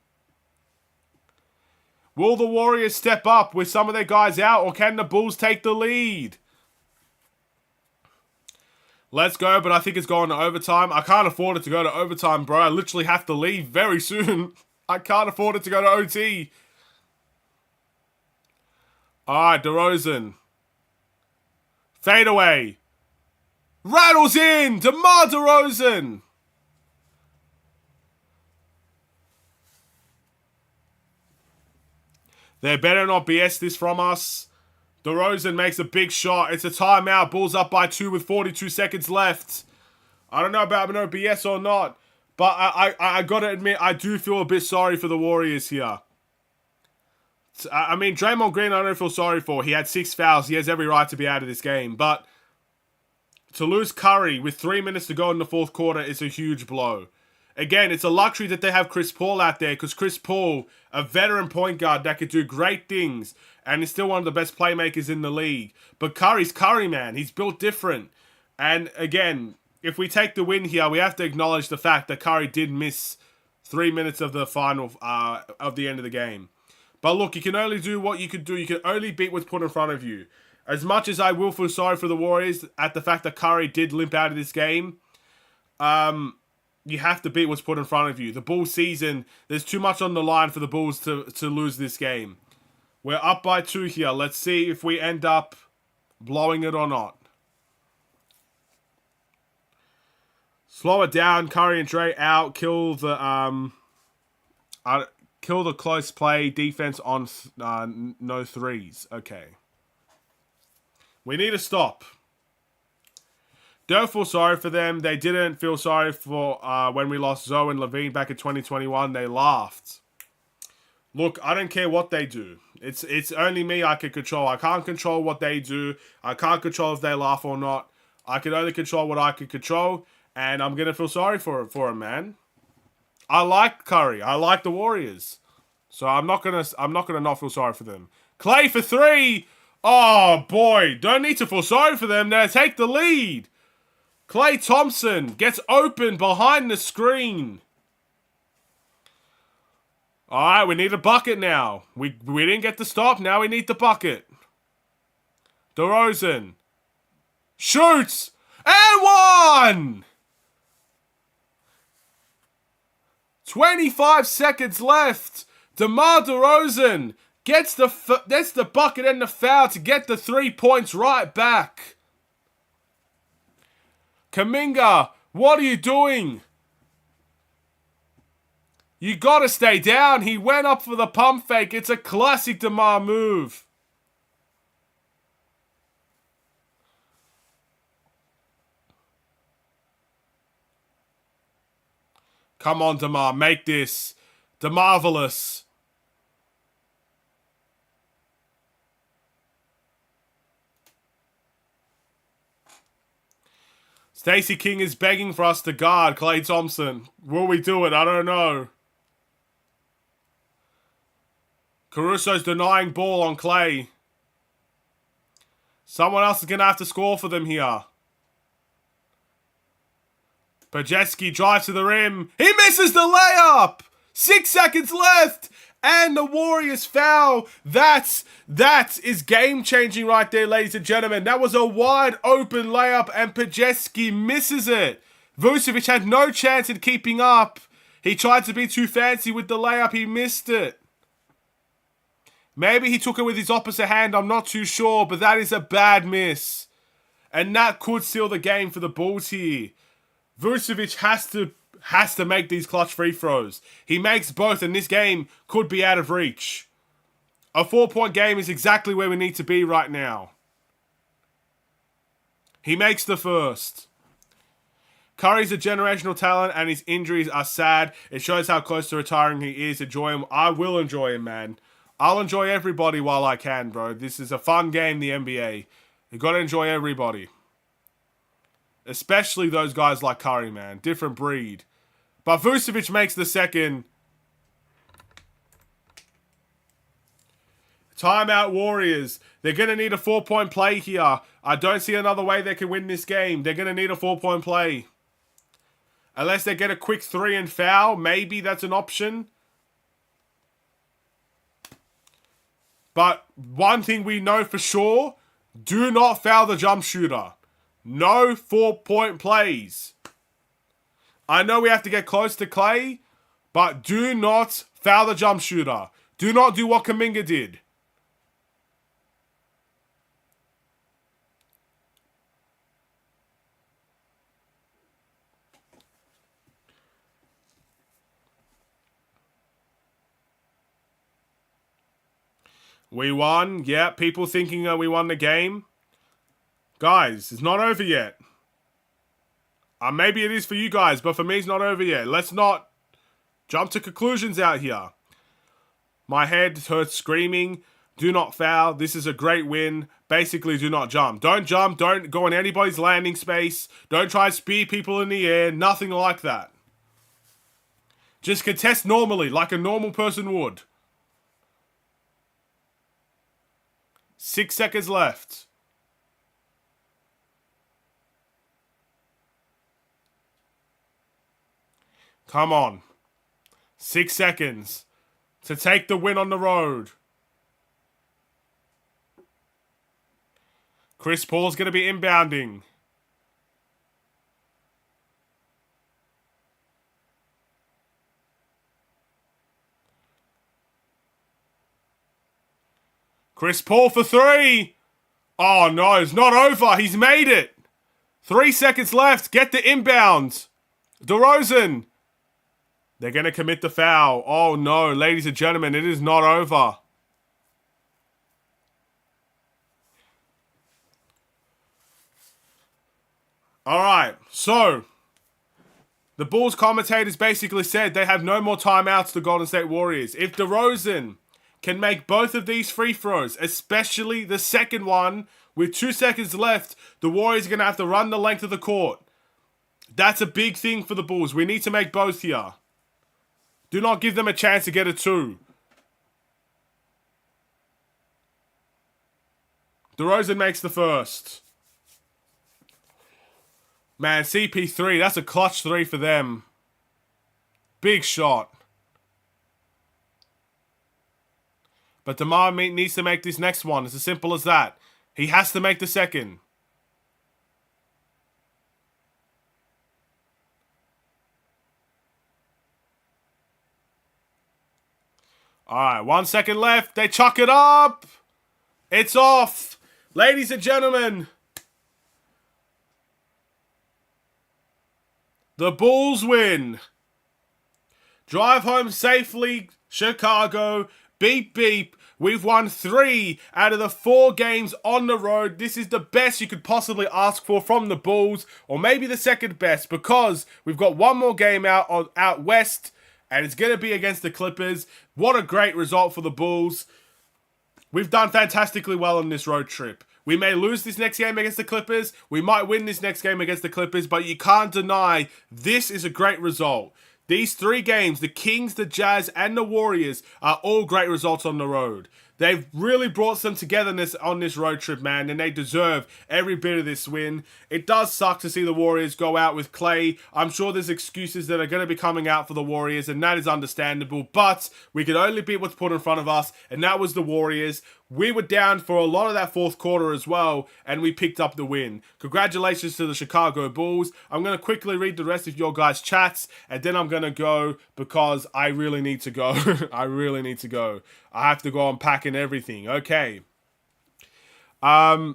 Will the Warriors step up with some of their guys out, or can the Bulls take the lead? Let's go, but I think it's going to overtime. I can't afford it to go to overtime, bro. I literally have to leave very soon. I can't afford it to go to OT. Alright, DeRozan. Fade away. Rattles in. DeMar DeRozan. They better not BS this from us. DeRozan makes a big shot. It's a timeout. Bulls up by 2 with 42 seconds left. I don't know about no BS or not, but I gotta admit, I do feel a bit sorry for the Warriors here. I mean, Draymond Green, I don't feel sorry for. He had 6 fouls. He has every right to be out of this game. But to lose Curry with 3 minutes to go in the 4th quarter is a huge blow. Again, it's a luxury that they have Chris Paul out there, because Chris Paul, a veteran point guard that could do great things, and he's still one of the best playmakers in the league. But Curry's Curry, man. He's built different. And again, if we take the win here, we have to acknowledge the fact that Curry did miss 3 minutes of the final, of the end of the game. But look, you can only do what you can do. You can only beat what's put in front of you. As much as I will feel sorry for the Warriors at the fact that Curry did limp out of this game, you have to beat what's put in front of you. The Bulls season, there's too much on the line for the Bulls to lose this game. We're up by 2 here. Let's see if we end up blowing it or not. Slow it down. Curry and Dre out. Kill the close play defense on no threes. Okay. We need to stop. Don't feel sorry for them. They didn't feel sorry for when we lost Zoe and Levine back in 2021. They laughed. Look, I don't care what they do. It's only me I can control. I can't control what they do. I can't control if they laugh or not. I can only control what I can control, and I'm gonna feel sorry for him, man. I like Curry. I like the Warriors, so I'm not gonna not feel sorry for them. Clay for 3. Oh boy, don't need to feel sorry for them. Now take the lead. Klay Thompson gets open behind the screen. All right, we need a bucket now. We didn't get the stop. Now we need the bucket. DeRozan shoots and 1. 25 seconds left. DeMar DeRozan gets the bucket and the foul to get the 3 points right back. Kuminga, what are you doing? You gotta stay down. He went up for the pump fake. It's a classic DeMar move. Come on, DeMar. Make this. DeMarvelous. Stacey King is begging for us to guard Klay Thompson. Will we do it? I don't know. Caruso's denying ball on Klay. Someone else is going to have to score for them here. Pajeski drives to the rim. He misses the layup! 6 seconds left! And the Warriors foul. That is game-changing right there, ladies and gentlemen. That was a wide open layup and Pajeski misses it. Vucevic had no chance in keeping up. He tried to be too fancy with the layup. He missed it. Maybe he took it with his opposite hand. I'm not too sure, but that is a bad miss. And that could seal the game for the Bulls here. Vucevic has to make these clutch free throws. He makes both, and this game could be out of reach. A 4-point game is exactly where we need to be right now. He makes the first. Curry's a generational talent, and his injuries are sad. It shows how close to retiring he is. Enjoy him. I will enjoy him, man. I'll enjoy everybody while I can, bro. This is a fun game, the NBA. You got to enjoy everybody. Especially those guys like Curry, man. Different breed. But Vucevic makes the second. Timeout Warriors. They're going to need a 4-point play here. I don't see another way they can win this game. They're going to need a 4-point play. Unless they get a quick 3 and foul. Maybe that's an option. But one thing we know for sure. Do not foul the jump shooter. No 4-point plays. I know we have to get close to Klay, but do not foul the jump shooter. Do not do what Kuminga did. We won. Yeah, people thinking that we won the game. Guys, it's not over yet. Maybe it is for you guys, but for me it's not over yet. Let's not jump to conclusions out here. My head hurts screaming. Do not foul. This is a great win. Basically, do not jump. Don't jump. Don't go in anybody's landing space. Don't try to spear people in the air. Nothing like that. Just contest normally, like a normal person would. 6 seconds left. Come on. 6 seconds to take the win on the road. Chris Paul's going to be inbounding. Chris Paul for 3. Oh no, it's not over. He's made it. 3 seconds left. Get the inbound. DeRozan. They're going to commit the foul. Oh no, ladies and gentlemen, it is not over. Alright, so the Bulls commentators basically said they have no more timeouts to Golden State Warriors. If DeRozan can make both of these free throws, especially the second one, with 2 seconds left, the Warriors are going to have to run the length of the court. That's a big thing for the Bulls. We need to make both here. Do not give them a chance to get a 2. DeRozan makes the first. Man, CP3, that's a clutch 3 for them. Big shot. But DeMar needs to make this next one. It's as simple as that. He has to make the second. Alright, 1 second left. They chuck it up. It's off. Ladies and gentlemen, the Bulls win. Drive home safely, Chicago. Beep, beep. We've won 3 out of the 4 games on the road. This is the best you could possibly ask for from the Bulls, or maybe the second best, because we've got one more game out west, and it's going to be against the Clippers. What a great result for the Bulls. We've done fantastically well on this road trip. We may lose this next game against the Clippers. We might win this next game against the Clippers, but you can't deny this is a great result. These 3 games, the Kings, the Jazz, and the Warriors, are all great results on the road. They've really brought some togetherness on this road trip, man, and they deserve every bit of this win. It does suck to see the Warriors go out with Clay. I'm sure there's excuses that are going to be coming out for the Warriors, and that is understandable, but we can only beat what's put in front of us, and that was the Warriors. We were down for a lot of that fourth quarter as well, and we picked up the win. Congratulations to the Chicago Bulls. I'm going to quickly read the rest of your guys' chats, and then I'm going to go because I really need to go. I really need to go. I have to go unpacking everything. Okay. It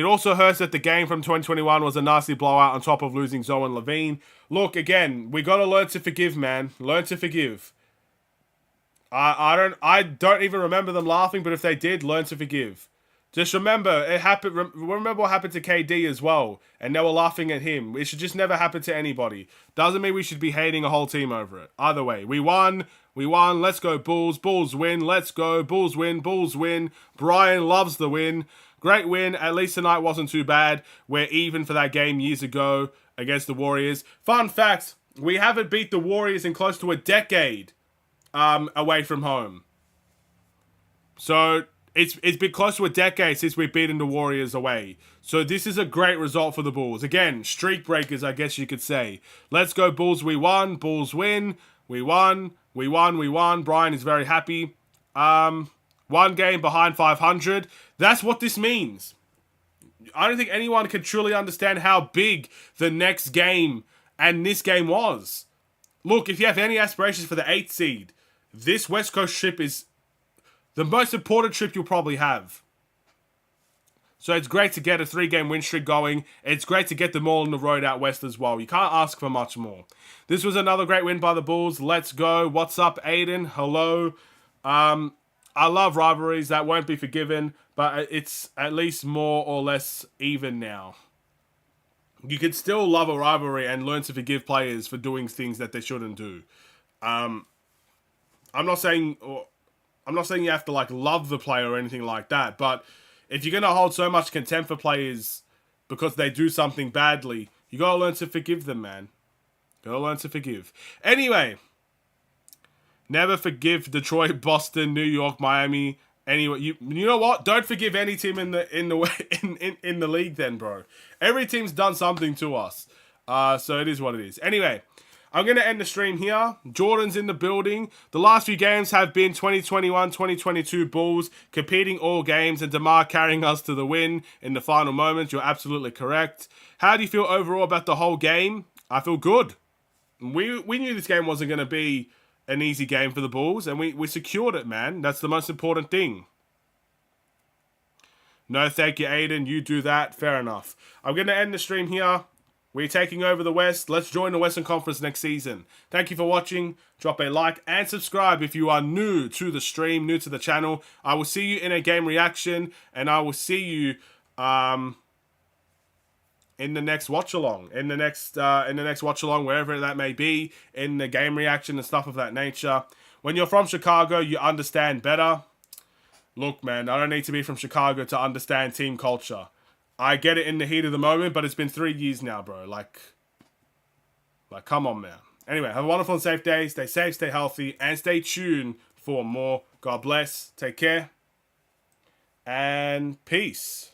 also hurts that the game from 2021 was a nasty blowout on top of losing Zoe and Levine. Look, again, we got to learn to forgive, man. Learn to forgive. I don't even remember them laughing, but if they did, learn to forgive. Just remember, it happened. Remember what happened to KD as well, and they were laughing at him. It should just never happen to anybody. Doesn't mean we should be hating a whole team over it. Either way, we won. Let's go Bulls. Bulls win. Let's go. Bulls win. Bulls win. Brian loves the win. Great win. At least tonight wasn't too bad. We're even for that game years ago against the Warriors. Fun fact: we haven't beat the Warriors in close to a decade. Away from home. So it's been close to a decade since we've beaten the Warriors away. So this is a great result for the Bulls. Again, streak breakers, I guess you could say. Let's go Bulls, we won. Bulls win. We won. Brian is very happy. 1 game behind 500. That's what this means. I don't think anyone can truly understand how big the next game and this game was. Look, if you have any aspirations for the 8th seed, this West Coast trip is the most important trip you'll probably have. So it's great to get a 3-game win streak going. It's great to get them all on the road out west as well. You can't ask for much more. This was another great win by the Bulls. Let's go. What's up, Aiden? Hello. I love rivalries. That won't be forgiven, but it's at least more or less even now. You can still love a rivalry and learn to forgive players for doing things that they shouldn't do. I'm not saying you have to like love the player or anything like that, but if you're gonna hold so much contempt for players because they do something badly, you gotta learn to forgive them, man. Gotta learn to forgive. Anyway, never forgive Detroit, Boston, New York, Miami. Anyway, you know what? Don't forgive any team in the league, then, bro. Every team's done something to us, so it is what it is. Anyway. I'm going to end the stream here. Jordan's in the building. The last few games have been 2021-2022 Bulls competing all games and DeMar carrying us to the win in the final moments. You're absolutely correct. How do you feel overall about the whole game? I feel good. We knew this game wasn't going to be an easy game for the Bulls, and we secured it, man. That's the most important thing. No, thank you, Aiden. You do that. Fair enough. I'm going to end the stream here. We're taking over the West. Let's join the Western Conference next season. Thank you for watching. Drop a like and subscribe if you are new to the stream, new to the channel. I will see you in a game reaction, and I will see you in the next watch along, in the next watch along, wherever that may be, in the game reaction and stuff of that nature. When you're from Chicago, you understand better. Look, man, I don't need to be from Chicago to understand team culture. I get it in the heat of the moment, but it's been 3 years now, bro. Like, come on, man. Anyway, have a wonderful and safe day. Stay safe, stay healthy, and stay tuned for more. God bless. Take care. And peace.